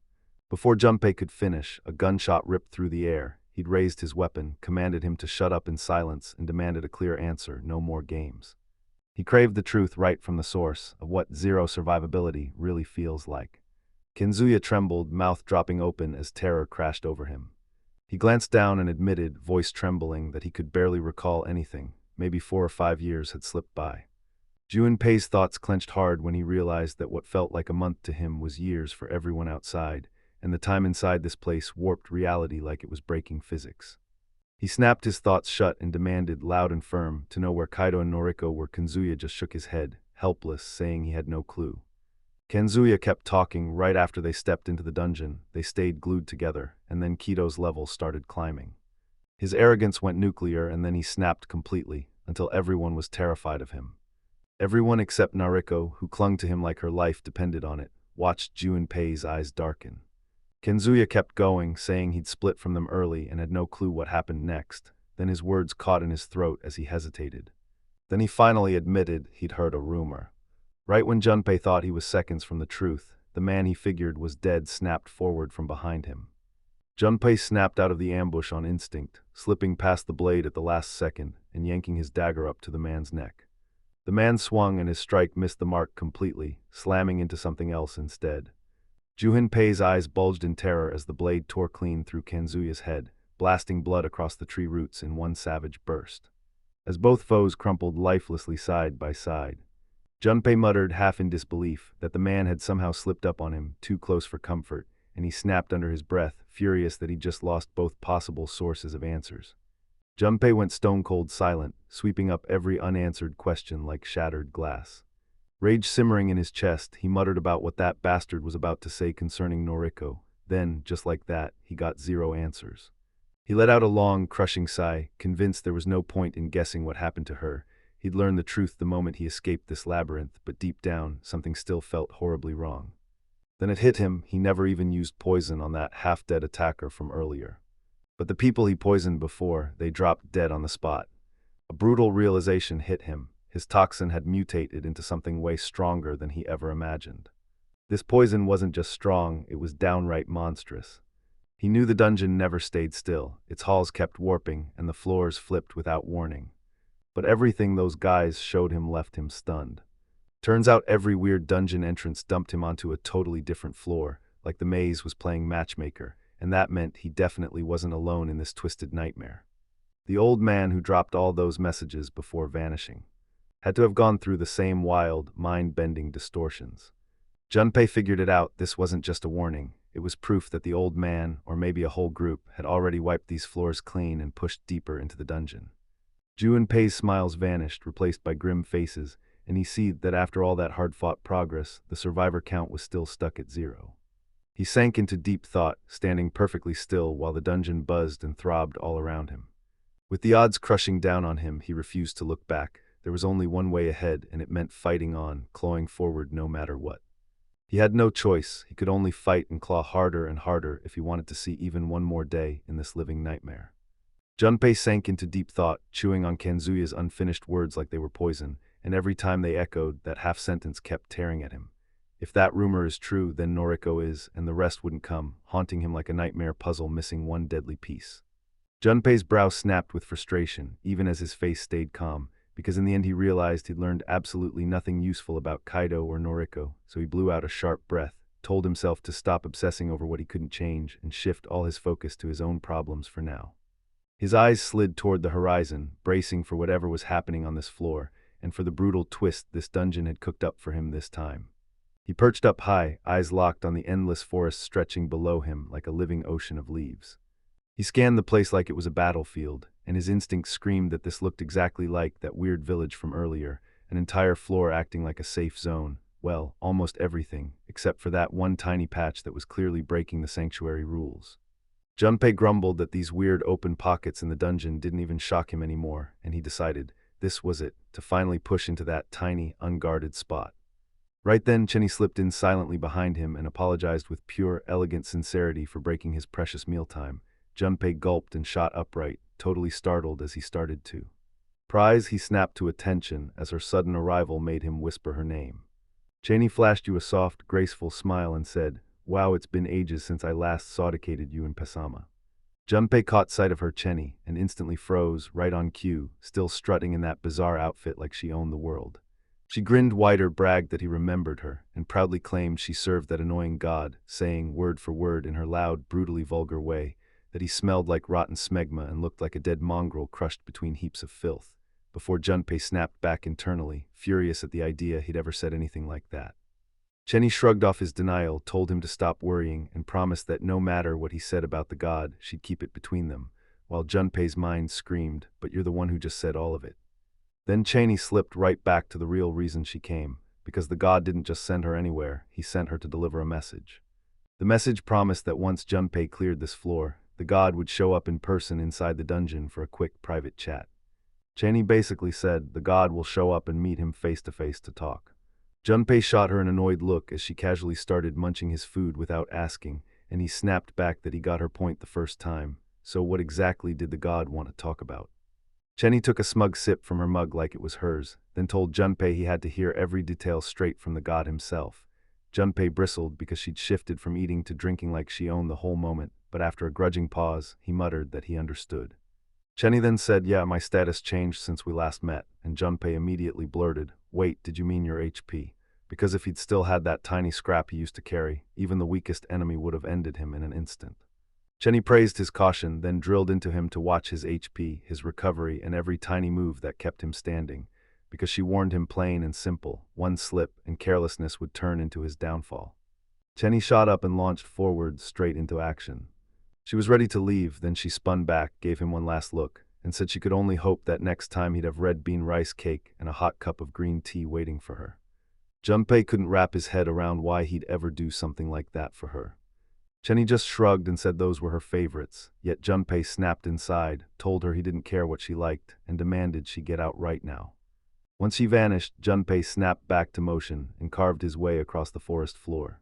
Before Junpei could finish, a gunshot ripped through the air. He'd raised his weapon, commanded him to shut up in silence, and demanded a clear answer, no more games. He craved the truth right from the source of what zero survivability really feels like. Kanzuya trembled, mouth dropping open as terror crashed over him. He glanced down and admitted, voice trembling, that he could barely recall anything. Maybe 4 or 5 years had slipped by. Junpei's thoughts clenched hard when he realized that what felt like a month to him was years for everyone outside, and the time inside this place warped reality like it was breaking physics. He snapped his thoughts shut and demanded, loud and firm, to know where Kaido and Noriko were. Kanzuya just shook his head, helpless, saying he had no clue. Kanzuya kept talking. Right after they stepped into the dungeon, they stayed glued together, and then Kido's level started climbing. His arrogance went nuclear, and then he snapped completely, until everyone was terrified of him. Everyone except Noriko, who clung to him like her life depended on it, watched Junpei's eyes darken. Kanzuya kept going, saying he'd split from them early and had no clue what happened next. Then his words caught in his throat as he hesitated. Then he finally admitted he'd heard a rumor. Right when Junpei thought he was seconds from the truth, the man he figured was dead snapped forward from behind him. Junpei snapped out of the ambush on instinct, slipping past the blade at the last second and yanking his dagger up to the man's neck. The man swung and his strike missed the mark completely, slamming into something else instead. Junpei's eyes bulged in terror as the blade tore clean through Kanzuya's head, blasting blood across the tree roots in one savage burst. As both foes crumpled lifelessly side by side, Junpei muttered, half in disbelief, that the man had somehow slipped up on him, too close for comfort, and he snapped under his breath, furious that he'd just lost both possible sources of answers. Junpei went stone-cold silent, sweeping up every unanswered question like shattered glass. Rage simmering in his chest, he muttered about what that bastard was about to say concerning Noriko. Then, just like that, he got zero answers. He let out a long, crushing sigh, convinced there was no point in guessing what happened to her. He'd learn the truth the moment he escaped this labyrinth, but deep down, something still felt horribly wrong. Then it hit him, he never even used poison on that half-dead attacker from earlier. But the people he poisoned before, they dropped dead on the spot. A brutal realization hit him. His toxin had mutated into something way stronger than he ever imagined. This poison wasn't just strong, it was downright monstrous. He knew the dungeon never stayed still. Its halls kept warping, and the floors flipped without warning. But everything those guys showed him left him stunned. Turns out every weird dungeon entrance dumped him onto a totally different floor, like the maze was playing matchmaker, and that meant he definitely wasn't alone in this twisted nightmare. The old man who dropped all those messages before vanishing had to have gone through the same wild, mind-bending distortions. Junpei figured it out. This wasn't just a warning. It was proof that the old man, or maybe a whole group, had already wiped these floors clean and pushed deeper into the dungeon. Junpei's smiles vanished, replaced by grim faces, and he saw that after all that hard-fought progress, the survivor count was still stuck at 0. He sank into deep thought, standing perfectly still while the dungeon buzzed and throbbed all around him. With the odds crushing down on him, he refused to look back. There was only one way ahead, and it meant fighting on, clawing forward no matter what. He had no choice. He could only fight and claw harder and harder if he wanted to see even one more day in this living nightmare. Junpei sank into deep thought, chewing on Kanzuya's unfinished words like they were poison, and every time they echoed, that half-sentence kept tearing at him. If that rumor is true, then Noriko is, and the rest wouldn't come, haunting him like a nightmare puzzle missing one deadly piece. Junpei's brow snapped with frustration, even as his face stayed calm, because in the end he realized he'd learned absolutely nothing useful about Kaido or Noriko, so he blew out a sharp breath, told himself to stop obsessing over what he couldn't change, and shift all his focus to his own problems for now. His eyes slid toward the horizon, bracing for whatever was happening on this floor, and for the brutal twist this dungeon had cooked up for him this time. He perched up high, eyes locked on the endless forest stretching below him like a living ocean of leaves. He scanned the place like it was a battlefield, and his instincts screamed that this looked exactly like that weird village from earlier, an entire floor acting like a safe zone. Well, almost everything, except for that one tiny patch that was clearly breaking the sanctuary rules. Junpei grumbled that these weird open pockets in the dungeon didn't even shock him anymore, and he decided this was it, to finally push into that tiny, unguarded spot. Right then, Chenny slipped in silently behind him and apologized with pure, elegant sincerity for breaking his precious mealtime. Junpei gulped and shot upright, totally startled as he started to. Prize, he snapped to attention as her sudden arrival made him whisper her name. Cheney flashed you a soft, graceful smile and said, "Wow, it's been ages since I last saudicated you in Pasama." Junpei caught sight of her Cheney and instantly froze, right on cue, still strutting in that bizarre outfit like she owned the world. She grinned wider, bragged that he remembered her, and proudly claimed she served that annoying god, saying, word for word in her loud, brutally vulgar way, that he smelled like rotten smegma and looked like a dead mongrel crushed between heaps of filth, before Junpei snapped back internally, furious at the idea he'd ever said anything like that. Chenny shrugged off his denial, told him to stop worrying, and promised that no matter what he said about the god, she'd keep it between them, while Junpei's mind screamed, "But you're the one who just said all of it." Then Cheney slipped right back to the real reason she came, because the god didn't just send her anywhere, he sent her to deliver a message. The message promised that once Junpei cleared this floor, the god would show up in person inside the dungeon for a quick private chat. Cheney basically said the god will show up and meet him face to face to talk. Junpei shot her an annoyed look as she casually started munching his food without asking, and he snapped back that he got her point the first time. So what exactly did the god want to talk about? Chenny took a smug sip from her mug like it was hers, then told Junpei he had to hear every detail straight from the god himself. Junpei bristled because she'd shifted from eating to drinking like she owned the whole moment, but after a grudging pause, he muttered that he understood. Chenny then said, "Yeah, my status changed since we last met," and Junpei immediately blurted, "Wait, did you mean your HP? Because if he'd still had that tiny scrap he used to carry, even the weakest enemy would have ended him in an instant." Chenny praised his caution, then drilled into him to watch his HP, his recovery, and every tiny move that kept him standing, because she warned him plain and simple, one slip and carelessness would turn into his downfall. Chenny shot up and launched forward straight into action. She was ready to leave, then she spun back, gave him one last look, and said she could only hope that next time he'd have red bean rice cake and a hot cup of green tea waiting for her. Junpei couldn't wrap his head around why he'd ever do something like that for her. Chenny just shrugged and said those were her favorites, yet Junpei snapped inside, told her he didn't care what she liked, and demanded she get out right now. Once she vanished, Junpei snapped back to motion and carved his way across the forest floor.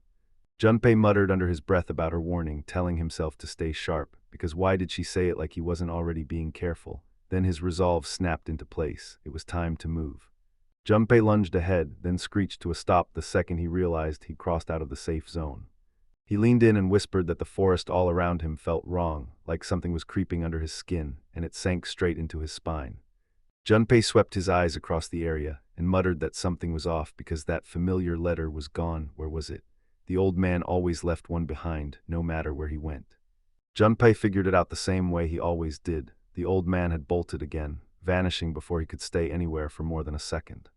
Junpei muttered under his breath about her warning, telling himself to stay sharp, because why did she say it like he wasn't already being careful? Then his resolve snapped into place. It was time to move. Junpei lunged ahead, then screeched to a stop the second he realized he'd crossed out of the safe zone. He leaned in and whispered that the forest all around him felt wrong, like something was creeping under his skin, and it sank straight into his spine. Junpei swept his eyes across the area and muttered that something was off because that familiar letter was gone. Where was it? The old man always left one behind, no matter where he went. Junpei figured it out the same way he always did. The old man had bolted again, vanishing before he could stay anywhere for more than a second.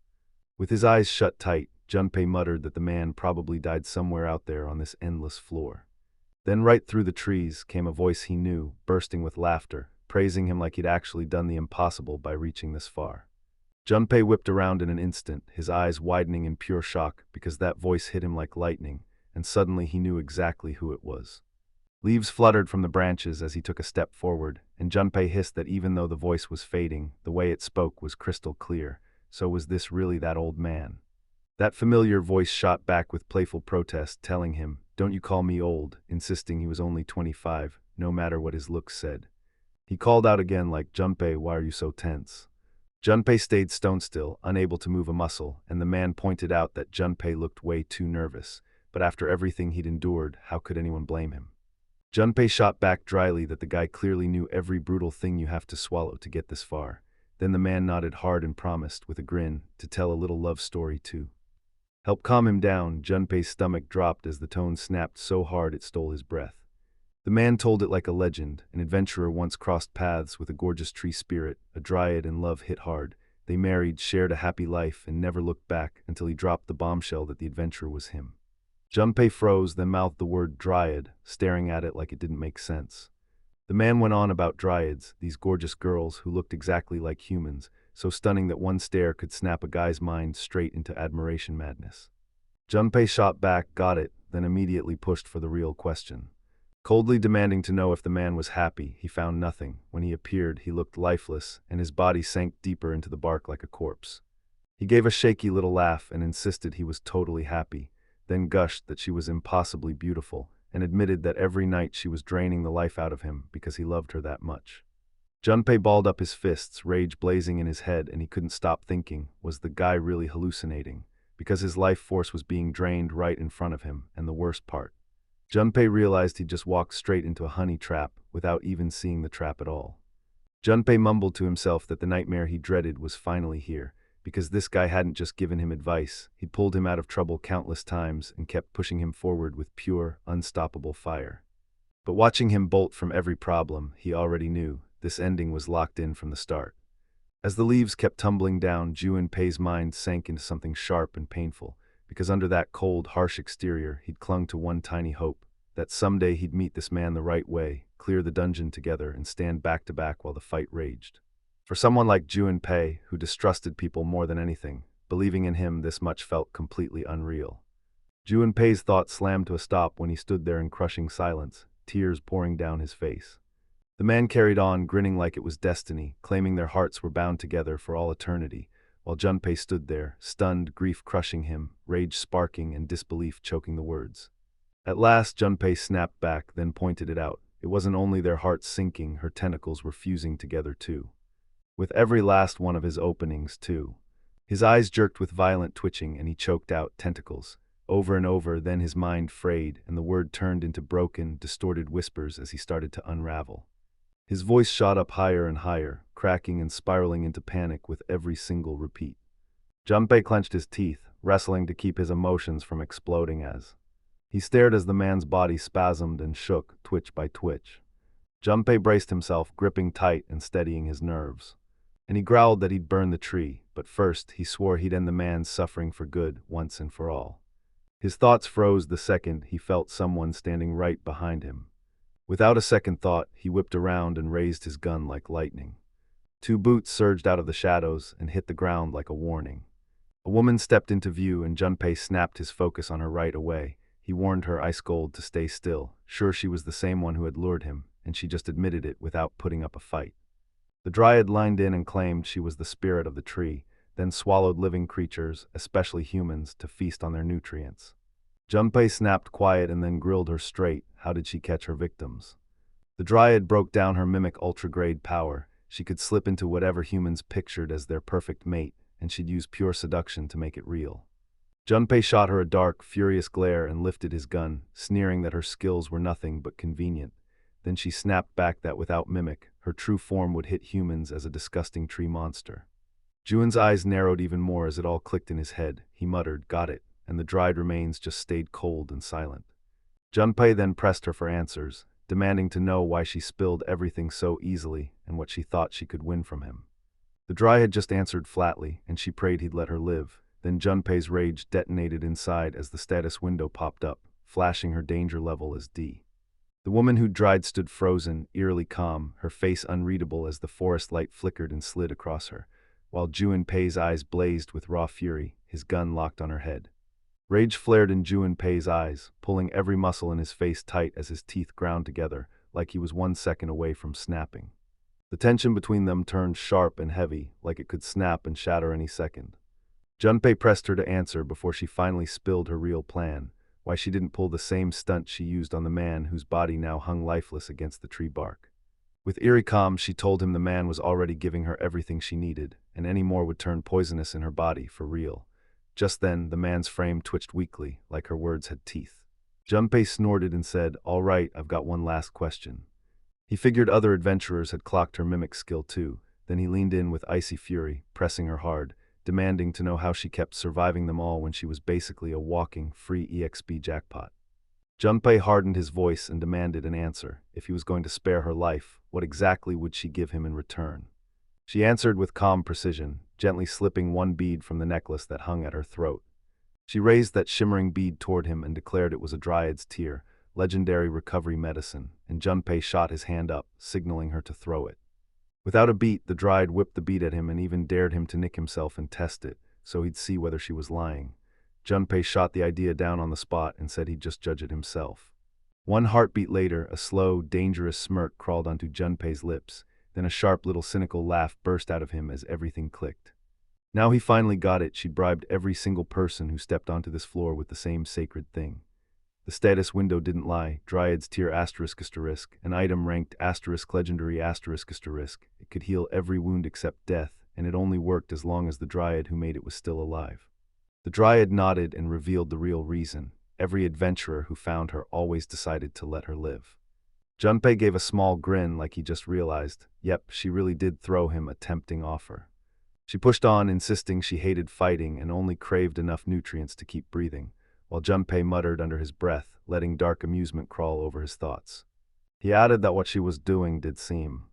With his eyes shut tight, Junpei muttered that the man probably died somewhere out there on this endless floor. Then right through the trees came a voice he knew, bursting with laughter, praising him like he'd actually done the impossible by reaching this far. Junpei whipped around in an instant, his eyes widening in pure shock because that voice hit him like lightning, and suddenly he knew exactly who it was. Leaves fluttered from the branches as he took a step forward, and Junpei hissed that even though the voice was fading, the way it spoke was crystal clear. So was this really that old man? That familiar voice shot back with playful protest, telling him, "Don't you call me old," insisting he was only 25, no matter what his looks said. He called out again like, "Junpei, why are you so tense?" Junpei stayed stone still, unable to move a muscle, and the man pointed out that Junpei looked way too nervous, but after everything he'd endured, how could anyone blame him? Junpei shot back dryly that the guy clearly knew every brutal thing you have to swallow to get this far. Then the man nodded hard and promised, with a grin, to tell a little love story too. Help calm him down. Junpei's stomach dropped as the tone snapped so hard it stole his breath. The man told it like a legend. An adventurer once crossed paths with a gorgeous tree spirit, a dryad, and love hit hard. They married, shared a happy life, and never looked back until he dropped the bombshell that the adventurer was him. Junpei froze, then mouthed the word dryad, staring at it like it didn't make sense. The man went on about dryads, these gorgeous girls who looked exactly like humans, so stunning that one stare could snap a guy's mind straight into admiration madness. Junpei shot back, got it, then immediately pushed for the real question. Coldly demanding to know if the man was happy, he found nothing. When he appeared, he looked lifeless, and his body sank deeper into the bark like a corpse. He gave a shaky little laugh and insisted he was totally happy, then gushed that she was impossibly beautiful, and admitted that every night she was draining the life out of him because he loved her that much. Junpei balled up his fists, rage blazing in his head, and he couldn't stop thinking, was the guy really hallucinating? Because his life force was being drained right in front of him, and the worst part. Junpei realized he'd just walked straight into a honey trap without even seeing the trap at all. Junpei mumbled to himself that the nightmare he dreaded was finally here, because this guy hadn't just given him advice, he'd pulled him out of trouble countless times and kept pushing him forward with pure, unstoppable fire. But watching him bolt from every problem, he already knew this ending was locked in from the start. As the leaves kept tumbling down, Junpei's mind sank into something sharp and painful, because under that cold, harsh exterior, he'd clung to one tiny hope, that someday he'd meet this man the right way, clear the dungeon together, and stand back to back while the fight raged. For someone like Junpei, who distrusted people more than anything, believing in him this much felt completely unreal. Junpei's thoughts slammed to a stop when he stood there in crushing silence, tears pouring down his face. The man carried on, grinning like it was destiny, claiming their hearts were bound together for all eternity, while Junpei stood there, stunned, grief crushing him, rage sparking, and disbelief choking the words. At last, Junpei snapped back, then pointed it out. It wasn't only their hearts sinking, her tentacles were fusing together too. With every last one of his openings, too. His eyes jerked with violent twitching, and he choked out, tentacles. Over and over, then his mind frayed, and the word turned into broken, distorted whispers as he started to unravel. His voice shot up higher and higher, cracking and spiraling into panic with every single repeat. Junpei clenched his teeth, wrestling to keep his emotions from exploding as he stared as the man's body spasmed and shook, twitch by twitch. Junpei braced himself, gripping tight and steadying his nerves. And he growled that he'd burn the tree, but first he swore he'd end the man's suffering for good, once and for all. His thoughts froze the second he felt someone standing right behind him. Without a second thought, he whipped around and raised his gun like lightning. Two boots surged out of the shadows and hit the ground like a warning. A woman stepped into view, and Junpei snapped his focus on her right away. He warned her ice cold to stay still, sure she was the same one who had lured him, and she just admitted it without putting up a fight. The dryad lined in and claimed she was the spirit of the tree, then swallowed living creatures, especially humans, to feast on their nutrients. Junpei snapped quiet and then grilled her straight. How did she catch her victims? The dryad broke down her mimic ultra-grade power. She could slip into whatever humans pictured as their perfect mate, and she'd use pure seduction to make it real. Junpei shot her a dark, furious glare and lifted his gun, sneering that her skills were nothing but convenient. Then she snapped back that without mimic, her true form would hit humans as a disgusting tree monster. Juin's eyes narrowed even more as it all clicked in his head. He muttered, "Got it," and the dried remains just stayed cold and silent. Junpei then pressed her for answers, demanding to know why she spilled everything so easily and what she thought she could win from him. The dryad just answered flatly, and she prayed he'd let her live. Then Junpei's rage detonated inside as the status window popped up, flashing her danger level as D. The woman who'd dried stood frozen, eerily calm, her face unreadable as the forest light flickered and slid across her, while Junpei's eyes blazed with raw fury, his gun locked on her head. Rage flared in Junpei's eyes, pulling every muscle in his face tight as his teeth ground together, like he was 1 second away from snapping. The tension between them turned sharp and heavy, like it could snap and shatter any second. Junpei pressed her to answer before she finally spilled her real plan, why she didn't pull the same stunt she used on the man whose body now hung lifeless against the tree bark. With eerie calm, she told him the man was already giving her everything she needed, and any more would turn poisonous in her body, for real. Just then, the man's frame twitched weakly, like her words had teeth. Junpei snorted and said, "All right, I've got one last question." He figured other adventurers had clocked her mimic skill too. Then he leaned in with icy fury, pressing her hard, demanding to know how she kept surviving them all when she was basically a walking, free EXP jackpot. Junpei hardened his voice and demanded an answer. If he was going to spare her life, what exactly would she give him in return? She answered with calm precision, gently slipping one bead from the necklace that hung at her throat. She raised that shimmering bead toward him and declared it was a dryad's tear, legendary recovery medicine, and Junpei shot his hand up, signaling her to throw it. Without a beat, the dryad whipped the bead at him and even dared him to nick himself and test it, so he'd see whether she was lying. Junpei shot the idea down on the spot and said he'd just judge it himself. One heartbeat later, a slow, dangerous smirk crawled onto Junpei's lips, then a sharp little cynical laugh burst out of him as everything clicked. Now he finally got it. She'd bribed every single person who stepped onto this floor with the same sacred thing. The status window didn't lie. Dryad's tier ***, an item ranked *legendary ***. It could heal every wound except death, and it only worked as long as the Dryad who made it was still alive. The Dryad nodded and revealed the real reason. Every adventurer who found her always decided to let her live. Junpei gave a small grin like he just realized, yep, she really did throw him a tempting offer. She pushed on, insisting she hated fighting and only craved enough nutrients to keep breathing, while Junpei muttered under his breath, letting dark amusement crawl over his thoughts. He added that what she was doing did seem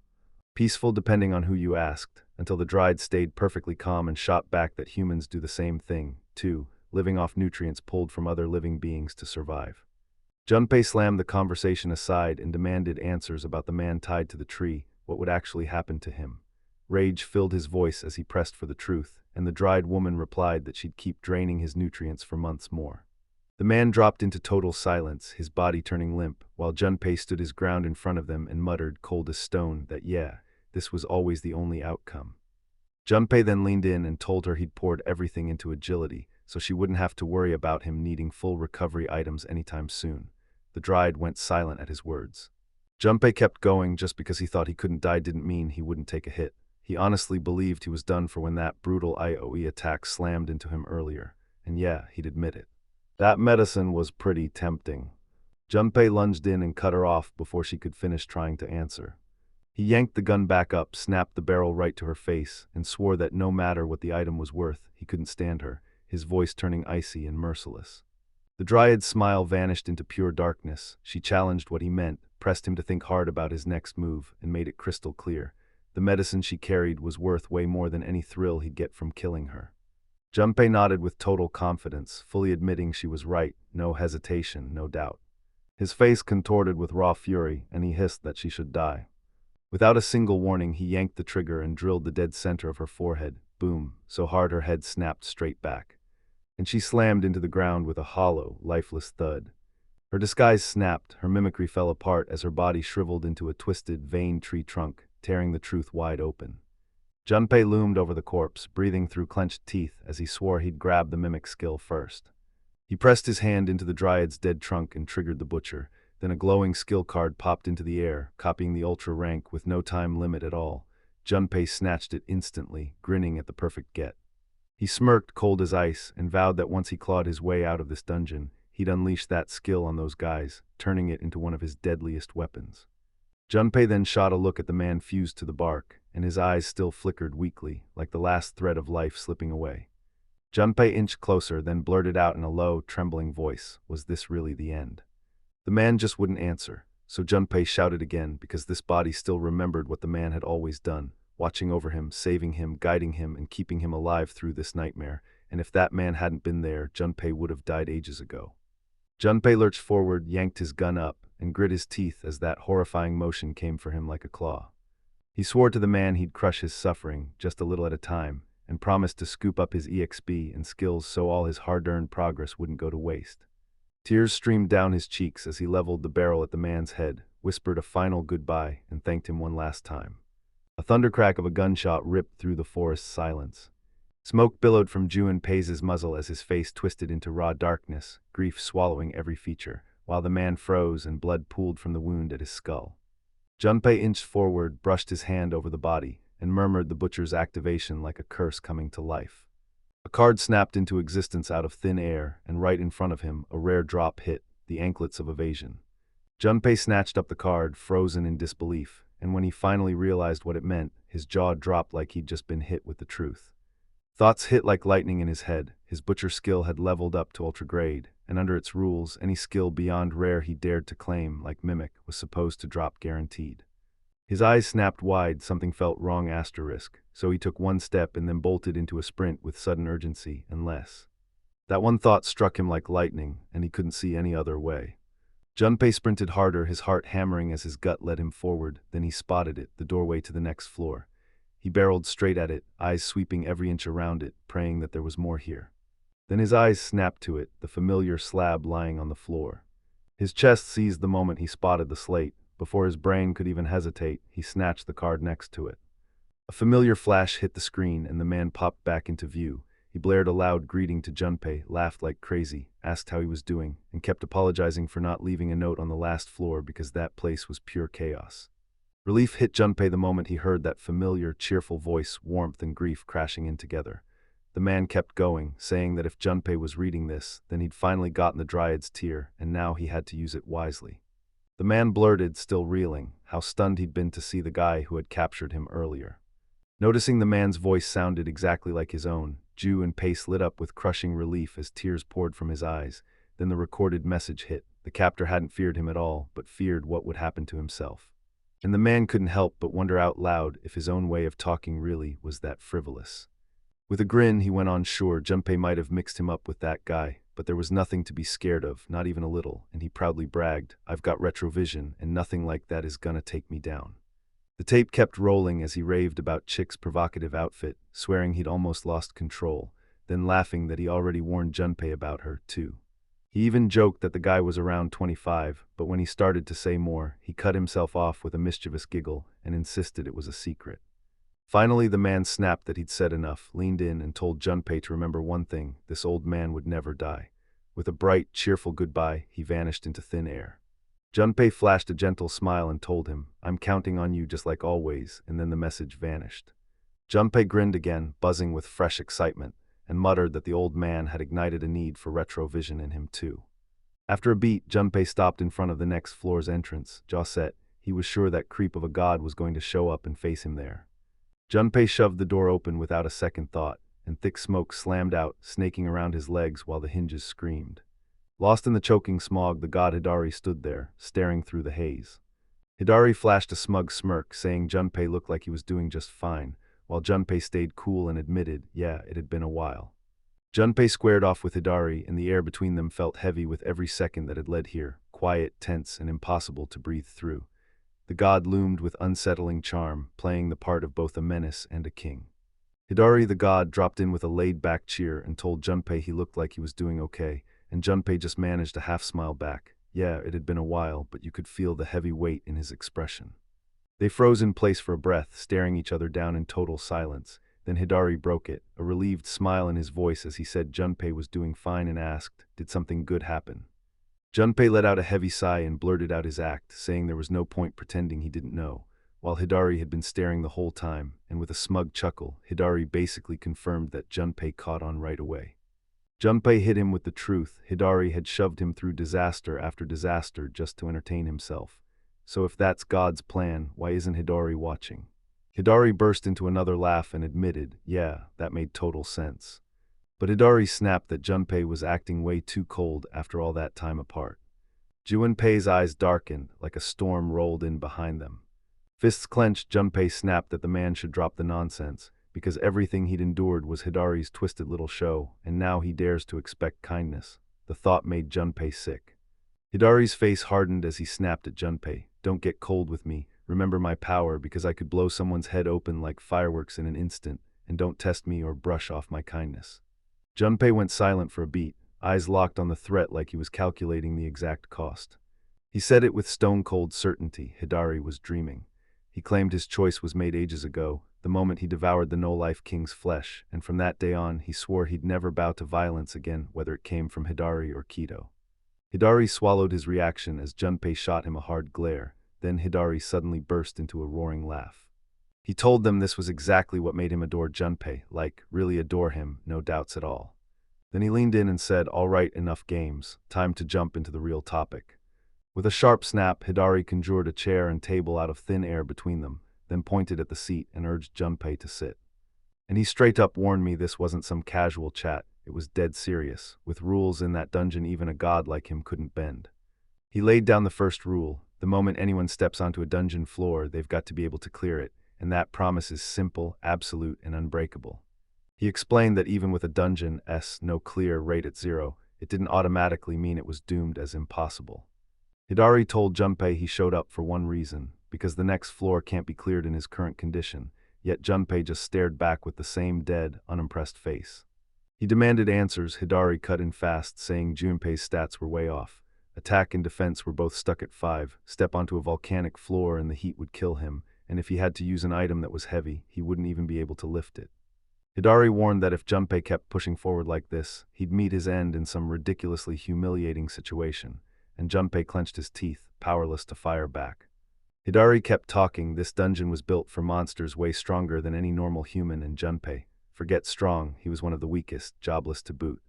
peaceful depending on who you asked, until the Dryad stayed perfectly calm and shot back that humans do the same thing, too, living off nutrients pulled from other living beings to survive. Junpei slammed the conversation aside and demanded answers about the man tied to the tree, what would actually happen to him. Rage filled his voice as he pressed for the truth, and the Dryad woman replied that she'd keep draining his nutrients for months more. The man dropped into total silence, his body turning limp, while Junpei stood his ground in front of them and muttered, cold as stone, that this was always the only outcome. Junpei then leaned in and told her he'd poured everything into agility, so she wouldn't have to worry about him needing full recovery items anytime soon. The Dryad went silent at his words. Junpei kept going. Just because he thought he couldn't die didn't mean he wouldn't take a hit. He honestly believed he was done for when that brutal IOE attack slammed into him earlier, and he'd admit it. That medicine was pretty tempting. Junpei lunged in and cut her off before she could finish trying to answer. He yanked the gun back up, snapped the barrel right to her face, and swore that no matter what the item was worth, he couldn't stand her, his voice turning icy and merciless. The Dryad's smile vanished into pure darkness. She challenged what he meant, pressed him to think hard about his next move, and made it crystal clear. The medicine she carried was worth way more than any thrill he'd get from killing her. Junpei nodded with total confidence, fully admitting she was right, no hesitation, no doubt. His face contorted with raw fury, and he hissed that she should die. Without a single warning, he yanked the trigger and drilled the dead center of her forehead, boom, so hard her head snapped straight back. And she slammed into the ground with a hollow, lifeless thud. Her disguise snapped, her mimicry fell apart as her body shriveled into a twisted, veined tree trunk, tearing the truth wide open. Junpei loomed over the corpse, breathing through clenched teeth as he swore he'd grab the mimic skill first. He pressed his hand into the Dryad's dead trunk and triggered the butcher. Then a glowing skill card popped into the air, copying the ultra rank with no time limit at all. Junpei snatched it instantly, grinning at the perfect get. He smirked, cold as ice, and vowed that once he clawed his way out of this dungeon, he'd unleash that skill on those guys, turning it into one of his deadliest weapons. Junpei then shot a look at the man fused to the bark, and his eyes still flickered weakly, like the last thread of life slipping away. Junpei inched closer, then blurted out in a low, trembling voice, was this really the end? The man just wouldn't answer, so Junpei shouted again, because this body still remembered what the man had always done, watching over him, saving him, guiding him, and keeping him alive through this nightmare, and if that man hadn't been there, Junpei would have died ages ago. Junpei lurched forward, yanked his gun up, and grit his teeth as that horrifying motion came for him like a claw. He swore to the man he'd crush his suffering, just a little at a time, and promised to scoop up his EXP and skills so all his hard-earned progress wouldn't go to waste. Tears streamed down his cheeks as he leveled the barrel at the man's head, whispered a final goodbye, and thanked him one last time. A thundercrack of a gunshot ripped through the forest's silence. Smoke billowed from Junpei's muzzle as his face twisted into raw darkness, grief swallowing every feature, while the man froze and blood pooled from the wound at his skull. Junpei inched forward, brushed his hand over the body, and murmured the butcher's activation like a curse coming to life. A card snapped into existence out of thin air, and right in front of him, a rare drop hit, the anklets of evasion. Junpei snatched up the card, frozen in disbelief, and when he finally realized what it meant, his jaw dropped like he'd just been hit with the truth. Thoughts hit like lightning in his head. His butcher skill had leveled up to ultra grade, and under its rules, any skill beyond rare he dared to claim, like Mimic, was supposed to drop guaranteed. His eyes snapped wide, something felt wrong *, so he took one step and then bolted into a sprint with sudden urgency, unless. That one thought struck him like lightning, and he couldn't see any other way. Junpei sprinted harder, his heart hammering as his gut led him forward. Then he spotted it, the doorway to the next floor. He barreled straight at it, eyes sweeping every inch around it, praying that there was more here. Then his eyes snapped to it, the familiar slab lying on the floor. His chest seized the moment he spotted the slate. Before his brain could even hesitate, he snatched the card next to it. A familiar flash hit the screen and the man popped back into view. He blared a loud greeting to Junpei, laughed like crazy, asked how he was doing, and kept apologizing for not leaving a note on the last floor because that place was pure chaos. Relief hit Junpei the moment he heard that familiar, cheerful voice, warmth and grief crashing in together. The man kept going, saying that if Junpei was reading this, then he'd finally gotten the Dryad's tear, and now he had to use it wisely. The man blurted, still reeling, how stunned he'd been to see the guy who had captured him earlier. Noticing the man's voice sounded exactly like his own, Ju and Pace lit up with crushing relief as tears poured from his eyes. Then the recorded message hit. The captor hadn't feared him at all, but feared what would happen to himself. And the man couldn't help but wonder out loud if his own way of talking really was that frivolous. With a grin, he went on, sure, Junpei might have mixed him up with that guy, but there was nothing to be scared of, not even a little, and he proudly bragged, I've got retrovision, and nothing like that is gonna take me down. The tape kept rolling as he raved about Chick's provocative outfit, swearing he'd almost lost control, then laughing that he already warned Junpei about her, too. He even joked that the guy was around 25, but when he started to say more, he cut himself off with a mischievous giggle and insisted it was a secret. Finally, the man snapped that he'd said enough, leaned in and told Junpei to remember one thing, this old man would never die. With a bright, cheerful goodbye, he vanished into thin air. Junpei flashed a gentle smile and told him, I'm counting on you just like always, and then the message vanished. Junpei grinned again, buzzing with fresh excitement, and muttered that the old man had ignited a need for retrovision in him too. After a beat, Junpei stopped in front of the next floor's entrance, jaw set. He was sure that creep of a god was going to show up and face him there. Junpei shoved the door open without a second thought, and thick smoke slammed out, snaking around his legs while the hinges screamed. Lost in the choking smog, the god Hidari stood there, staring through the haze. Hidari flashed a smug smirk, saying Junpei looked like he was doing just fine, while Junpei stayed cool and admitted, yeah, it had been a while. Junpei squared off with Hidari, and the air between them felt heavy with every second that had led here, quiet, tense, and impossible to breathe through. The god loomed with unsettling charm, playing the part of both a menace and a king. Hidari the god dropped in with a laid-back cheer and told Junpei he looked like he was doing okay, and Junpei just managed a half-smile back. Yeah, it had been a while, but you could feel the heavy weight in his expression. They froze in place for a breath, staring each other down in total silence. Then Hidari broke it, a relieved smile in his voice as he said Junpei was doing fine and asked, did something good happen? Junpei let out a heavy sigh and blurted out his act, saying there was no point pretending he didn't know, while Hidari had been staring the whole time, and with a smug chuckle, Hidari basically confirmed that Junpei caught on right away. Junpei hit him with the truth. Hidari had shoved him through disaster after disaster just to entertain himself. So if that's God's plan, why isn't Hidari watching? Hidari burst into another laugh and admitted, yeah, that made total sense. But Hidari snapped that Junpei was acting way too cold after all that time apart. Junpei's eyes darkened, like a storm rolled in behind them. Fists clenched, Junpei snapped that the man should drop the nonsense, because everything he'd endured was Hidari's twisted little show, and now he dares to expect kindness. The thought made Junpei sick. Hidari's face hardened as he snapped at Junpei, don't get cold with me, remember my power because I could blow someone's head open like fireworks in an instant, and don't test me or brush off my kindness. Junpei went silent for a beat, eyes locked on the threat like he was calculating the exact cost. He said it with stone-cold certainty. Hidari was dreaming. He claimed his choice was made ages ago, the moment he devoured the no-life king's flesh, and from that day on he swore he'd never bow to violence again, whether it came from Hidari or Kido. Hidari swallowed his reaction as Junpei shot him a hard glare, then Hidari suddenly burst into a roaring laugh. He told them this was exactly what made him adore Junpei, like, really adore him, no doubts at all. Then he leaned in and said, all right, enough games, time to jump into the real topic. With a sharp snap, Hidari conjured a chair and table out of thin air between them, then pointed at the seat and urged Junpei to sit. And he straight up warned me this wasn't some casual chat, it was dead serious, with rules in that dungeon even a god like him couldn't bend. He laid down the first rule, the moment anyone steps onto a dungeon floor, they've got to be able to clear it, and that promise is simple, absolute, and unbreakable. He explained that even with a dungeon's no clear rate at 0, it didn't automatically mean it was doomed as impossible. Hidari told Junpei he showed up for one reason, because the next floor can't be cleared in his current condition, yet Junpei just stared back with the same dead, unimpressed face. He demanded answers. Hidari cut in fast, saying Junpei's stats were way off. Attack and defense were both stuck at 5. Step onto a volcanic floor and the heat would kill him, and if he had to use an item that was heavy, he wouldn't even be able to lift it. Hidari warned that if Junpei kept pushing forward like this, he'd meet his end in some ridiculously humiliating situation, and Junpei clenched his teeth, powerless to fire back. Hidari kept talking. This dungeon was built for monsters way stronger than any normal human, and Junpei, forget strong, he was one of the weakest, jobless to boot.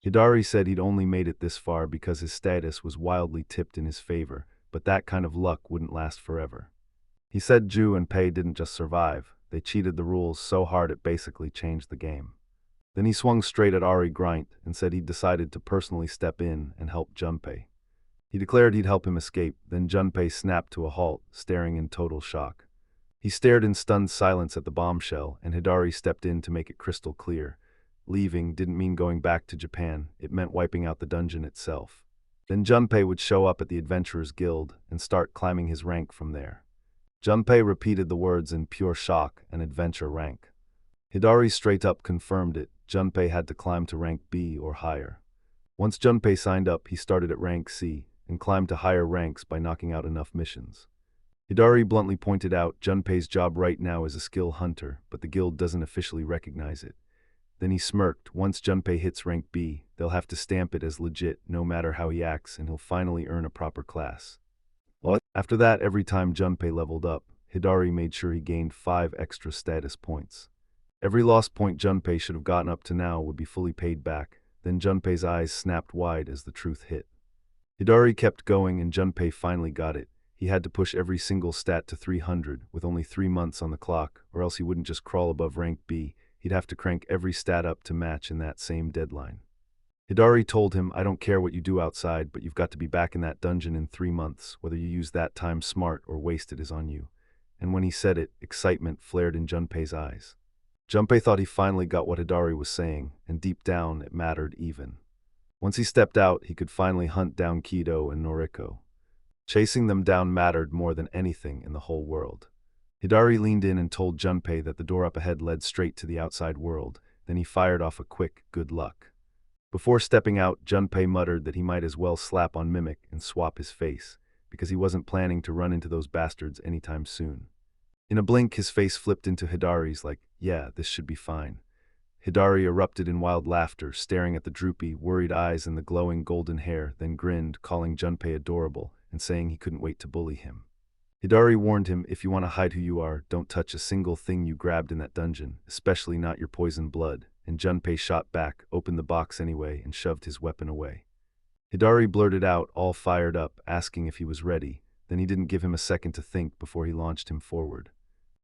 Hidari said he'd only made it this far because his status was wildly tipped in his favor, but that kind of luck wouldn't last forever. He said Ju and Pei didn't just survive, they cheated the rules so hard it basically changed the game. Then he swung straight at Ari Grint and said he'd decided to personally step in and help Junpei. He declared he'd help him escape, then Junpei snapped to a halt, staring in total shock. He stared in stunned silence at the bombshell, and Hidari stepped in to make it crystal clear. Leaving didn't mean going back to Japan, it meant wiping out the dungeon itself. Then Junpei would show up at the Adventurers Guild and start climbing his rank from there. Junpei repeated the words in pure shock, an adventure rank. Hidari straight up confirmed it. Junpei had to climb to rank B or higher. Once Junpei signed up, he started at rank C and climbed to higher ranks by knocking out enough missions. Hidari bluntly pointed out Junpei's job right now is a skill hunter, but the guild doesn't officially recognize it. Then he smirked. Once Junpei hits rank B, they'll have to stamp it as legit no matter how he acts, and he'll finally earn a proper class. After that, every time Junpei leveled up, Hidari made sure he gained 5 extra status points. Every lost point Junpei should have gotten up to now would be fully paid back. Then Junpei's eyes snapped wide as the truth hit. Hidari kept going and Junpei finally got it. He had to push every single stat to 300 with only 3 months on the clock, or else he wouldn't just crawl above rank B, he'd have to crank every stat up to match in that same deadline. Hidari told him, I don't care what you do outside, but you've got to be back in that dungeon in 3 months. Whether you use that time smart or waste it is on you. And when he said it, excitement flared in Junpei's eyes. Junpei thought he finally got what Hidari was saying, and deep down it mattered even. Once he stepped out, he could finally hunt down Kido and Noriko. Chasing them down mattered more than anything in the whole world. Hidari leaned in and told Junpei that the door up ahead led straight to the outside world. Then he fired off a quick, good luck. Before stepping out, Junpei muttered that he might as well slap on Mimic and swap his face, because he wasn't planning to run into those bastards anytime soon. In a blink, his face flipped into Hidari's like, yeah, this should be fine. Hidari erupted in wild laughter, staring at the droopy, worried eyes and the glowing golden hair, then grinned, calling Junpei adorable and saying he couldn't wait to bully him. Hidari warned him, if you want to hide who you are, don't touch a single thing you grabbed in that dungeon, especially not your poisoned blood. And Junpei shot back, opened the box anyway, and shoved his weapon away. Hidari blurted out, all fired up, asking if he was ready. Then he didn't give him a second to think before he launched him forward.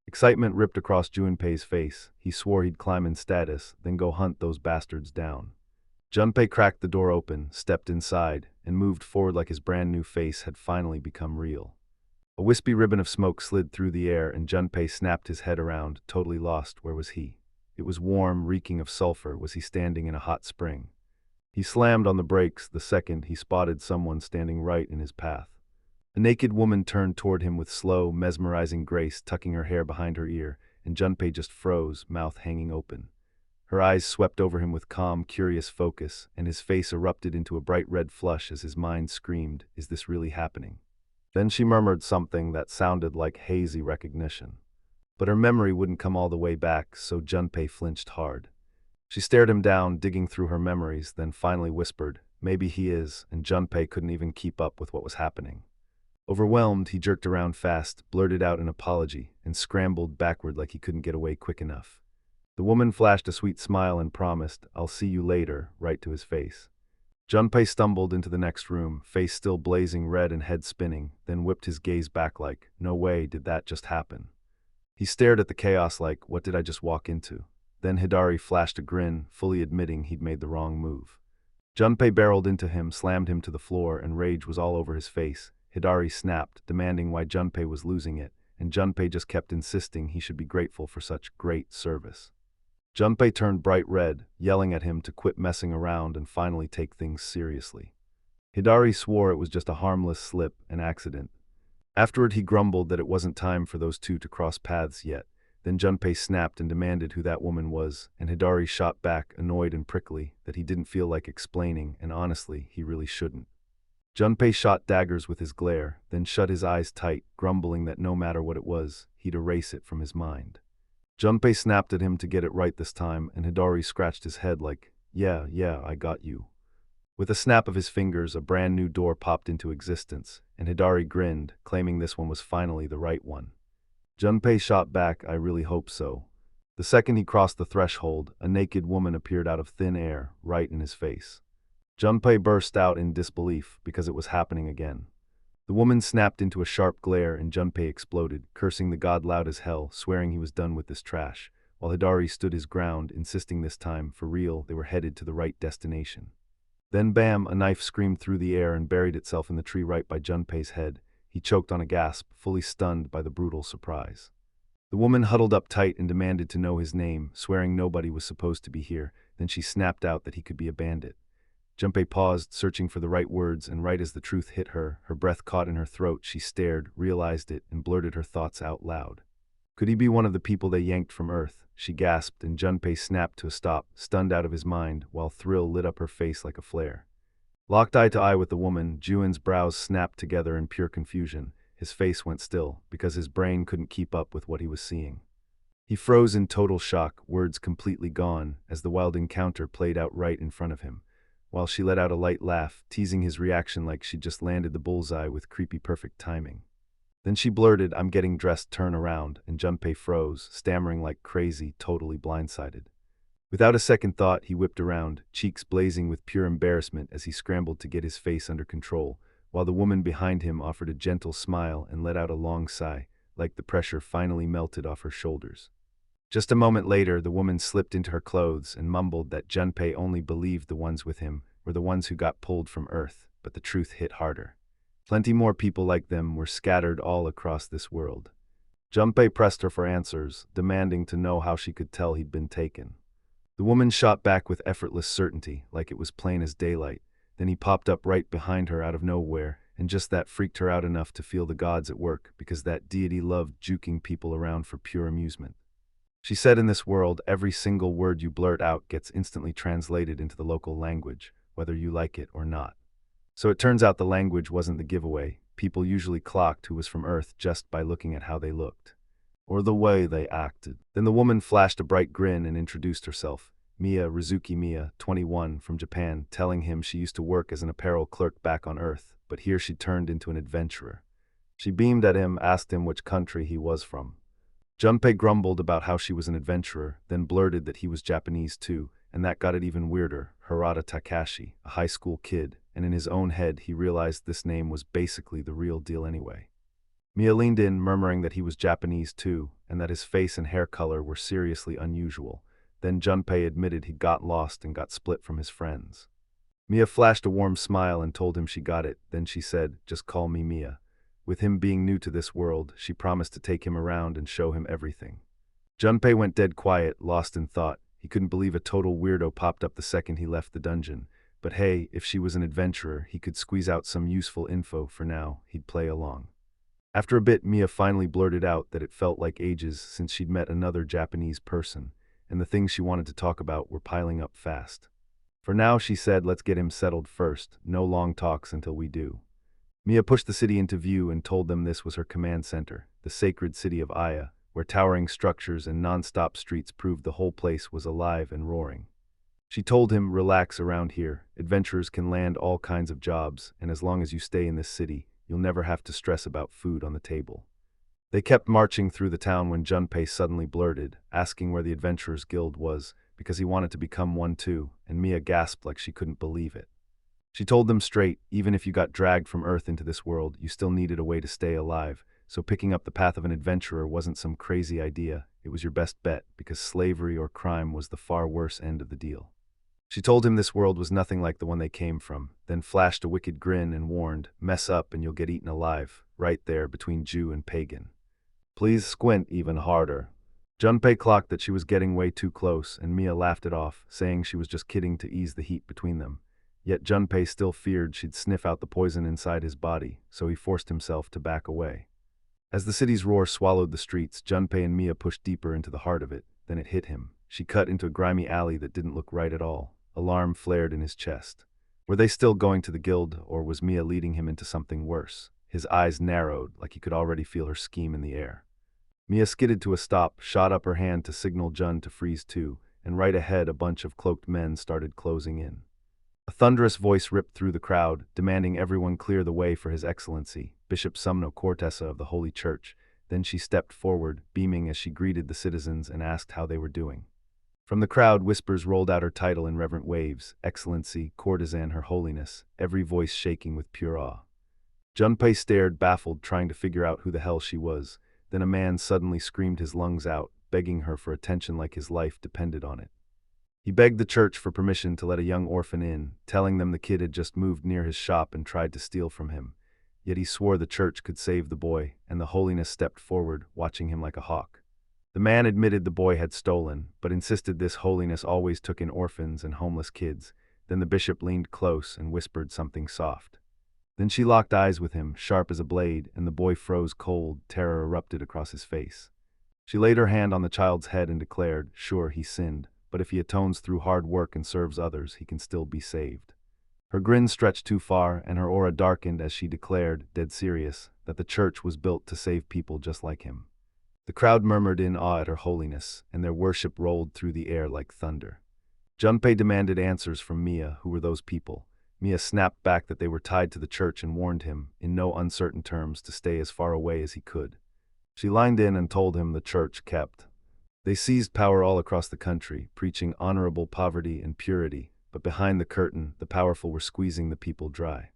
Excitement ripped across Junpei's face. He swore he'd climb in status, then go hunt those bastards down. Junpei cracked the door open, stepped inside, and moved forward like his brand new face had finally become real. A wispy ribbon of smoke slid through the air, and Junpei snapped his head around, totally lost. Where was he? It was warm, reeking of sulfur. Was he standing in a hot spring? He slammed on the brakes the second he spotted someone standing right in his path. A naked woman turned toward him with slow, mesmerizing grace, tucking her hair behind her ear, and Junpei just froze, mouth hanging open. Her eyes swept over him with calm, curious focus, and his face erupted into a bright red flush as his mind screamed, is this really happening? Then she murmured something that sounded like hazy recognition. But her memory wouldn't come all the way back, so Junpei flinched hard. She stared him down, digging through her memories, then finally whispered, maybe he is, and Junpei couldn't even keep up with what was happening. Overwhelmed, he jerked around fast, blurted out an apology, and scrambled backward like he couldn't get away quick enough. The woman flashed a sweet smile and promised, I'll see you later, right to his face. Junpei stumbled into the next room, face still blazing red and head spinning, then whipped his gaze back like, no way did that just happen. He stared at the chaos like, what did I just walk into? Then Hidari flashed a grin, fully admitting he'd made the wrong move. Junpei barreled into him, slammed him to the floor, and rage was all over his face. Hidari snapped, demanding why Junpei was losing it, and Junpei just kept insisting he should be grateful for such great service. Junpei turned bright red, yelling at him to quit messing around and finally take things seriously. Hidari swore it was just a harmless slip, an accident. Afterward, he grumbled that it wasn't time for those two to cross paths yet. Then Junpei snapped and demanded who that woman was, and Hidari shot back, annoyed and prickly, that he didn't feel like explaining, and honestly, he really shouldn't. Junpei shot daggers with his glare, then shut his eyes tight, grumbling that no matter what it was, he'd erase it from his mind. Junpei snapped at him to get it right this time, and Hidari scratched his head like, yeah, I got you. With a snap of his fingers, a brand new door popped into existence, and Hidari grinned, claiming this one was finally the right one. Junpei shot back, I really hope so. The second he crossed the threshold, a naked woman appeared out of thin air, right in his face. Junpei burst out in disbelief, because it was happening again. The woman snapped into a sharp glare and Junpei exploded, cursing the god loud as hell, swearing he was done with this trash, while Hidari stood his ground, insisting this time, for real, they were headed to the right destination. Then bam, a knife screamed through the air and buried itself in the tree right by Junpei's head. He choked on a gasp, fully stunned by the brutal surprise. The woman huddled up tight and demanded to know his name, swearing nobody was supposed to be here. Then she snapped out that he could be a bandit. Junpei paused, searching for the right words, and right as the truth hit her, her breath caught in her throat, she stared, realized it, and blurted her thoughts out loud. Could he be one of the people they yanked from Earth? She gasped, and Junpei snapped to a stop, stunned out of his mind, while thrill lit up her face like a flare. Locked eye to eye with the woman, Juin's brows snapped together in pure confusion. His face went still, because his brain couldn't keep up with what he was seeing. He froze in total shock, words completely gone, as the wild encounter played out right in front of him, while she let out a light laugh, teasing his reaction like she'd just landed the bullseye with creepy perfect timing. Then she blurted, I'm getting dressed, turn around, and Junpei froze, stammering like crazy, totally blindsided. Without a second thought, he whipped around, cheeks blazing with pure embarrassment as he scrambled to get his face under control, while the woman behind him offered a gentle smile and let out a long sigh, like the pressure finally melted off her shoulders. Just a moment later, the woman slipped into her clothes and mumbled that Junpei only believed the ones with him were the ones who got pulled from Earth, but the truth hit harder. Plenty more people like them were scattered all across this world. Junpei pressed her for answers, demanding to know how she could tell he'd been taken. The woman shot back with effortless certainty, like it was plain as daylight. Then he popped up right behind her out of nowhere, and just that freaked her out enough to feel the gods at work, because that deity loved juking people around for pure amusement. She said in this world, every single word you blurt out gets instantly translated into the local language, whether you like it or not. So it turns out the language wasn't the giveaway. People usually clocked who was from Earth just by looking at how they looked, or the way they acted. Then the woman flashed a bright grin and introduced herself. Miya, Rizuki Miya, 21, from Japan, telling him she used to work as an apparel clerk back on Earth, but here she turned into an adventurer. She beamed at him, asked him which country he was from. Junpei grumbled about how she was an adventurer, then blurted that he was Japanese too, and that got it even weirder. Harada Takashi, a high school kid, and in his own head he realized this name was basically the real deal anyway. Miya leaned in, murmuring that he was Japanese too, and that his face and hair color were seriously unusual. Then Junpei admitted he'd got lost and got split from his friends. Miya flashed a warm smile and told him she got it, then she said, just call me Miya. With him being new to this world, she promised to take him around and show him everything. Junpei went dead quiet, lost in thought. He couldn't believe a total weirdo popped up the second he left the dungeon. But hey, if she was an adventurer, he could squeeze out some useful info. For now, he'd play along. After a bit, Miya finally blurted out that it felt like ages since she'd met another Japanese person, and the things she wanted to talk about were piling up fast. For now, she said, let's get him settled first, no long talks until we do. Miya pushed the city into view and told them this was her command center, the sacred city of Aya, where towering structures and non-stop streets proved the whole place was alive and roaring. She told him, relax around here, adventurers can land all kinds of jobs, and as long as you stay in this city, you'll never have to stress about food on the table. They kept marching through the town when Junpei suddenly blurted, asking where the Adventurers Guild was, because he wanted to become one too, and Miya gasped like she couldn't believe it. She told them straight, even if you got dragged from Earth into this world, you still needed a way to stay alive, so picking up the path of an adventurer wasn't some crazy idea, it was your best bet, because slavery or crime was the far worse end of the deal. She told him this world was nothing like the one they came from, then flashed a wicked grin and warned, mess up and you'll get eaten alive, right there between Jew and pagan. Please squint even harder. Junpei clocked that she was getting way too close, and Miya laughed it off, saying she was just kidding to ease the heat between them. Yet Junpei still feared she'd sniff out the poison inside his body, so he forced himself to back away. As the city's roar swallowed the streets, Junpei and Miya pushed deeper into the heart of it. Then it hit him. She cut into a grimy alley that didn't look right at all. Alarm flared in his chest. Were they still going to the guild, or was Mia leading him into something worse? His eyes narrowed, like he could already feel her scheme in the air. Mia skidded to a stop, shot up her hand to signal Jun to freeze too, and right ahead a bunch of cloaked men started closing in. A thunderous voice ripped through the crowd, demanding everyone clear the way for His Excellency, Bishop Sumno Cortesa of the Holy Church. Then she stepped forward, beaming as she greeted the citizens and asked how they were doing. From the crowd, whispers rolled out her title in reverent waves: Excellency, Courtesan, Her Holiness, every voice shaking with pure awe. Junpei stared, baffled, trying to figure out who the hell she was. Then a man suddenly screamed his lungs out, begging her for attention like his life depended on it. He begged the church for permission to let a young orphan in, telling them the kid had just moved near his shop and tried to steal from him. Yet he swore the church could save the boy, and the holiness stepped forward, watching him like a hawk. The man admitted the boy had stolen, but insisted this holiness always took in orphans and homeless kids. Then the bishop leaned close and whispered something soft. Then she locked eyes with him, sharp as a blade, and the boy froze cold. Terror erupted across his face. She laid her hand on the child's head and declared, "Sure, he sinned, but if he atones through hard work and serves others, he can still be saved." Her grin stretched too far, and her aura darkened as she declared, dead serious, that the church was built to save people just like him. The crowd murmured in awe at her holiness, and their worship rolled through the air like thunder. Junpei demanded answers from Mia. Who were those people? Mia snapped back that they were tied to the church and warned him, in no uncertain terms, to stay as far away as he could. She lined in and told him the church kept. They seized power all across the country, preaching honorable poverty and purity, but behind the curtain, the powerful were squeezing the people dry.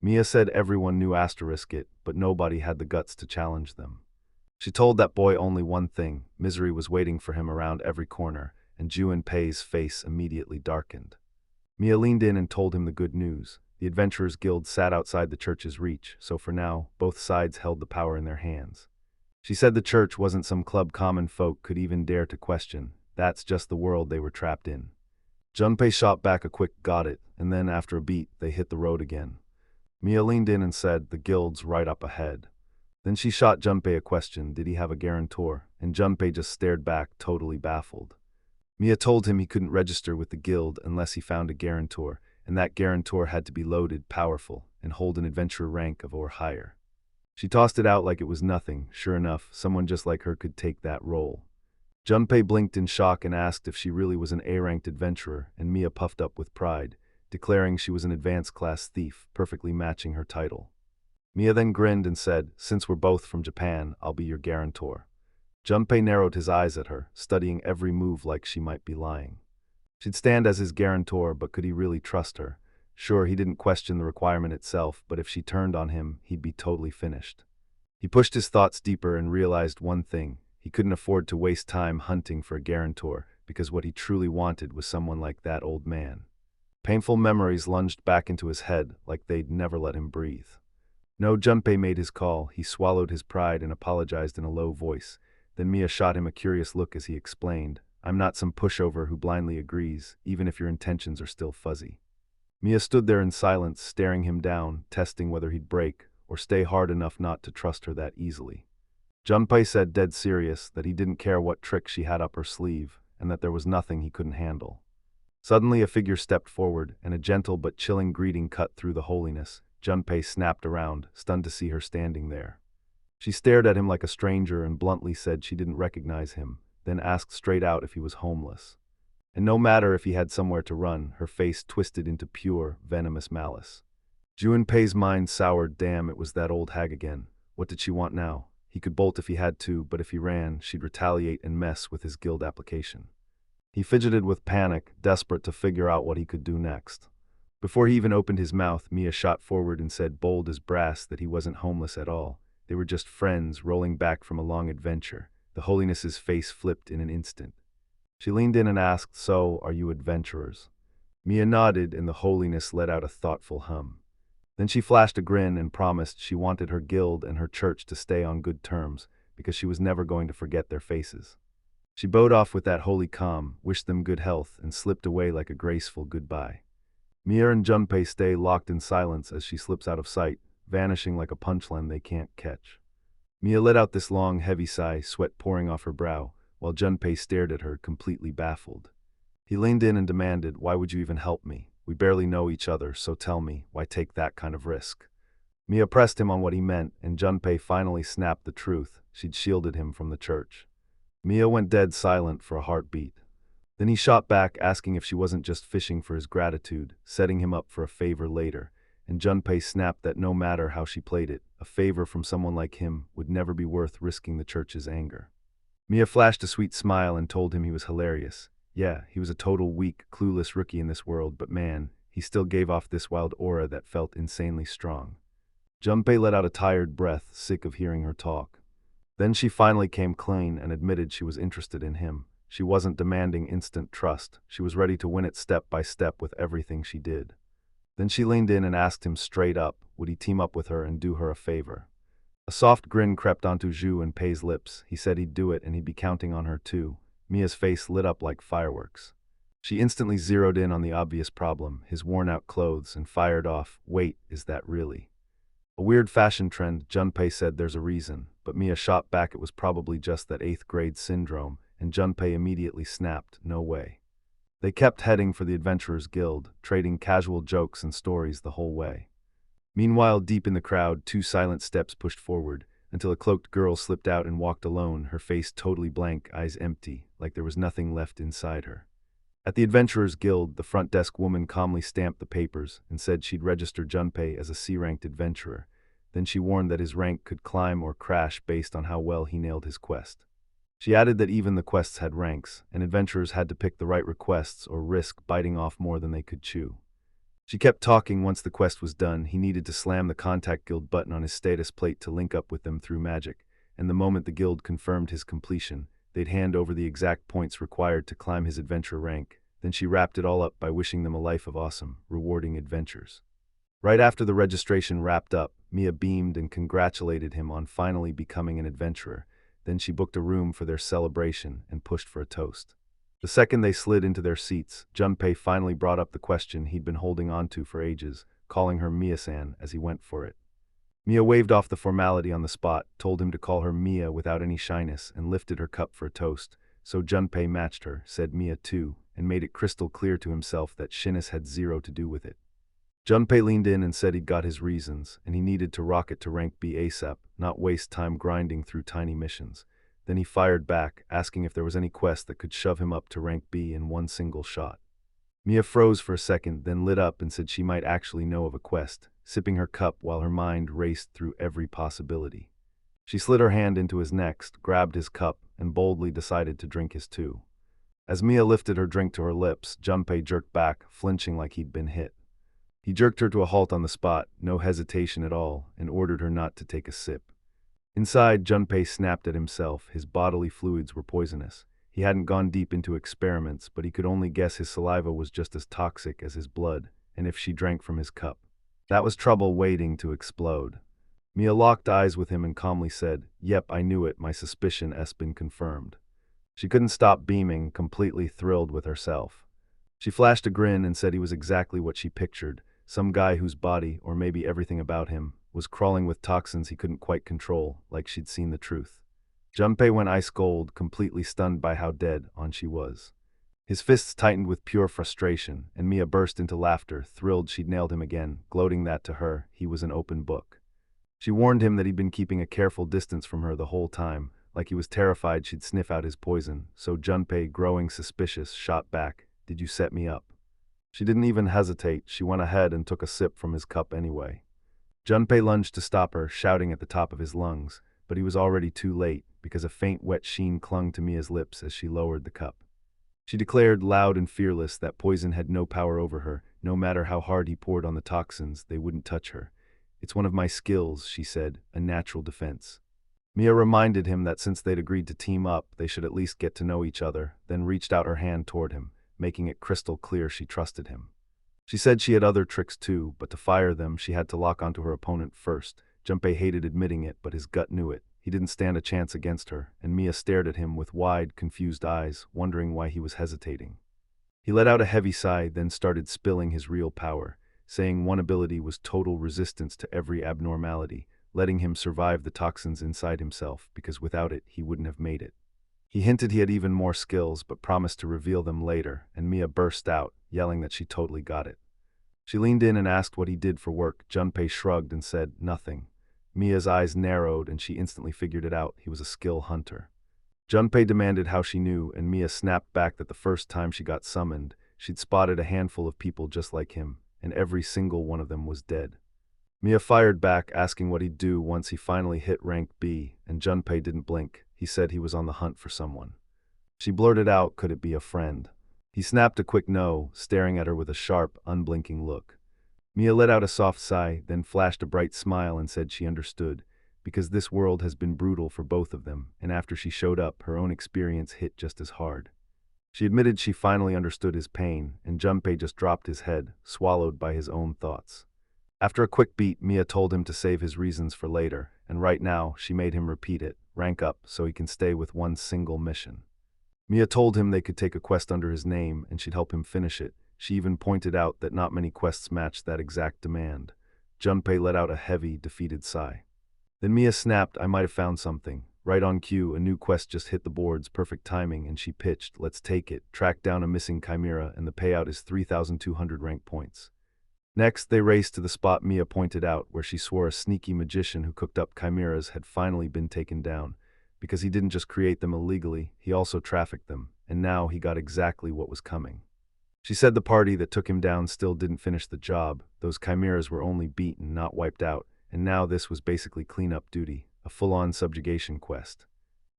Mia said everyone knew it, but nobody had the guts to challenge them. She told that boy only one thing: misery was waiting for him around every corner, and Junpei's face immediately darkened. Mia leaned in and told him the good news. The Adventurers Guild sat outside the church's reach, so for now, both sides held the power in their hands. She said the church wasn't some club common folk could even dare to question. That's just the world they were trapped in. Junpei shot back a quick "got it," and then after a beat, they hit the road again. Mia leaned in and said, "The guild's right up ahead." Then she shot Junpei a question: did he have a guarantor? And Junpei just stared back, totally baffled. Mia told him he couldn't register with the guild unless he found a guarantor, and that guarantor had to be loaded, powerful, and hold an adventurer rank of or higher. She tossed it out like it was nothing. Sure enough, someone just like her could take that role. Junpei blinked in shock and asked if she really was an A-ranked adventurer, and Mia puffed up with pride, declaring she was an advanced class thief, perfectly matching her title. Mia then grinned and said, "Since we're both from Japan, I'll be your guarantor." Junpei narrowed his eyes at her, studying every move like she might be lying. She'd stand as his guarantor, but could he really trust her? Sure, he didn't question the requirement itself, but if she turned on him, he'd be totally finished. He pushed his thoughts deeper and realized one thing: he couldn't afford to waste time hunting for a guarantor, because what he truly wanted was someone like that old man. Painful memories lunged back into his head like they'd never let him breathe. No, Junpei made his call. He swallowed his pride and apologized in a low voice. Then Mia shot him a curious look as he explained, "I'm not some pushover who blindly agrees, even if your intentions are still fuzzy." Mia stood there in silence, staring him down, testing whether he'd break, or stay hard enough not to trust her that easily. Junpei said, dead serious, that he didn't care what trick she had up her sleeve, and that there was nothing he couldn't handle. Suddenly a figure stepped forward, and a gentle but chilling greeting cut through the holiness. Junpei snapped around, stunned to see her standing there. She stared at him like a stranger and bluntly said she didn't recognize him, then asked straight out if he was homeless. And no matter if he had somewhere to run, her face twisted into pure, venomous malice. Junpei's mind soured. Damn, it was that old hag again. What did she want now? He could bolt if he had to, but if he ran, she'd retaliate and mess with his guild application. He fidgeted with panic, desperate to figure out what he could do next. Before he even opened his mouth, Mia shot forward and said, bold as brass, that he wasn't homeless at all. They were just friends rolling back from a long adventure. The holiness's face flipped in an instant. She leaned in and asked, "So, are you adventurers?" Mia nodded, and the holiness let out a thoughtful hum. Then she flashed a grin and promised she wanted her guild and her church to stay on good terms, because she was never going to forget their faces. She bowed off with that holy calm, wished them good health, and slipped away like a graceful goodbye. Mia and Junpei stay locked in silence as she slips out of sight, vanishing like a punchline they can't catch. Mia let out this long, heavy sigh, sweat pouring off her brow, while Junpei stared at her, completely baffled. He leaned in and demanded, "Why would you even help me? We barely know each other, so tell me, why take that kind of risk? Mia pressed him on what he meant, and Junpei finally snapped the truth. She'd shielded him from the church. Mia went dead silent for a heartbeat. Then he shot back, asking if she wasn't just fishing for his gratitude, setting him up for a favor later, and Junpei snapped that no matter how she played it, a favor from someone like him would never be worth risking the church's anger. Mia flashed a sweet smile and told him he was hilarious. Yeah, he was a total weak, clueless rookie in this world, but man, he still gave off this wild aura that felt insanely strong. Junpei let out a tired breath, sick of hearing her talk. Then she finally came clean and admitted she was interested in him. She wasn't demanding instant trust. She was ready to win it step by step with everything she did. Then she leaned in and asked him straight up, would he team up with her and do her a favor? A soft grin crept onto Zhu and Pei's lips. He said he'd do it and he'd be counting on her too. Mia's face lit up like fireworks. She instantly zeroed in on the obvious problem, his worn-out clothes, and fired off, wait, is that really? A weird fashion trend, Junpei said there's a reason, but Mia shot back it was probably just that 8th grade syndrome, and Junpei immediately snapped, no way. They kept heading for the Adventurers Guild, trading casual jokes and stories the whole way. Meanwhile, deep in the crowd, 2 silent steps pushed forward, until a cloaked girl slipped out and walked alone, her face totally blank, eyes empty, like there was nothing left inside her. At the Adventurers Guild, the front desk woman calmly stamped the papers and said she'd register Junpei as a C-ranked adventurer. Then she warned that his rank could climb or crash based on how well he nailed his quest. She added that even the quests had ranks, and adventurers had to pick the right requests or risk biting off more than they could chew. She kept talking. Once the quest was done, he needed to slam the Contact Guild button on his status plate to link up with them through magic, and the moment the guild confirmed his completion, they'd hand over the exact points required to climb his adventure rank. Then she wrapped it all up by wishing them a life of awesome, rewarding adventures. Right after the registration wrapped up, Mia beamed and congratulated him on finally becoming an adventurer. Then she booked a room for their celebration and pushed for a toast. The second they slid into their seats, Junpei finally brought up the question he'd been holding on to for ages, calling her Mia-san as he went for it. Mia waved off the formality on the spot, told him to call her Mia without any shyness, and lifted her cup for a toast. So Junpei matched her, said Mia too, and made it crystal clear to himself that shyness had zero to do with it. Junpei leaned in and said he'd got his reasons, and he needed to rocket to rank B ASAP, not waste time grinding through tiny missions. Then he fired back, asking if there was any quest that could shove him up to rank B in one single shot. Mia froze for a second, then lit up and said she might actually know of a quest, sipping her cup while her mind raced through every possibility. She slid her hand into his next, grabbed his cup, and boldly decided to drink his too. As Mia lifted her drink to her lips, Junpei jerked back, flinching like he'd been hit. He jerked her to a halt on the spot, no hesitation at all, and ordered her not to take a sip. Inside, Junpei snapped at himself. His bodily fluids were poisonous. He hadn't gone deep into experiments, but he could only guess his saliva was just as toxic as his blood, and if she drank from his cup, that was trouble waiting to explode. Mia locked eyes with him and calmly said, "Yep, I knew it, my suspicion has been confirmed." She couldn't stop beaming, completely thrilled with herself. She flashed a grin and said he was exactly what she pictured, some guy whose body, or maybe everything about him, was crawling with toxins he couldn't quite control, like she'd seen the truth. Junpei went ice cold, completely stunned by how dead on she was. His fists tightened with pure frustration, and Mia burst into laughter, thrilled she'd nailed him again, gloating that to her, he was an open book. She warned him that he'd been keeping a careful distance from her the whole time, like he was terrified she'd sniff out his poison, so Junpei, growing suspicious, shot back, "Did you set me up?" She didn't even hesitate. She went ahead and took a sip from his cup anyway. Junpei lunged to stop her, shouting at the top of his lungs, but he was already too late, because a faint wet sheen clung to Mia's lips as she lowered the cup. She declared, loud and fearless, that poison had no power over her. No matter how hard he poured on the toxins, they wouldn't touch her. "It's one of my skills," she said, "a natural defense." Mia reminded him that since they'd agreed to team up, they should at least get to know each other, then reached out her hand toward him, making it crystal clear she trusted him. She said she had other tricks too, but to fire them, she had to lock onto her opponent first. Junpei hated admitting it, but his gut knew it. He didn't stand a chance against her, and Mia stared at him with wide, confused eyes, wondering why he was hesitating. He let out a heavy sigh, then started spilling his real power, saying one ability was total resistance to every abnormality, letting him survive the toxins inside himself, because without it, he wouldn't have made it. He hinted he had even more skills, but promised to reveal them later, and Mia burst out, yelling that she totally got it. She leaned in and asked what he did for work. Junpei shrugged and said, "Nothing." Mia's eyes narrowed and she instantly figured it out. He was a skill hunter. Junpei demanded how she knew, and Mia snapped back that the first time she got summoned, she'd spotted a handful of people just like him, and every single one of them was dead. Mia fired back, asking what he'd do once he finally hit rank B, and Junpei didn't blink. He said he was on the hunt for someone. She blurted out, could it be a friend? He snapped a quick no, staring at her with a sharp, unblinking look. Mia let out a soft sigh, then flashed a bright smile and said she understood, because this world has been brutal for both of them, and after she showed up, her own experience hit just as hard. She admitted she finally understood his pain, and Junpei just dropped his head, swallowed by his own thoughts. After a quick beat, Mia told him to save his reasons for later, and right now, she made him repeat it, rank up, so he can stay with one single mission. Mia told him they could take a quest under his name, and she'd help him finish it. She even pointed out that not many quests matched that exact demand. Junpei let out a heavy, defeated sigh. Then Mia snapped, I might have found something. Right on cue, a new quest just hit the boards, perfect timing, and she pitched, let's take it, track down a missing chimera, and the payout is 3,200 rank points. Next, they raced to the spot Mia pointed out, where she swore a sneaky magician who cooked up chimeras had finally been taken down. Because he didn't just create them illegally, he also trafficked them, and now he got exactly what was coming. She said the party that took him down still didn't finish the job. Those chimeras were only beaten, not wiped out, and now this was basically cleanup duty, a full-on subjugation quest.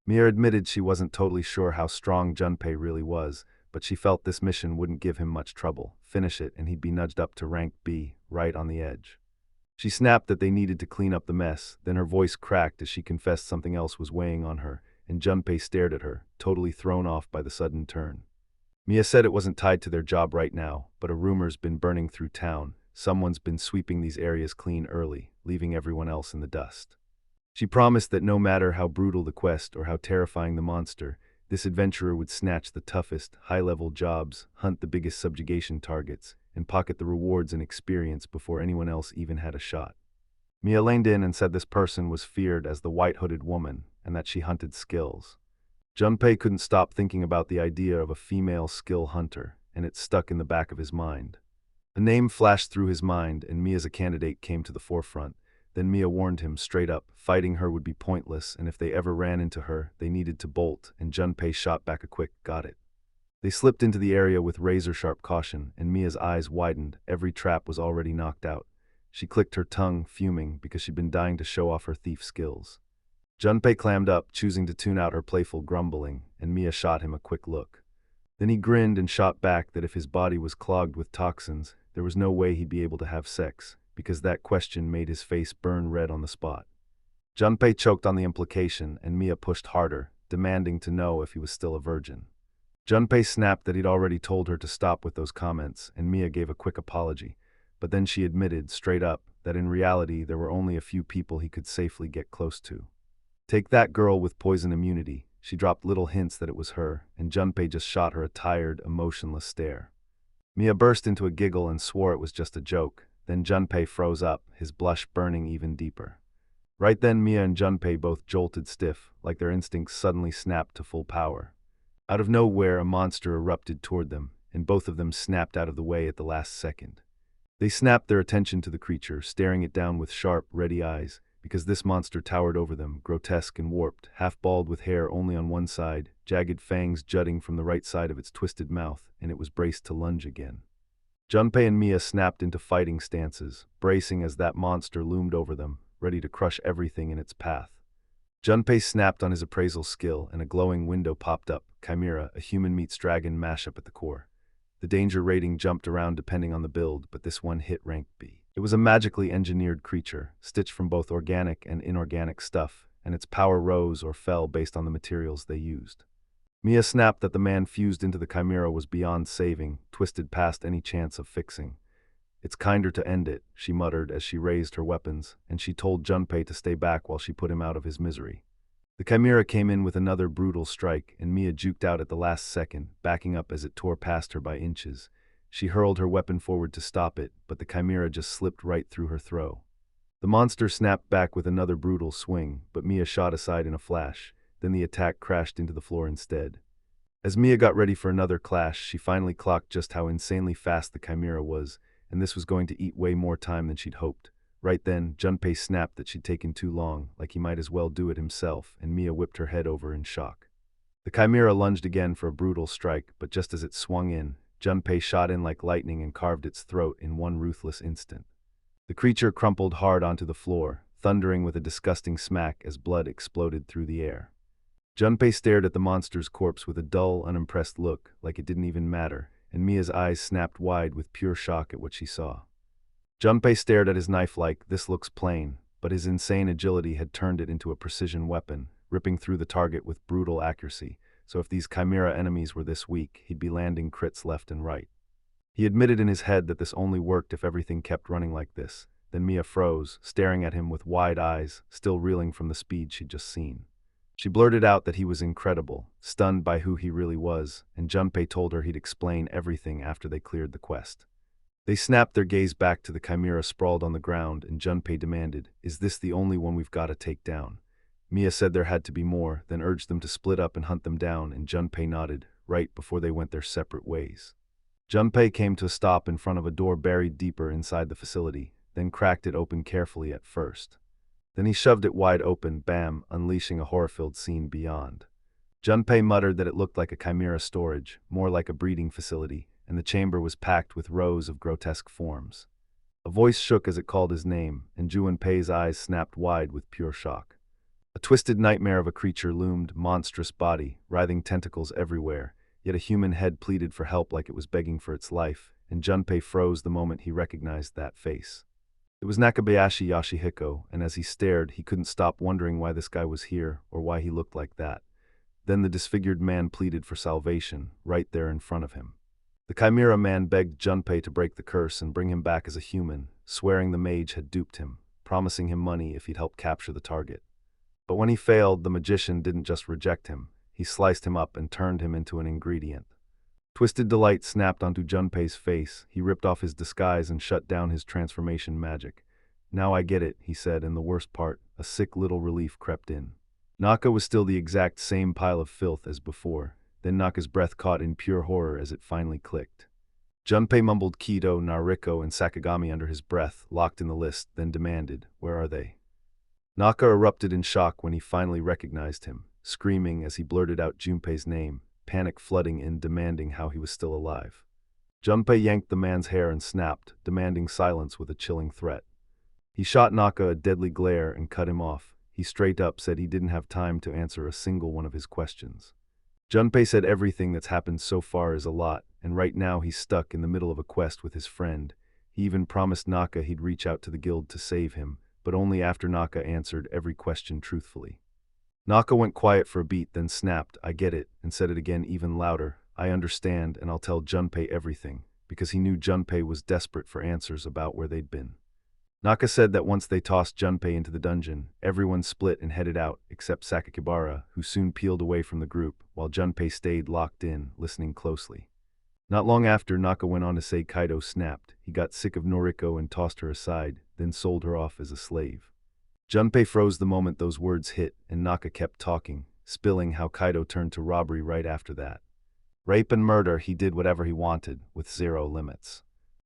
Mia admitted she wasn't totally sure how strong Junpei really was, but she felt this mission wouldn't give him much trouble. Finish it, and he'd be nudged up to rank B, right on the edge. She snapped that they needed to clean up the mess, then her voice cracked as she confessed something else was weighing on her, and Junpei stared at her, totally thrown off by the sudden turn. Mia said it wasn't tied to their job right now, but a rumor's been burning through town. Someone's been sweeping these areas clean early, leaving everyone else in the dust. She promised that no matter how brutal the quest or how terrifying the monster, this adventurer would snatch the toughest, high-level jobs, hunt the biggest subjugation targets, and pocket the rewards and experience before anyone else even had a shot. Mia leaned in and said this person was feared as the white-hooded woman, and that she hunted skills. Junpei couldn't stop thinking about the idea of a female skill hunter, and it stuck in the back of his mind. A name flashed through his mind, and Mia as a candidate came to the forefront. Then Mia warned him straight up, fighting her would be pointless, and if they ever ran into her, they needed to bolt, and Junpei shot back a quick, got it. They slipped into the area with razor-sharp caution, and Mia's eyes widened. Every trap was already knocked out. She clicked her tongue, fuming, because she'd been dying to show off her thief skills. Junpei clammed up, choosing to tune out her playful grumbling, and Mia shot him a quick look. Then he grinned and shot back that if his body was clogged with toxins, there was no way he'd be able to have sex, because that question made his face burn red on the spot. Junpei choked on the implication, and Mia pushed harder, demanding to know if he was still a virgin. Junpei snapped that he'd already told her to stop with those comments, and Mia gave a quick apology, but then she admitted, straight up, that in reality there were only a few people he could safely get close to. Take that girl with poison immunity. She dropped little hints that it was her, and Junpei just shot her a tired, emotionless stare. Mia burst into a giggle and swore it was just a joke. Then Junpei froze up, his blush burning even deeper. Right then Mia and Junpei both jolted stiff, like their instincts suddenly snapped to full power. Out of nowhere, a monster erupted toward them, and both of them snapped out of the way at the last second. They snapped their attention to the creature, staring it down with sharp, ready eyes, because this monster towered over them, grotesque and warped, half-bald with hair only on one side, jagged fangs jutting from the right side of its twisted mouth, and it was braced to lunge again. Junpei and Mia snapped into fighting stances, bracing as that monster loomed over them, ready to crush everything in its path. Junpei snapped on his appraisal skill, and a glowing window popped up, Chimera, a human-meets-dragon mashup at the core. The danger rating jumped around depending on the build, but this one hit rank B. It was a magically engineered creature, stitched from both organic and inorganic stuff, and its power rose or fell based on the materials they used. Mia snapped that the man fused into the Chimera was beyond saving, twisted past any chance of fixing. It's kinder to end it, she muttered as she raised her weapons, and she told Junpei to stay back while she put him out of his misery. The Chimera came in with another brutal strike, and Mia juked out at the last second, backing up as it tore past her by inches. She hurled her weapon forward to stop it, but the Chimera just slipped right through her throw. The monster snapped back with another brutal swing, but Mia shot aside in a flash. Then the attack crashed into the floor instead. As Mia got ready for another clash, she finally clocked just how insanely fast the Chimera was, and this was going to eat way more time than she'd hoped. Right then, Junpei snapped that she'd taken too long, like he might as well do it himself, and Mia whipped her head over in shock. The chimera lunged again for a brutal strike, but just as it swung in, Junpei shot in like lightning and carved its throat in one ruthless instant. The creature crumpled hard onto the floor, thundering with a disgusting smack as blood exploded through the air. Junpei stared at the monster's corpse with a dull, unimpressed look, like it didn't even matter, and Mia's eyes snapped wide with pure shock at what she saw. Junpei stared at his knife like, "This looks plain," but his insane agility had turned it into a precision weapon, ripping through the target with brutal accuracy, so if these chimera enemies were this weak, he'd be landing crits left and right. He admitted in his head that this only worked if everything kept running like this. Then Mia froze, staring at him with wide eyes, still reeling from the speed she'd just seen. She blurted out that he was incredible, stunned by who he really was, and Junpei told her he'd explain everything after they cleared the quest. They snapped their gaze back to the chimera sprawled on the ground, and Junpei demanded, "Is this the only one we've got to take down?" Mia said there had to be more, then urged them to split up and hunt them down, and Junpei nodded, right before they went their separate ways. Junpei came to a stop in front of a door buried deeper inside the facility, then cracked it open carefully at first. Then he shoved it wide open, bam, unleashing a horror-filled scene beyond. Junpei muttered that it looked like a chimera storage, more like a breeding facility, and the chamber was packed with rows of grotesque forms. A voice shook as it called his name, and Junpei's eyes snapped wide with pure shock. A twisted nightmare of a creature loomed, monstrous body, writhing tentacles everywhere, yet a human head pleaded for help like it was begging for its life, and Junpei froze the moment he recognized that face. It was Nakabayashi Yoshihiko, and as he stared, he couldn't stop wondering why this guy was here, or why he looked like that. Then the disfigured man pleaded for salvation, right there in front of him. The Chimera man begged Junpei to break the curse and bring him back as a human, swearing the mage had duped him, promising him money if he'd help capture the target. But when he failed, the magician didn't just reject him, he sliced him up and turned him into an ingredient. Twisted delight snapped onto Junpei's face. He ripped off his disguise and shut down his transformation magic. "Now I get it," he said, and the worst part, a sick little relief crept in. Naka was still the exact same pile of filth as before. Then Naka's breath caught in pure horror as it finally clicked. Junpei mumbled Kido, Nariko, and Sakagami under his breath, locked in the list, then demanded, "Where are they?" Naka erupted in shock when he finally recognized him, screaming as he blurted out Junpei's name, panic flooding in, demanding how he was still alive. Junpei yanked the man's hair and snapped, demanding silence with a chilling threat. He shot Naka a deadly glare and cut him off. He straight up said he didn't have time to answer a single one of his questions. Junpei said everything that's happened so far is a lot, and right now he's stuck in the middle of a quest with his friend. He even promised Naka he'd reach out to the guild to save him, but only after Naka answered every question truthfully. Naka went quiet for a beat, then snapped, "I get it," and said it again even louder, "I understand, and I'll tell Junpei everything," because he knew Junpei was desperate for answers about where they'd been. Naka said that once they tossed Junpei into the dungeon, everyone split and headed out, except Sakakibara, who soon peeled away from the group, while Junpei stayed locked in, listening closely. Not long after, Naka went on to say Kaido snapped. He got sick of Noriko and tossed her aside, then sold her off as a slave. Junpei froze the moment those words hit, and Naka kept talking, spilling how Kaido turned to robbery right after that. Rape and murder, he did whatever he wanted, with zero limits.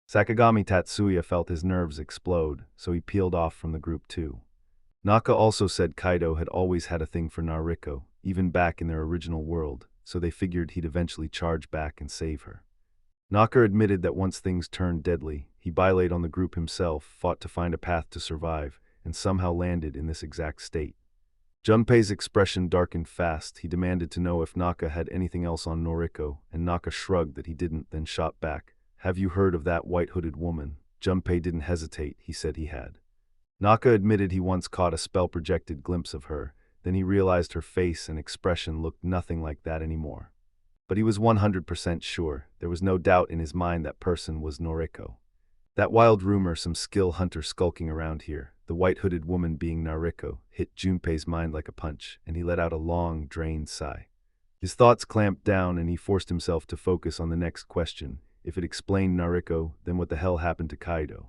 Sakagami Tatsuya felt his nerves explode, so he peeled off from the group too. Naka also said Kaido had always had a thing for Nariko, even back in their original world, so they figured he'd eventually charge back and save her. Naka admitted that once things turned deadly, he bailaid on the group himself, fought to find a path to survive, and somehow landed in this exact state. Junpei's expression darkened fast. He demanded to know if Naka had anything else on Noriko, and Naka shrugged that he didn't, then shot back, "Have you heard of that white-hooded woman?" Junpei didn't hesitate, he said he had. Naka admitted he once caught a spell-projected glimpse of her, then he realized her face and expression looked nothing like that anymore. But he was 100% sure, there was no doubt in his mind that person was Noriko. That wild rumor, some skill hunter skulking around here, the white-hooded woman being Nariko, hit Junpei's mind like a punch, and he let out a long, drained sigh. His thoughts clamped down and he forced himself to focus on the next question. If it explained Nariko, then what the hell happened to Kaido?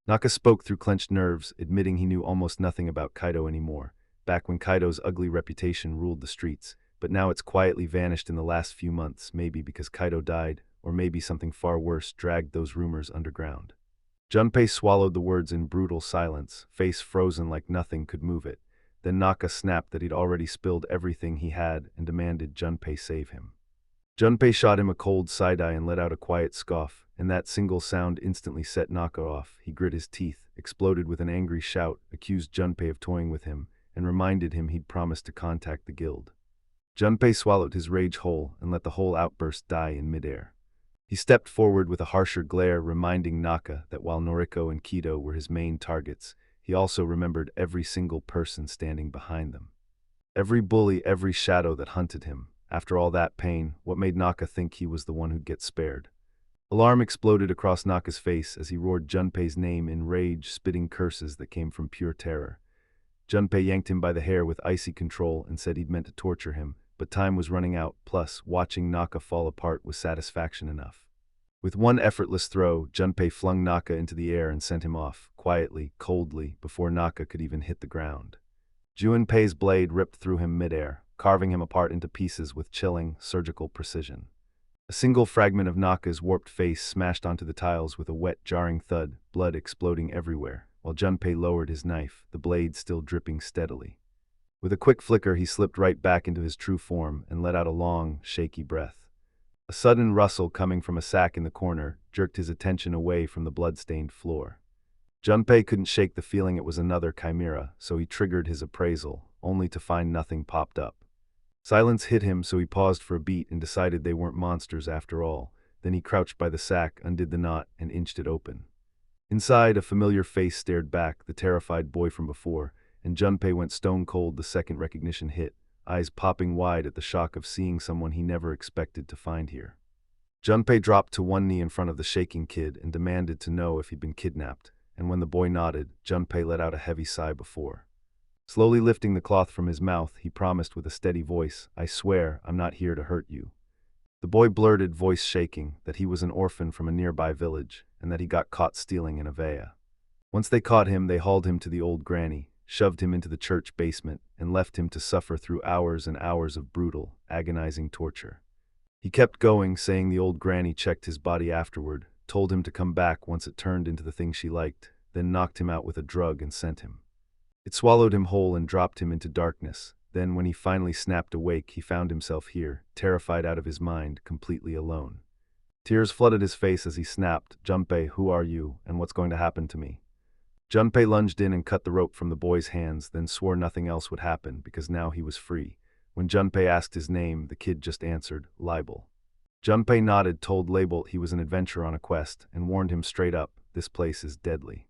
Naka spoke through clenched nerves, admitting he knew almost nothing about Kaido anymore, back when Kaido's ugly reputation ruled the streets, but now it's quietly vanished in the last few months, maybe because Kaido died, or maybe something far worse dragged those rumors underground. Junpei swallowed the words in brutal silence, face frozen like nothing could move it. Then Naka snapped that he'd already spilled everything he had and demanded Junpei save him. Junpei shot him a cold side-eye and let out a quiet scoff, and that single sound instantly set Naka off. He grit his teeth, exploded with an angry shout, accused Junpei of toying with him, and reminded him he'd promised to contact the guild. Junpei swallowed his rage whole and let the whole outburst die in midair. He stepped forward with a harsher glare, reminding Naka that while Noriko and Kido were his main targets, he also remembered every single person standing behind them. Every bully, every shadow that hunted him. After all that pain, what made Naka think he was the one who'd get spared? Alarm exploded across Naka's face as he roared Junpei's name in rage, spitting curses that came from pure terror. Junpei yanked him by the hair with icy control and said he'd meant to torture him, but time was running out, plus, watching Naka fall apart was satisfaction enough. With one effortless throw, Junpei flung Naka into the air and sent him off, quietly, coldly, before Naka could even hit the ground. Junpei's blade ripped through him midair, carving him apart into pieces with chilling, surgical precision. A single fragment of Naka's warped face smashed onto the tiles with a wet, jarring thud, blood exploding everywhere, while Junpei lowered his knife, the blade still dripping steadily. With a quick flicker, he slipped right back into his true form and let out a long, shaky breath. A sudden rustle coming from a sack in the corner jerked his attention away from the blood-stained floor. Junpei couldn't shake the feeling it was another chimera, so he triggered his appraisal, only to find nothing popped up. Silence hit him, so he paused for a beat and decided they weren't monsters after all. Then he crouched by the sack, undid the knot, and inched it open. Inside, a familiar face stared back, the terrified boy from before, and Junpei went stone cold the second recognition hit, eyes popping wide at the shock of seeing someone he never expected to find here. Junpei dropped to one knee in front of the shaking kid and demanded to know if he'd been kidnapped, and when the boy nodded, Junpei let out a heavy sigh before. Slowly lifting the cloth from his mouth, he promised with a steady voice, "I swear, I'm not here to hurt you." The boy blurted, voice shaking, that he was an orphan from a nearby village, and that he got caught stealing in Avea. Once they caught him, they hauled him to the old granny, shoved him into the church basement, and left him to suffer through hours and hours of brutal, agonizing torture. He kept going, saying the old granny checked his body afterward, told him to come back once it turned into the thing she liked, then knocked him out with a drug and sent him. It swallowed him whole and dropped him into darkness. Then, when he finally snapped awake, he found himself here, terrified out of his mind, completely alone. Tears flooded his face as he snapped, "Junpei, who are you, and what's going to happen to me?" Junpei lunged in and cut the rope from the boy's hands, then swore nothing else would happen, because now he was free. When Junpei asked his name, the kid just answered, "Libel." Junpei nodded, told Label he was an adventurer on a quest, and warned him straight up, "This place is deadly,"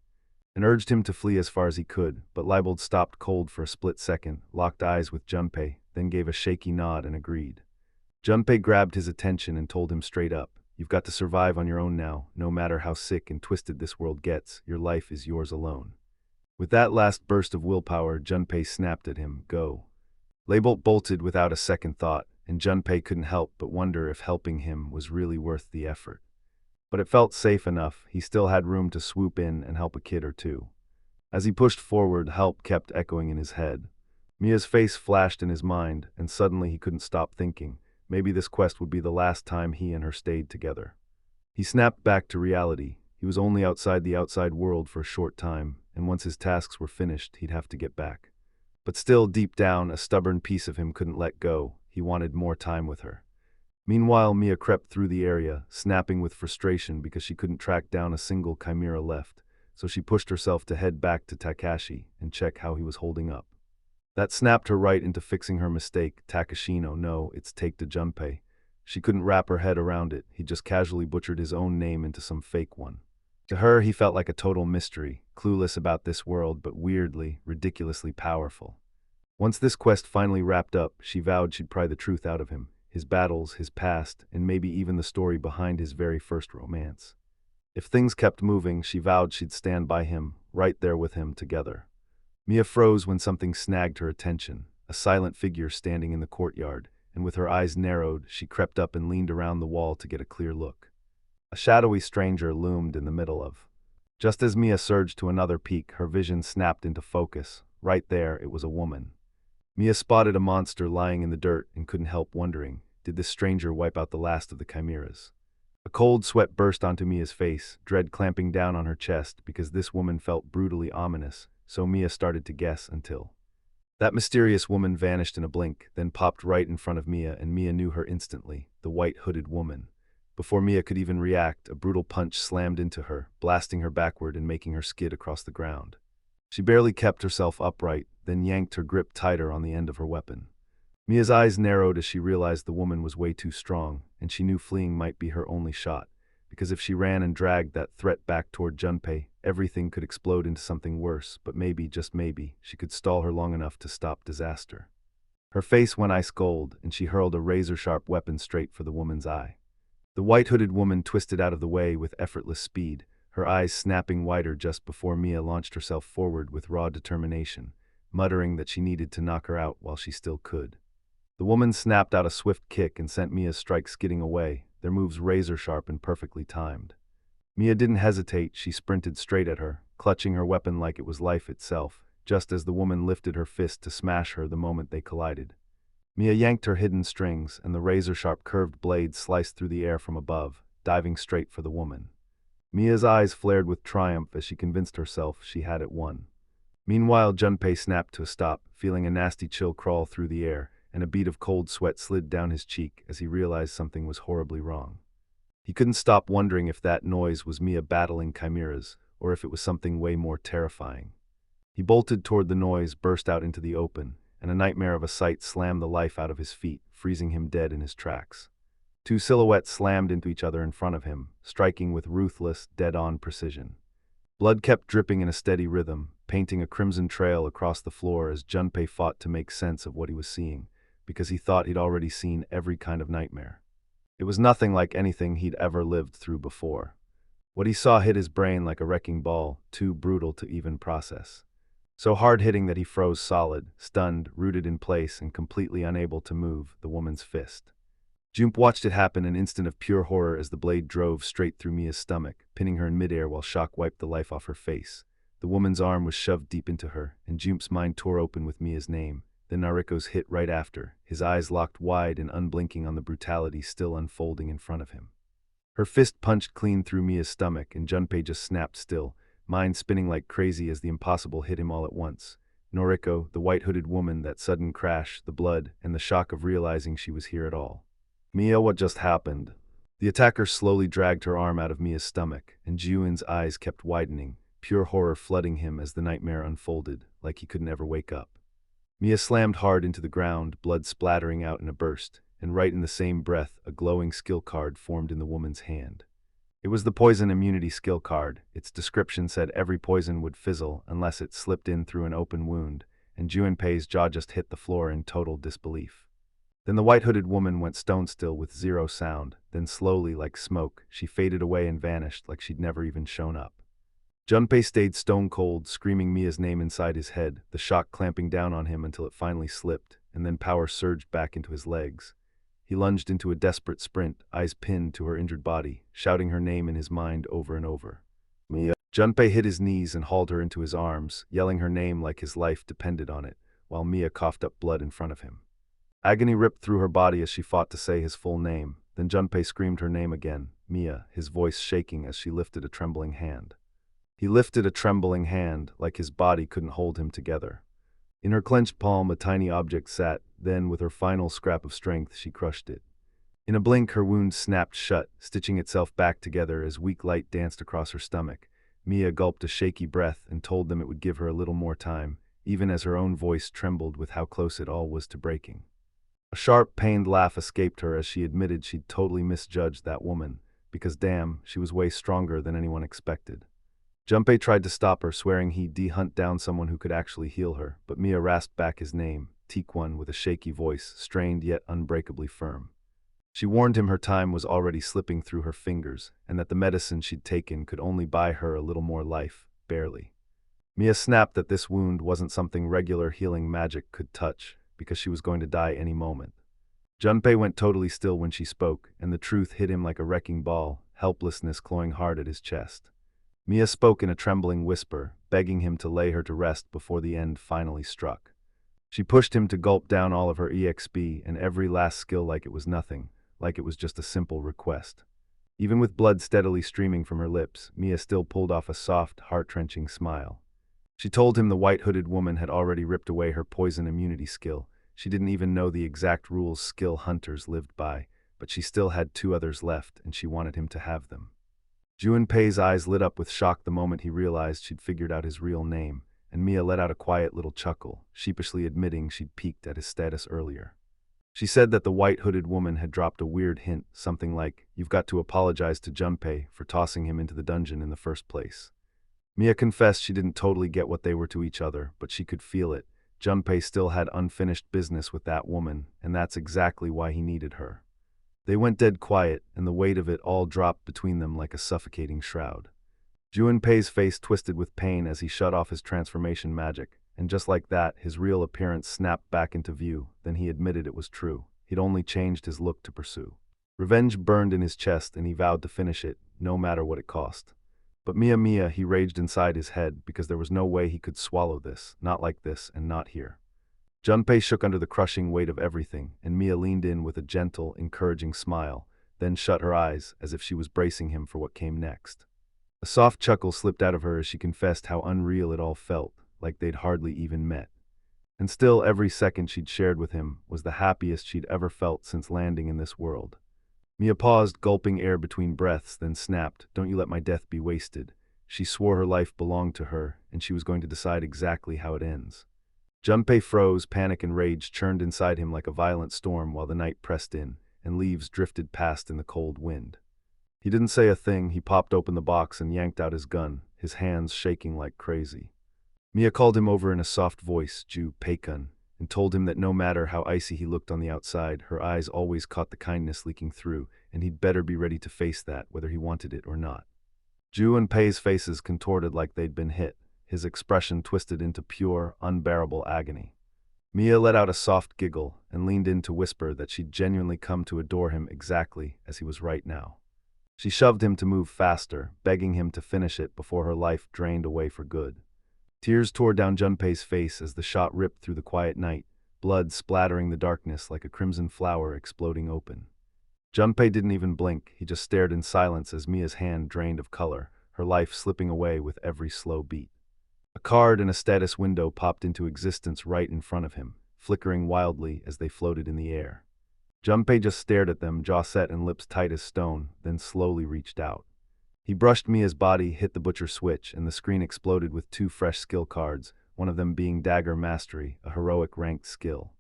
and urged him to flee as far as he could, but Leibold stopped cold for a split second, locked eyes with Junpei, then gave a shaky nod and agreed. Junpei grabbed his attention and told him straight up, "You've got to survive on your own now, no matter how sick and twisted this world gets, your life is yours alone." With that last burst of willpower, Junpei snapped at him, "Go." Leibold bolted without a second thought, and Junpei couldn't help but wonder if helping him was really worth the effort. But it felt safe enough. He still had room to swoop in and help a kid or two. As he pushed forward, help kept echoing in his head. Mia's face flashed in his mind, and suddenly he couldn't stop thinking, maybe this quest would be the last time he and her stayed together. He snapped back to reality. He was only outside the outside world for a short time, and once his tasks were finished, he'd have to get back. But still, deep down, a stubborn piece of him couldn't let go. He wanted more time with her. Meanwhile, Mia crept through the area, snapping with frustration because she couldn't track down a single chimera left, so she pushed herself to head back to Takashi and check how he was holding up. That snapped her right into fixing her mistake. Takashino, no, it's take to Junpei. She couldn't wrap her head around it. He just casually butchered his own name into some fake one. To her, he felt like a total mystery, clueless about this world, but weirdly, ridiculously powerful. Once this quest finally wrapped up, she vowed she'd pry the truth out of him. His battles, his past, and maybe even the story behind his very first romance. If things kept moving, she vowed she'd stand by him, right there with him together. Mia froze when something snagged her attention, a silent figure standing in the courtyard, and with her eyes narrowed, she crept up and leaned around the wall to get a clear look. A shadowy stranger loomed in the middle of. Just as Mia surged to another peak, her vision snapped into focus. Right there, it was a woman. Mia spotted a monster lying in the dirt and couldn't help wondering, did this stranger wipe out the last of the chimeras? A cold sweat burst onto Mia's face, dread clamping down on her chest because this woman felt brutally ominous, so Mia started to guess until that mysterious woman vanished in a blink, then popped right in front of Mia, and Mia knew her instantly, the white-hooded woman. Before Mia could even react, a brutal punch slammed into her, blasting her backward and making her skid across the ground. She barely kept herself upright, then yanked her grip tighter on the end of her weapon. Mia's eyes narrowed as she realized the woman was way too strong, and she knew fleeing might be her only shot, because if she ran and dragged that threat back toward Junpei, everything could explode into something worse, but maybe, just maybe, she could stall her long enough to stop disaster. Her face went ice cold, and she hurled a razor-sharp weapon straight for the woman's eye. The white-hooded woman twisted out of the way with effortless speed, her eyes snapping wider just before Mia launched herself forward with raw determination, muttering that she needed to knock her out while she still could. The woman snapped out a swift kick and sent Mia's strike skidding away, their moves razor-sharp and perfectly timed. Mia didn't hesitate, she sprinted straight at her, clutching her weapon like it was life itself, just as the woman lifted her fist to smash her the moment they collided. Mia yanked her hidden strings, and the razor-sharp curved blade sliced through the air from above, diving straight for the woman. Mia's eyes flared with triumph as she convinced herself she had it won. Meanwhile, Junpei snapped to a stop, feeling a nasty chill crawl through the air, and a bead of cold sweat slid down his cheek as he realized something was horribly wrong. He couldn't stop wondering if that noise was Mia battling chimeras, or if it was something way more terrifying. He bolted toward the noise, burst out into the open, and a nightmare of a sight slammed the life out of his feet, freezing him dead in his tracks. Two silhouettes slammed into each other in front of him, striking with ruthless, dead-on precision. Blood kept dripping in a steady rhythm, painting a crimson trail across the floor as Junpei fought to make sense of what he was seeing, because he thought he'd already seen every kind of nightmare. It was nothing like anything he'd ever lived through before. What he saw hit his brain like a wrecking ball, too brutal to even process. So hard-hitting that he froze solid, stunned, rooted in place, and completely unable to move the woman's fist. Jump watched it happen, an instant of pure horror as the blade drove straight through Mia's stomach, pinning her in midair while shock wiped the life off her face. The woman's arm was shoved deep into her, and Jump's mind tore open with Mia's name. Then Nariko's hit right after, his eyes locked wide and unblinking on the brutality still unfolding in front of him. Her fist punched clean through Mia's stomach, and Junpei just snapped still, mind spinning like crazy as the impossible hit him all at once. Noriko, the white-hooded woman, that sudden crash, the blood, and the shock of realizing she was here at all. Mia, what just happened? The attacker slowly dragged her arm out of Mia's stomach, and Jiuin's eyes kept widening, pure horror flooding him as the nightmare unfolded, like he could never wake up. Mia slammed hard into the ground, blood splattering out in a burst, and right in the same breath, a glowing skill card formed in the woman's hand. It was the poison immunity skill card. Its description said every poison would fizzle unless it slipped in through an open wound, and Junpei's jaw just hit the floor in total disbelief. Then the white-hooded woman went stone still with zero sound, then slowly, like smoke, she faded away and vanished like she'd never even shown up. Junpei stayed stone cold, screaming Mia's name inside his head, the shock clamping down on him until it finally slipped, and then power surged back into his legs. He lunged into a desperate sprint, eyes pinned to her injured body, shouting her name in his mind over and over. Mia. Junpei hit his knees and hauled her into his arms, yelling her name like his life depended on it, while Mia coughed up blood in front of him. Agony ripped through her body as she fought to say his full name. Then Junpei screamed her name again, Mia, his voice shaking as she lifted a trembling hand. He lifted a trembling hand, like his body couldn't hold him together. In her clenched palm a tiny object sat, then with her final scrap of strength she crushed it. In a blink her wound snapped shut, stitching itself back together as weak light danced across her stomach. Mia gulped a shaky breath and told them it would give her a little more time, even as her own voice trembled with how close it all was to breaking. A sharp, pained laugh escaped her as she admitted she'd totally misjudged that woman, because damn, she was way stronger than anyone expected. Junpei tried to stop her, swearing he'd hunt down someone who could actually heal her, but Mia rasped back his name, Taekwon, with a shaky voice, strained yet unbreakably firm. She warned him her time was already slipping through her fingers, and that the medicine she'd taken could only buy her a little more life, barely. Mia snapped that this wound wasn't something regular healing magic could touch, because she was going to die any moment. Junpei went totally still when she spoke, and the truth hit him like a wrecking ball, helplessness clawing hard at his chest. Mia spoke in a trembling whisper, begging him to lay her to rest before the end finally struck. She pushed him to gulp down all of her EXP and every last skill like it was nothing, like it was just a simple request. Even with blood steadily streaming from her lips, Mia still pulled off a soft, heart-wrenching smile. She told him the white-hooded woman had already ripped away her poison immunity skill. She didn't even know the exact rules skill hunters lived by, but she still had two others left, and she wanted him to have them. Junpei's eyes lit up with shock the moment he realized she'd figured out his real name, and Mia let out a quiet little chuckle, sheepishly admitting she'd peeked at his status earlier. She said that the white-hooded woman had dropped a weird hint, something like, "You've got to apologize to Junpei for tossing him into the dungeon in the first place." Mia confessed she didn't totally get what they were to each other, but she could feel it. Junpei still had unfinished business with that woman, and that's exactly why he needed her. They went dead quiet, and the weight of it all dropped between them like a suffocating shroud. Junpei's face twisted with pain as he shut off his transformation magic, and just like that, his real appearance snapped back into view. Then he admitted it was true. He'd only changed his look to pursue. Revenge burned in his chest, and he vowed to finish it, no matter what it cost. But Mia, he raged inside his head because there was no way he could swallow this, not like this, and not here. Junpei shook under the crushing weight of everything, and Mia leaned in with a gentle, encouraging smile, then shut her eyes as if she was bracing him for what came next. A soft chuckle slipped out of her as she confessed how unreal it all felt, like they'd hardly even met. And still, every second she'd shared with him was the happiest she'd ever felt since landing in this world. Mia paused, gulping air between breaths, then snapped, "Don't you let my death be wasted." She swore her life belonged to her, and she was going to decide exactly how it ends. Junpei froze, panic and rage churned inside him like a violent storm while the night pressed in, and leaves drifted past in the cold wind. He didn't say a thing. He popped open the box and yanked out his gun, his hands shaking like crazy. Mia called him over in a soft voice, Junpei-kun, and told him that no matter how icy he looked on the outside, her eyes always caught the kindness leaking through, and he'd better be ready to face that, whether he wanted it or not. Junpei's faces contorted like they'd been hit, his expression twisted into pure, unbearable agony. Mia let out a soft giggle and leaned in to whisper that she'd genuinely come to adore him exactly as he was right now. She shoved him to move faster, begging him to finish it before her life drained away for good. Tears tore down Junpei's face as the shot ripped through the quiet night, blood splattering the darkness like a crimson flower exploding open. Junpei didn't even blink. He just stared in silence as Mia's hand drained of color, her life slipping away with every slow beat. A card and a status window popped into existence right in front of him, flickering wildly as they floated in the air. Junpei just stared at them, jaw set and lips tight as stone, then slowly reached out. He brushed Mia's body, hit the butcher switch, and the screen exploded with two fresh skill cards, one of them being Dagger Mastery, a heroic ranked skill.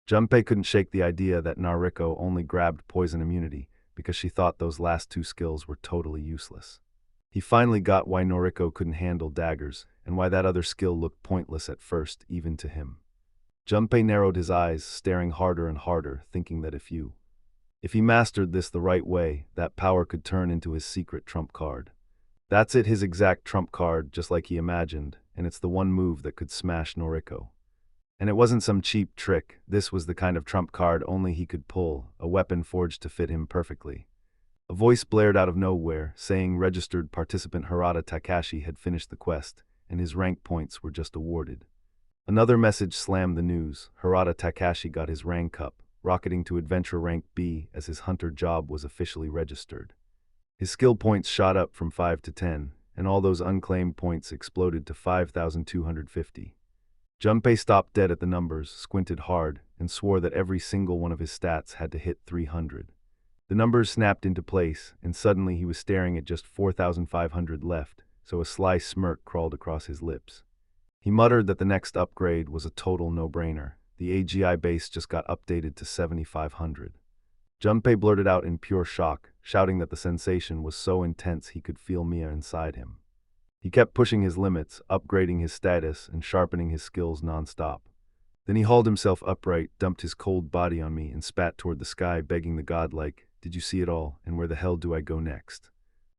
Junpei couldn't shake the idea that Nariko only grabbed poison immunity because she thought those last two skills were totally useless. He finally got why Noriko couldn't handle daggers, and why that other skill looked pointless at first, even to him. Junpei narrowed his eyes, staring harder and harder, thinking that if he mastered this the right way, that power could turn into his secret trump card. That's it, his exact trump card, just like he imagined, and it's the one move that could smash Noriko. And it wasn't some cheap trick. This was the kind of trump card only he could pull, a weapon forged to fit him perfectly. A voice blared out of nowhere, saying registered participant Harada Takashi had finished the quest, and his rank points were just awarded. Another message slammed the news. Harada Takashi got his rank up, rocketing to Adventure Rank B as his hunter job was officially registered. His skill points shot up from 5 to 10, and all those unclaimed points exploded to 5,250. Junpei stopped dead at the numbers, squinted hard, and swore that every single one of his stats had to hit 300. The numbers snapped into place, and suddenly he was staring at just 4,500 left, so a sly smirk crawled across his lips. He muttered that the next upgrade was a total no-brainer. The AGI base just got updated to 7,500. Junpei blurted out in pure shock, shouting that the sensation was so intense he could feel Mia inside him. He kept pushing his limits, upgrading his status, and sharpening his skills non-stop. Then he hauled himself upright, dumped his cold body on me, and spat toward the sky, begging the godlike, "Did you see it all, and where the hell do I go next?"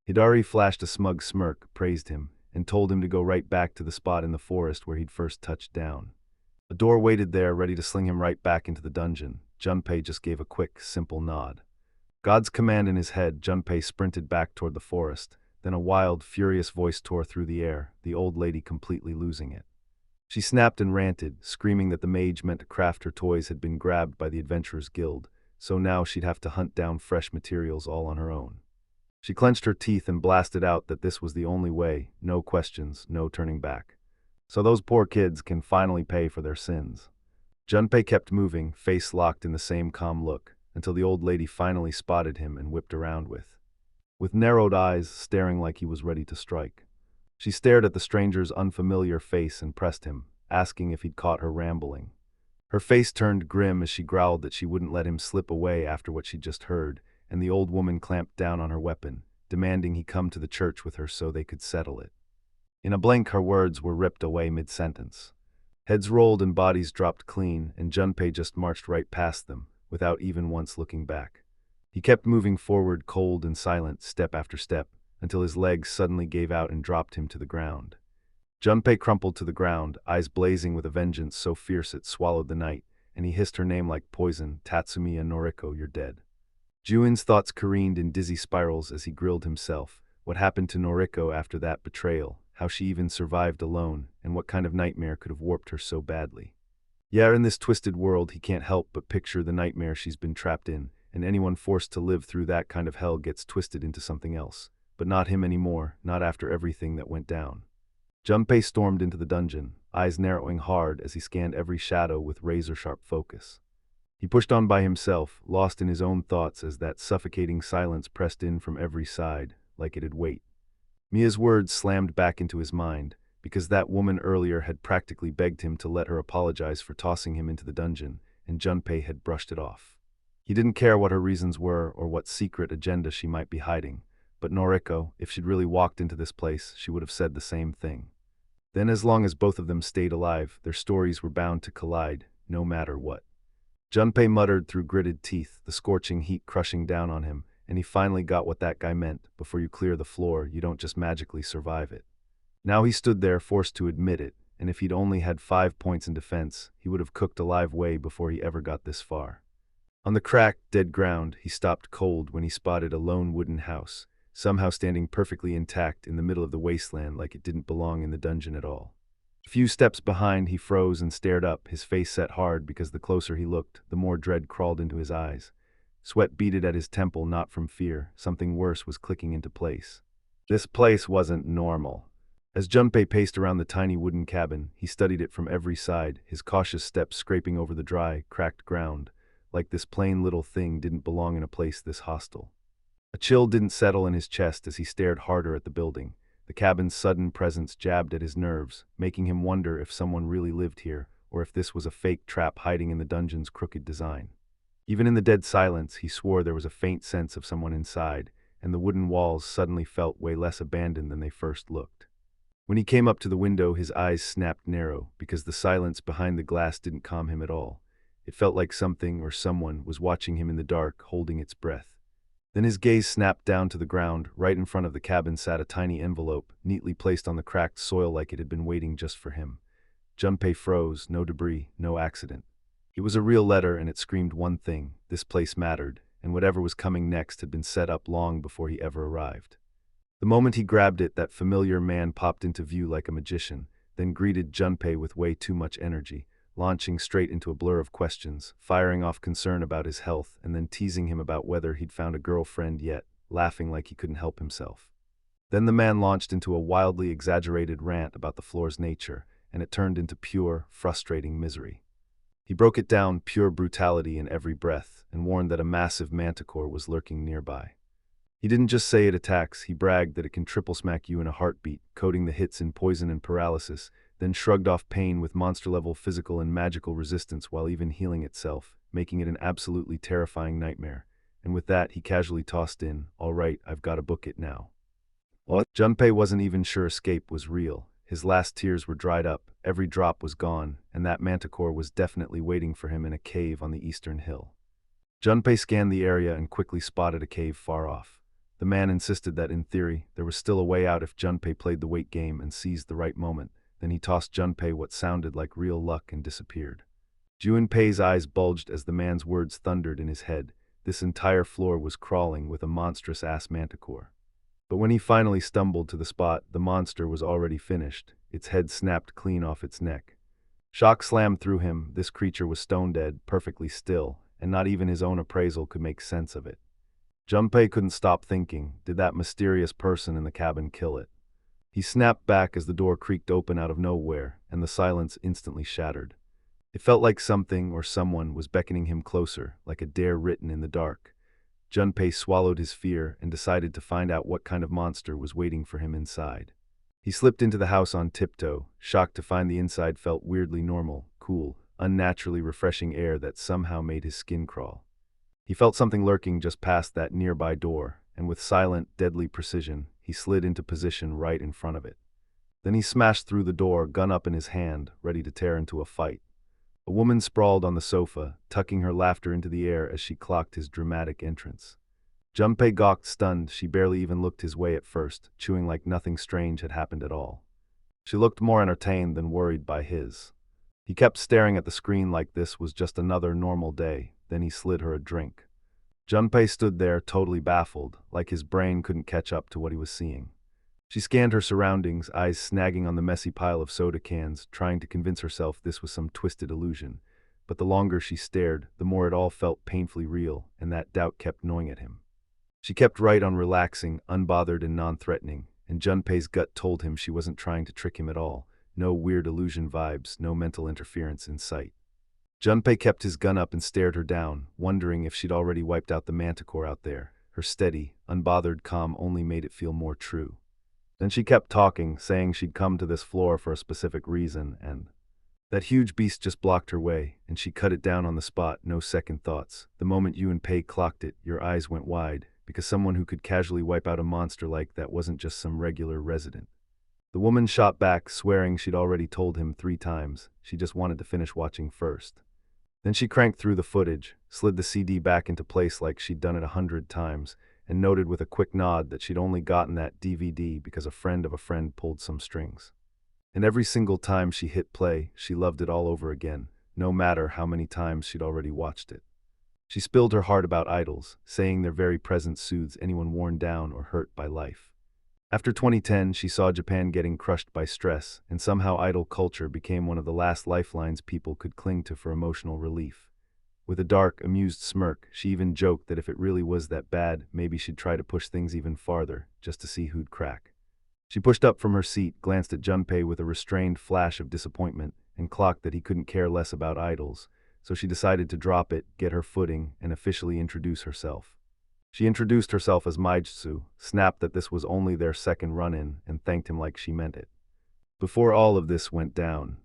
Hidari flashed a smug smirk, praised him, and told him to go right back to the spot in the forest where he'd first touched down. A door waited there, ready to sling him right back into the dungeon. Junpei just gave a quick, simple nod. God's command in his head, Junpei sprinted back toward the forest. Then a wild, furious voice tore through the air, the old lady completely losing it. She snapped and ranted, screaming that the mage meant to craft her toys had been grabbed by the Adventurers Guild, so now she'd have to hunt down fresh materials all on her own. She clenched her teeth and blasted out that this was the only way, no questions, no turning back. So those poor kids can finally pay for their sins. Junpei kept moving, face locked in the same calm look, until the old lady finally spotted him and whipped around with narrowed eyes, staring like he was ready to strike. She stared at the stranger's unfamiliar face and pressed him, asking if he'd caught her rambling. Her face turned grim as she growled that she wouldn't let him slip away after what she'd just heard, and the old woman clamped down on her weapon, demanding he come to the church with her so they could settle it. In a blink, her words were ripped away mid-sentence. Heads rolled and bodies dropped clean, and Junpei just marched right past them, without even once looking back. He kept moving forward, cold and silent, step after step, until his legs suddenly gave out and dropped him to the ground. Junpei crumpled to the ground, eyes blazing with a vengeance so fierce it swallowed the night, and he hissed her name like poison, "Tatsumiya Noriko, you're dead." Juin's thoughts careened in dizzy spirals as he grilled himself. What happened to Noriko after that betrayal, how she even survived alone, and what kind of nightmare could have warped her so badly. Yeah, in this twisted world he can't help but picture the nightmare she's been trapped in, and anyone forced to live through that kind of hell gets twisted into something else. But not him anymore, not after everything that went down. Junpei stormed into the dungeon, eyes narrowing hard as he scanned every shadow with razor-sharp focus. He pushed on by himself, lost in his own thoughts as that suffocating silence pressed in from every side, like it'd wait. Mia's words slammed back into his mind, because that woman earlier had practically begged him to let her apologize for tossing him into the dungeon, and Junpei had brushed it off. He didn't care what her reasons were or what secret agenda she might be hiding, but Noriko, if she'd really walked into this place, she would have said the same thing. Then as long as both of them stayed alive, their stories were bound to collide, no matter what. Junpei muttered through gritted teeth, the scorching heat crushing down on him, and he finally got what that guy meant: before you clear the floor, you don't just magically survive it. Now he stood there, forced to admit it, and if he'd only had 5 points in defense, he would have cooked alive way before he ever got this far. On the cracked, dead ground, he stopped cold when he spotted a lone wooden house, somehow standing perfectly intact in the middle of the wasteland like it didn't belong in the dungeon at all. A few steps behind, he froze and stared up, his face set hard because the closer he looked, the more dread crawled into his eyes. Sweat beaded at his temple, not from fear. Something worse was clicking into place. This place wasn't normal. As Junpei paced around the tiny wooden cabin, he studied it from every side, his cautious steps scraping over the dry, cracked ground, like this plain little thing didn't belong in a place this hostile. A chill didn't settle in his chest as he stared harder at the building. The cabin's sudden presence jabbed at his nerves, making him wonder if someone really lived here, or if this was a fake trap hiding in the dungeon's crooked design. Even in the dead silence, he swore there was a faint sense of someone inside, and the wooden walls suddenly felt way less abandoned than they first looked. When he came up to the window, his eyes snapped narrow, because the silence behind the glass didn't calm him at all. It felt like something or someone was watching him in the dark, holding its breath. Then his gaze snapped down to the ground. Right in front of the cabin sat a tiny envelope, neatly placed on the cracked soil like it had been waiting just for him. Junpei froze, no debris, no accident. It was a real letter, and it screamed one thing: this place mattered, and whatever was coming next had been set up long before he ever arrived. The moment he grabbed it, that familiar man popped into view like a magician, then greeted Junpei with way too much energy, launching straight into a blur of questions, firing off concern about his health, and then teasing him about whether he'd found a girlfriend yet, laughing like he couldn't help himself. Then the man launched into a wildly exaggerated rant about the floor's nature, and it turned into pure, frustrating misery. He broke it down, pure brutality in every breath, and warned that a massive manticore was lurking nearby. He didn't just say it attacks, he bragged that it can triple smack you in a heartbeat, coating the hits in poison and paralysis, then shrugged off pain with monster-level physical and magical resistance while even healing itself, making it an absolutely terrifying nightmare. And with that, he casually tossed in, "All right, I've got to book it now." What? Junpei wasn't even sure escape was real. His last tears were dried up, every drop was gone, and that manticore was definitely waiting for him in a cave on the eastern hill. Junpei scanned the area and quickly spotted a cave far off. The man insisted that, in theory, there was still a way out if Junpei played the wait game and seized the right moment. Then he tossed Junpei what sounded like real luck and disappeared. Junpei's eyes bulged as the man's words thundered in his head. This entire floor was crawling with a monstrous-ass manticore. But when he finally stumbled to the spot, the monster was already finished, its head snapped clean off its neck. Shock slammed through him. This creature was stone dead, perfectly still, and not even his own appraisal could make sense of it. Junpei couldn't stop thinking, did that mysterious person in the cabin kill it? He snapped back as the door creaked open out of nowhere, and the silence instantly shattered. It felt like something or someone was beckoning him closer, like a dare written in the dark. Junpei swallowed his fear and decided to find out what kind of monster was waiting for him inside. He slipped into the house on tiptoe, shocked to find the inside felt weirdly normal, cool, unnaturally refreshing air that somehow made his skin crawl. He felt something lurking just past that nearby door, and with silent, deadly precision, he slid into position right in front of it. Then he smashed through the door, gun up in his hand, ready to tear into a fight. A woman sprawled on the sofa, tucking her laughter into the air as she clocked his dramatic entrance. Junpei gawked stunned. She barely even looked his way at first, chewing like nothing strange had happened at all. She looked more entertained than worried by his. He kept staring at the screen like this was just another normal day, then he slid her a drink. Junpei stood there totally baffled, like his brain couldn't catch up to what he was seeing. She scanned her surroundings, eyes snagging on the messy pile of soda cans, trying to convince herself this was some twisted illusion. But the longer she stared, the more it all felt painfully real, and that doubt kept gnawing at him. She kept right on relaxing, unbothered and non-threatening, and Junpei's gut told him she wasn't trying to trick him at all. No weird illusion vibes, no mental interference in sight. Junpei kept his gun up and stared her down, wondering if she'd already wiped out the manticore out there. Her steady, unbothered calm only made it feel more true. Then she kept talking, saying she'd come to this floor for a specific reason, and that huge beast just blocked her way, and she cut it down on the spot, no second thoughts. The moment you and Pei clocked it, your eyes went wide, because someone who could casually wipe out a monster like that wasn't just some regular resident. The woman shot back, swearing she'd already told him 3 times, she just wanted to finish watching first. Then she cranked through the footage, slid the CD back into place like she'd done it 100 times, and noted with a quick nod that she'd only gotten that DVD because a friend of a friend pulled some strings. And every single time she hit play, she loved it all over again, no matter how many times she'd already watched it. She spilled her heart about idols, saying their very presence soothes anyone worn down or hurt by life. After 2010, she saw Japan getting crushed by stress, and somehow idol culture became one of the last lifelines people could cling to for emotional relief. With a dark, amused smirk, she even joked that if it really was that bad, maybe she'd try to push things even farther, just to see who'd crack. She pushed up from her seat, glanced at Junpei with a restrained flash of disappointment, and clocked that he couldn't care less about idols, so she decided to drop it, get her footing, and officially introduce herself. She introduced herself as Maijutsu, snapped that this was only their second run-in, and thanked him like she meant it. Before all of this went down,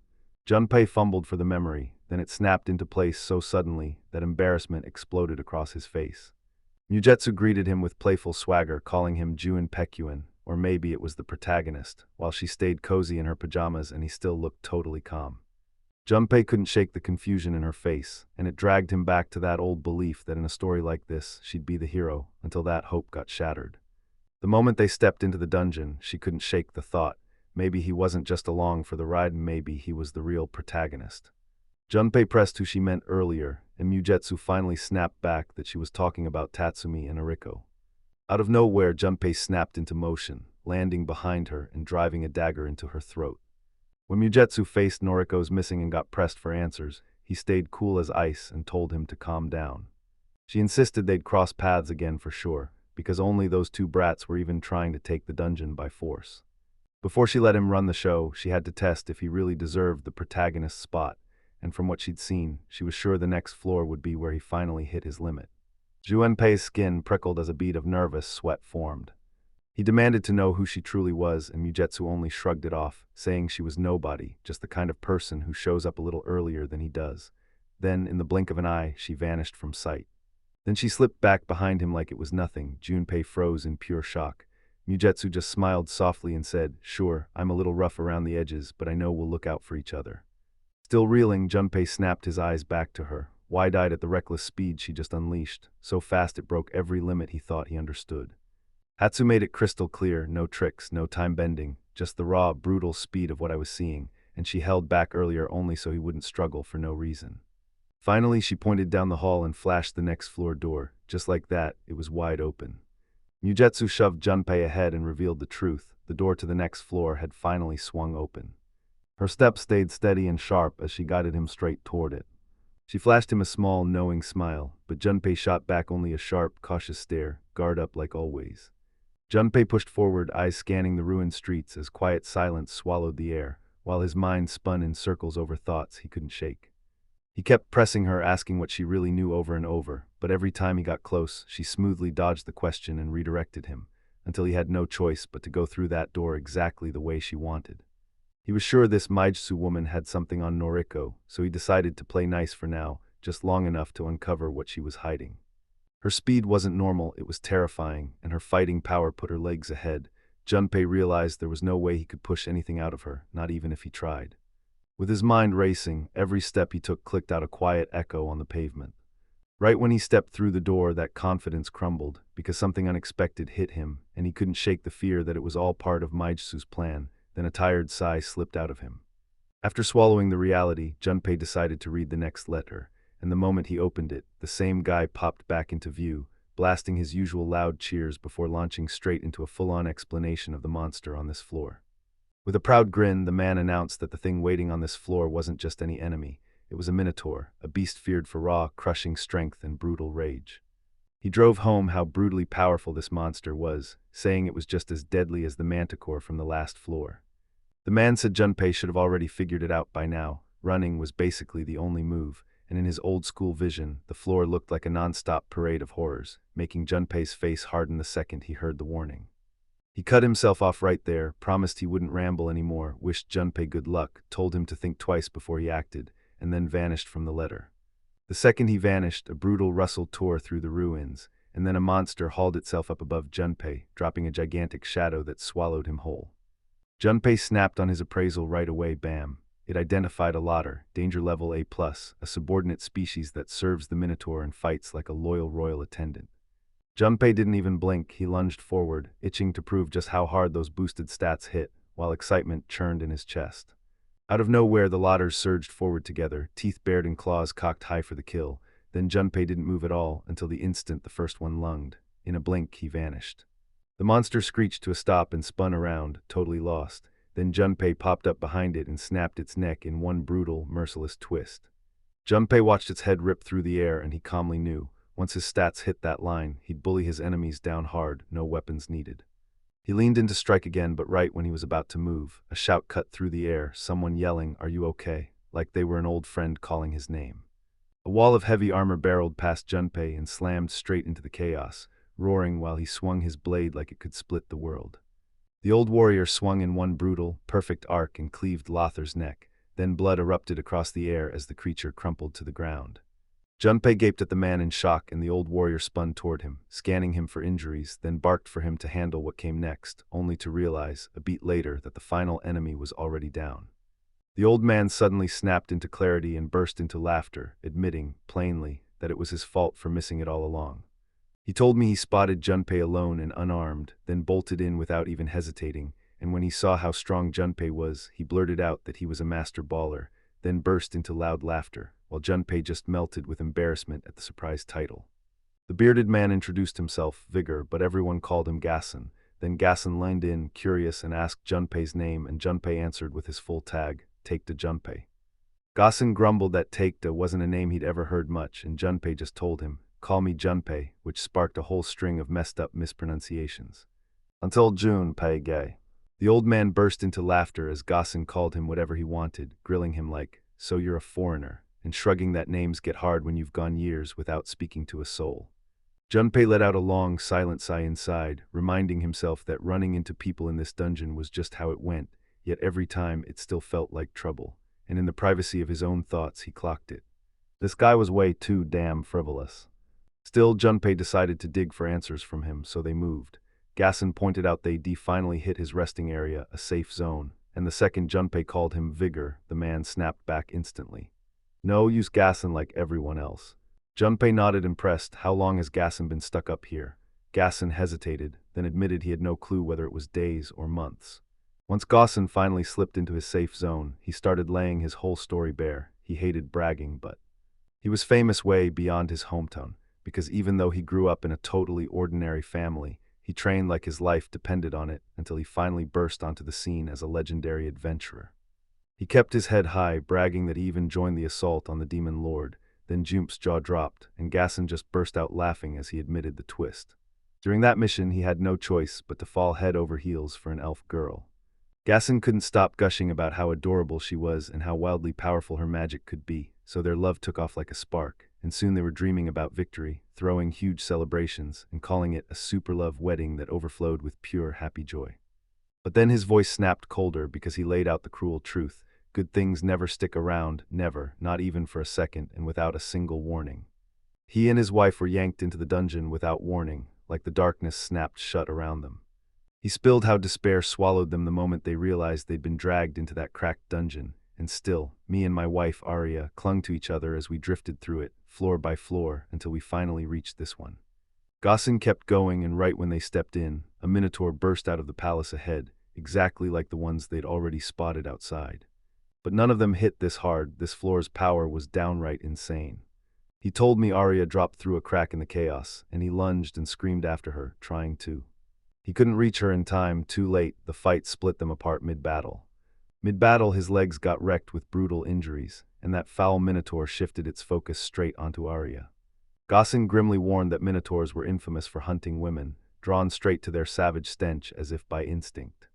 Junpei fumbled for the memory, then it snapped into place so suddenly that embarrassment exploded across his face. Mugetsu greeted him with playful swagger, calling him Juin Pekuin, or maybe it was the protagonist, while she stayed cozy in her pajamas and he still looked totally calm. Junpei couldn't shake the confusion in her face, and it dragged him back to that old belief that in a story like this, she'd be the hero, until that hope got shattered. The moment they stepped into the dungeon, she couldn't shake the thought, maybe he wasn't just along for the ride, maybe he was the real protagonist. Junpei pressed who she meant earlier, and Mugetsu finally snapped back that she was talking about Tatsumi and Ariko. Out of nowhere, Junpei snapped into motion, landing behind her and driving a dagger into her throat. When Mugetsu faced Noriko's missing and got pressed for answers, he stayed cool as ice and told him to calm down. She insisted they'd cross paths again for sure, because only those 2 brats were even trying to take the dungeon by force. Before she let him run the show, she had to test if he really deserved the protagonist's spot, and from what she'd seen, she was sure the next floor would be where he finally hit his limit. Junpei's skin prickled as a bead of nervous sweat formed. He demanded to know who she truly was, and Mugetsu only shrugged it off, saying she was nobody, just the kind of person who shows up a little earlier than he does. Then, in the blink of an eye, she vanished from sight. Then she slipped back behind him like it was nothing. Junpei froze in pure shock. Mugetsu just smiled softly and said, "Sure, I'm a little rough around the edges, but I know we'll look out for each other." Still reeling, Junpei snapped his eyes back to her, wide-eyed at the reckless speed she just unleashed, so fast it broke every limit he thought he understood. Hatsu made it crystal clear, no tricks, no time bending, just the raw, brutal speed of what I was seeing, and she held back earlier only so he wouldn't struggle for no reason. Finally, she pointed down the hall and flashed the next floor door. Just like that, it was wide open. Mugetsu shoved Junpei ahead and revealed the truth. The door to the next floor had finally swung open. Her steps stayed steady and sharp as she guided him straight toward it. She flashed him a small, knowing smile, but Junpei shot back only a sharp, cautious stare, guard up like always. Junpei pushed forward, eyes scanning the ruined streets as quiet silence swallowed the air, while his mind spun in circles over thoughts he couldn't shake. He kept pressing her, asking what she really knew over and over, but every time he got close, she smoothly dodged the question and redirected him, until he had no choice but to go through that door exactly the way she wanted. He was sure this Maijutsu woman had something on Noriko, so he decided to play nice for now, just long enough to uncover what she was hiding. Her speed wasn't normal, it was terrifying, and her fighting power put her legs ahead. Junpei realized there was no way he could push anything out of her, not even if he tried. With his mind racing, every step he took clicked out a quiet echo on the pavement. Right when he stepped through the door, that confidence crumbled, because something unexpected hit him, and he couldn't shake the fear that it was all part of Maijutsu's plan. Then a tired sigh slipped out of him. After swallowing the reality, Junpei decided to read the next letter, and the moment he opened it, the same guy popped back into view, blasting his usual loud cheers before launching straight into a full-on explanation of the monster on this floor. With a proud grin, the man announced that the thing waiting on this floor wasn't just any enemy. It was a minotaur, a beast feared for raw, crushing strength and brutal rage. He drove home how brutally powerful this monster was, saying it was just as deadly as the manticore from the last floor. The man said Junpei should have already figured it out by now. Running was basically the only move, and in his old-school vision, the floor looked like a non-stop parade of horrors, making Junpei's face harden the second he heard the warning. He cut himself off right there, promised he wouldn't ramble anymore, wished Junpei good luck, told him to think twice before he acted, and then vanished from the letter. The second he vanished, a brutal rustle tore through the ruins, and then a monster hauled itself up above Junpei, dropping a gigantic shadow that swallowed him whole. Junpei snapped on his appraisal right away. Bam. It identified a lotter, danger level A+, a subordinate species that serves the Minotaur and fights like a loyal royal attendant. Junpei didn't even blink, he lunged forward, itching to prove just how hard those boosted stats hit, while excitement churned in his chest. Out of nowhere, the lotters surged forward together, teeth bared and claws cocked high for the kill. Then Junpei didn't move at all until the instant the first one lunged. In a blink, he vanished. The monster screeched to a stop and spun around, totally lost. Then Junpei popped up behind it and snapped its neck in one brutal, merciless twist. Junpei watched its head rip through the air, and he calmly knew, once his stats hit that line, he'd bully his enemies down hard, no weapons needed. He leaned in to strike again, but right when he was about to move, a shout cut through the air, someone yelling, "Are you okay?" like they were an old friend calling his name. A wall of heavy armor barreled past Junpei and slammed straight into the chaos, roaring while he swung his blade like it could split the world. The old warrior swung in one brutal, perfect arc and cleaved Lothar's neck, then blood erupted across the air as the creature crumpled to the ground. Junpei gaped at the man in shock, and the old warrior spun toward him, scanning him for injuries, then barked for him to handle what came next, only to realize, a beat later, that the final enemy was already down. The old man suddenly snapped into clarity and burst into laughter, admitting, plainly, that it was his fault for missing it all along. He told me he spotted Junpei alone and unarmed, then bolted in without even hesitating, and when he saw how strong Junpei was, he blurted out that he was a master baller, then burst into loud laughter, while Junpei just melted with embarrassment at the surprise title. The bearded man introduced himself, Vigor, but everyone called him Gasson. Then Gasson leaned in, curious, and asked Junpei's name, and Junpei answered with his full tag, Take-da Junpei. Gasson grumbled that Take-da wasn't a name he'd ever heard much, and Junpei just told him, Call me Junpei, which sparked a whole string of messed up mispronunciations. Until Junpei gay. The old man burst into laughter as Gasson called him whatever he wanted, grilling him like, So you're a foreigner, and shrugging that names get hard when you've gone years without speaking to a soul. Junpei let out a long, silent sigh inside, reminding himself that running into people in this dungeon was just how it went, yet every time it still felt like trouble, and in the privacy of his own thoughts he clocked it. This guy was way too damn frivolous. Still, Junpei decided to dig for answers from him, so they moved. Gasson pointed out they'd finally hit his resting area, a safe zone, and the second Junpei called him Vigor, the man snapped back instantly. No, use Gasson like everyone else. Junpei nodded, impressed. How long has Gasson been stuck up here? Gasson hesitated, then admitted he had no clue whether it was days or months. Once Gasson finally slipped into his safe zone, he started laying his whole story bare. He hated bragging, but he was famous way beyond his hometown, because even though he grew up in a totally ordinary family, he trained like his life depended on it until he finally burst onto the scene as a legendary adventurer. He kept his head high, bragging that he even joined the assault on the Demon Lord. Then Jump's jaw dropped, and Gasson just burst out laughing as he admitted the twist. During that mission, he had no choice but to fall head over heels for an elf girl. Gasson couldn't stop gushing about how adorable she was and how wildly powerful her magic could be, so their love took off like a spark, and soon they were dreaming about victory, throwing huge celebrations, and calling it a super love wedding that overflowed with pure, happy joy. But then his voice snapped colder because he laid out the cruel truth. Good things never stick around, never, not even for a second, and without a single warning. He and his wife were yanked into the dungeon without warning, like the darkness snapped shut around them. He spilled how despair swallowed them the moment they realized they'd been dragged into that cracked dungeon, and still, me and my wife, Arya, clung to each other as we drifted through it, floor by floor, until we finally reached this one. Gaussen kept going, and right when they stepped in, a minotaur burst out of the palace ahead, exactly like the ones they'd already spotted outside. But none of them hit this hard. This floor's power was downright insane. He told me Arya dropped through a crack in the chaos, and he lunged and screamed after her, trying to. He couldn't reach her in time. Too late, the fight split them apart mid-battle. Mid-battle, his legs got wrecked with brutal injuries, and that foul minotaur shifted its focus straight onto Arya. Gaussen grimly warned that minotaurs were infamous for hunting women, drawn straight to their savage stench as if by instinct.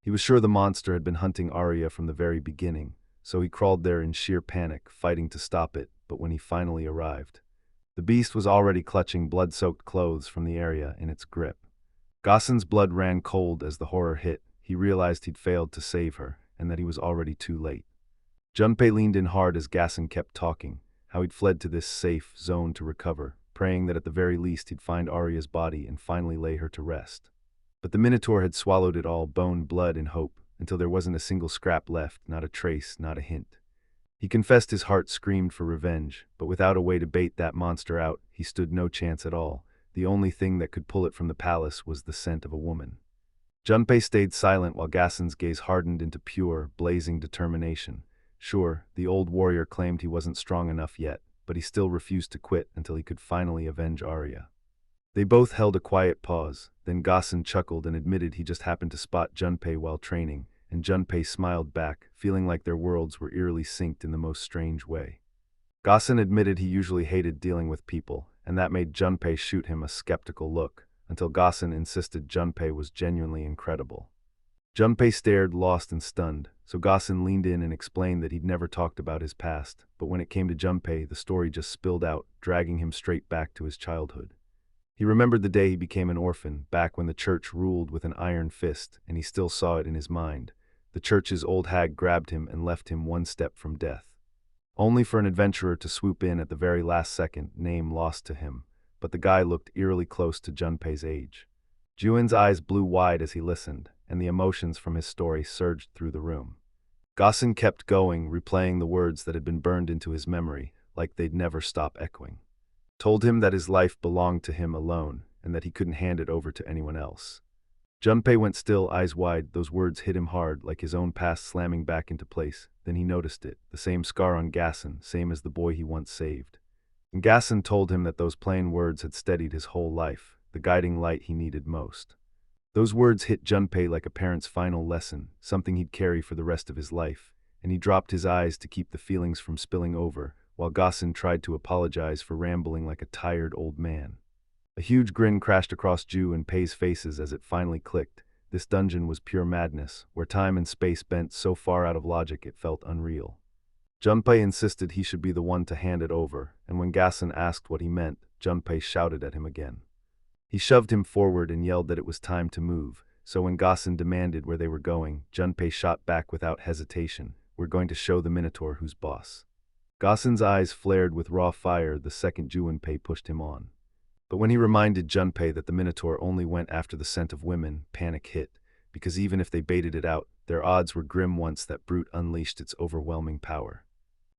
He was sure the monster had been hunting Arya from the very beginning, so he crawled there in sheer panic, fighting to stop it. But when he finally arrived, the beast was already clutching blood-soaked clothes from the area in its grip. Gaussen's blood ran cold as the horror hit. He realized he'd failed to save her, and that he was already too late. Junpei leaned in hard as Gaussen kept talking, how he'd fled to this safe zone to recover, praying that at the very least he'd find Arya's body and finally lay her to rest. But the Minotaur had swallowed it all, bone, blood, and hope, until there wasn't a single scrap left, not a trace, not a hint. He confessed his heart screamed for revenge, but without a way to bait that monster out, he stood no chance at all. The only thing that could pull it from the palace was the scent of a woman. Junpei stayed silent while Gassen's gaze hardened into pure, blazing determination. Sure, the old warrior claimed he wasn't strong enough yet, but he still refused to quit until he could finally avenge Arya. They both held a quiet pause, then Gaussen chuckled and admitted he just happened to spot Junpei while training, and Junpei smiled back, feeling like their worlds were eerily synced in the most strange way. Gaussen admitted he usually hated dealing with people, and that made Junpei shoot him a skeptical look, until Gaussen insisted Junpei was genuinely incredible. Junpei stared, lost and stunned, so Gaussen leaned in and explained that he'd never talked about his past, but when it came to Junpei, the story just spilled out, dragging him straight back to his childhood. He remembered the day he became an orphan, back when the church ruled with an iron fist, and he still saw it in his mind. The church's old hag grabbed him and left him one step from death. Only for an adventurer to swoop in at the very last second, name lost to him, but the guy looked eerily close to Junpei's age. Juin's eyes blew wide as he listened, and the emotions from his story surged through the room. Gaussen kept going, replaying the words that had been burned into his memory, like they'd never stop echoing. Told him that his life belonged to him alone, and that he couldn't hand it over to anyone else. Junpei went still, eyes wide. Those words hit him hard, like his own past slamming back into place. Then he noticed it, the same scar on Gaussen, same as the boy he once saved. And Gaussen told him that those plain words had steadied his whole life, the guiding light he needed most. Those words hit Junpei like a parent's final lesson, something he'd carry for the rest of his life, and he dropped his eyes to keep the feelings from spilling over, while Gaussen tried to apologize for rambling like a tired old man. A huge grin crashed across Ju and Pei's faces as it finally clicked. This dungeon was pure madness, where time and space bent so far out of logic it felt unreal. Junpei insisted he should be the one to hand it over, and when Gaussen asked what he meant, Junpei shouted at him again. He shoved him forward and yelled that it was time to move, so when Gaussen demanded where they were going, Junpei shot back without hesitation. We're going to show the Minotaur who's boss. Gaussen's eyes flared with raw fire the second Junpei pushed him on. But when he reminded Junpei that the Minotaur only went after the scent of women, panic hit, because even if they baited it out, their odds were grim once that brute unleashed its overwhelming power.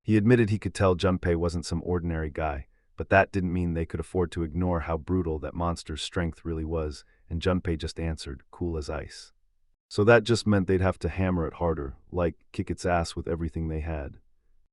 He admitted he could tell Junpei wasn't some ordinary guy, but that didn't mean they could afford to ignore how brutal that monster's strength really was, and Junpei just answered, cool as ice. So that just meant they'd have to hammer it harder, like kick its ass with everything they had.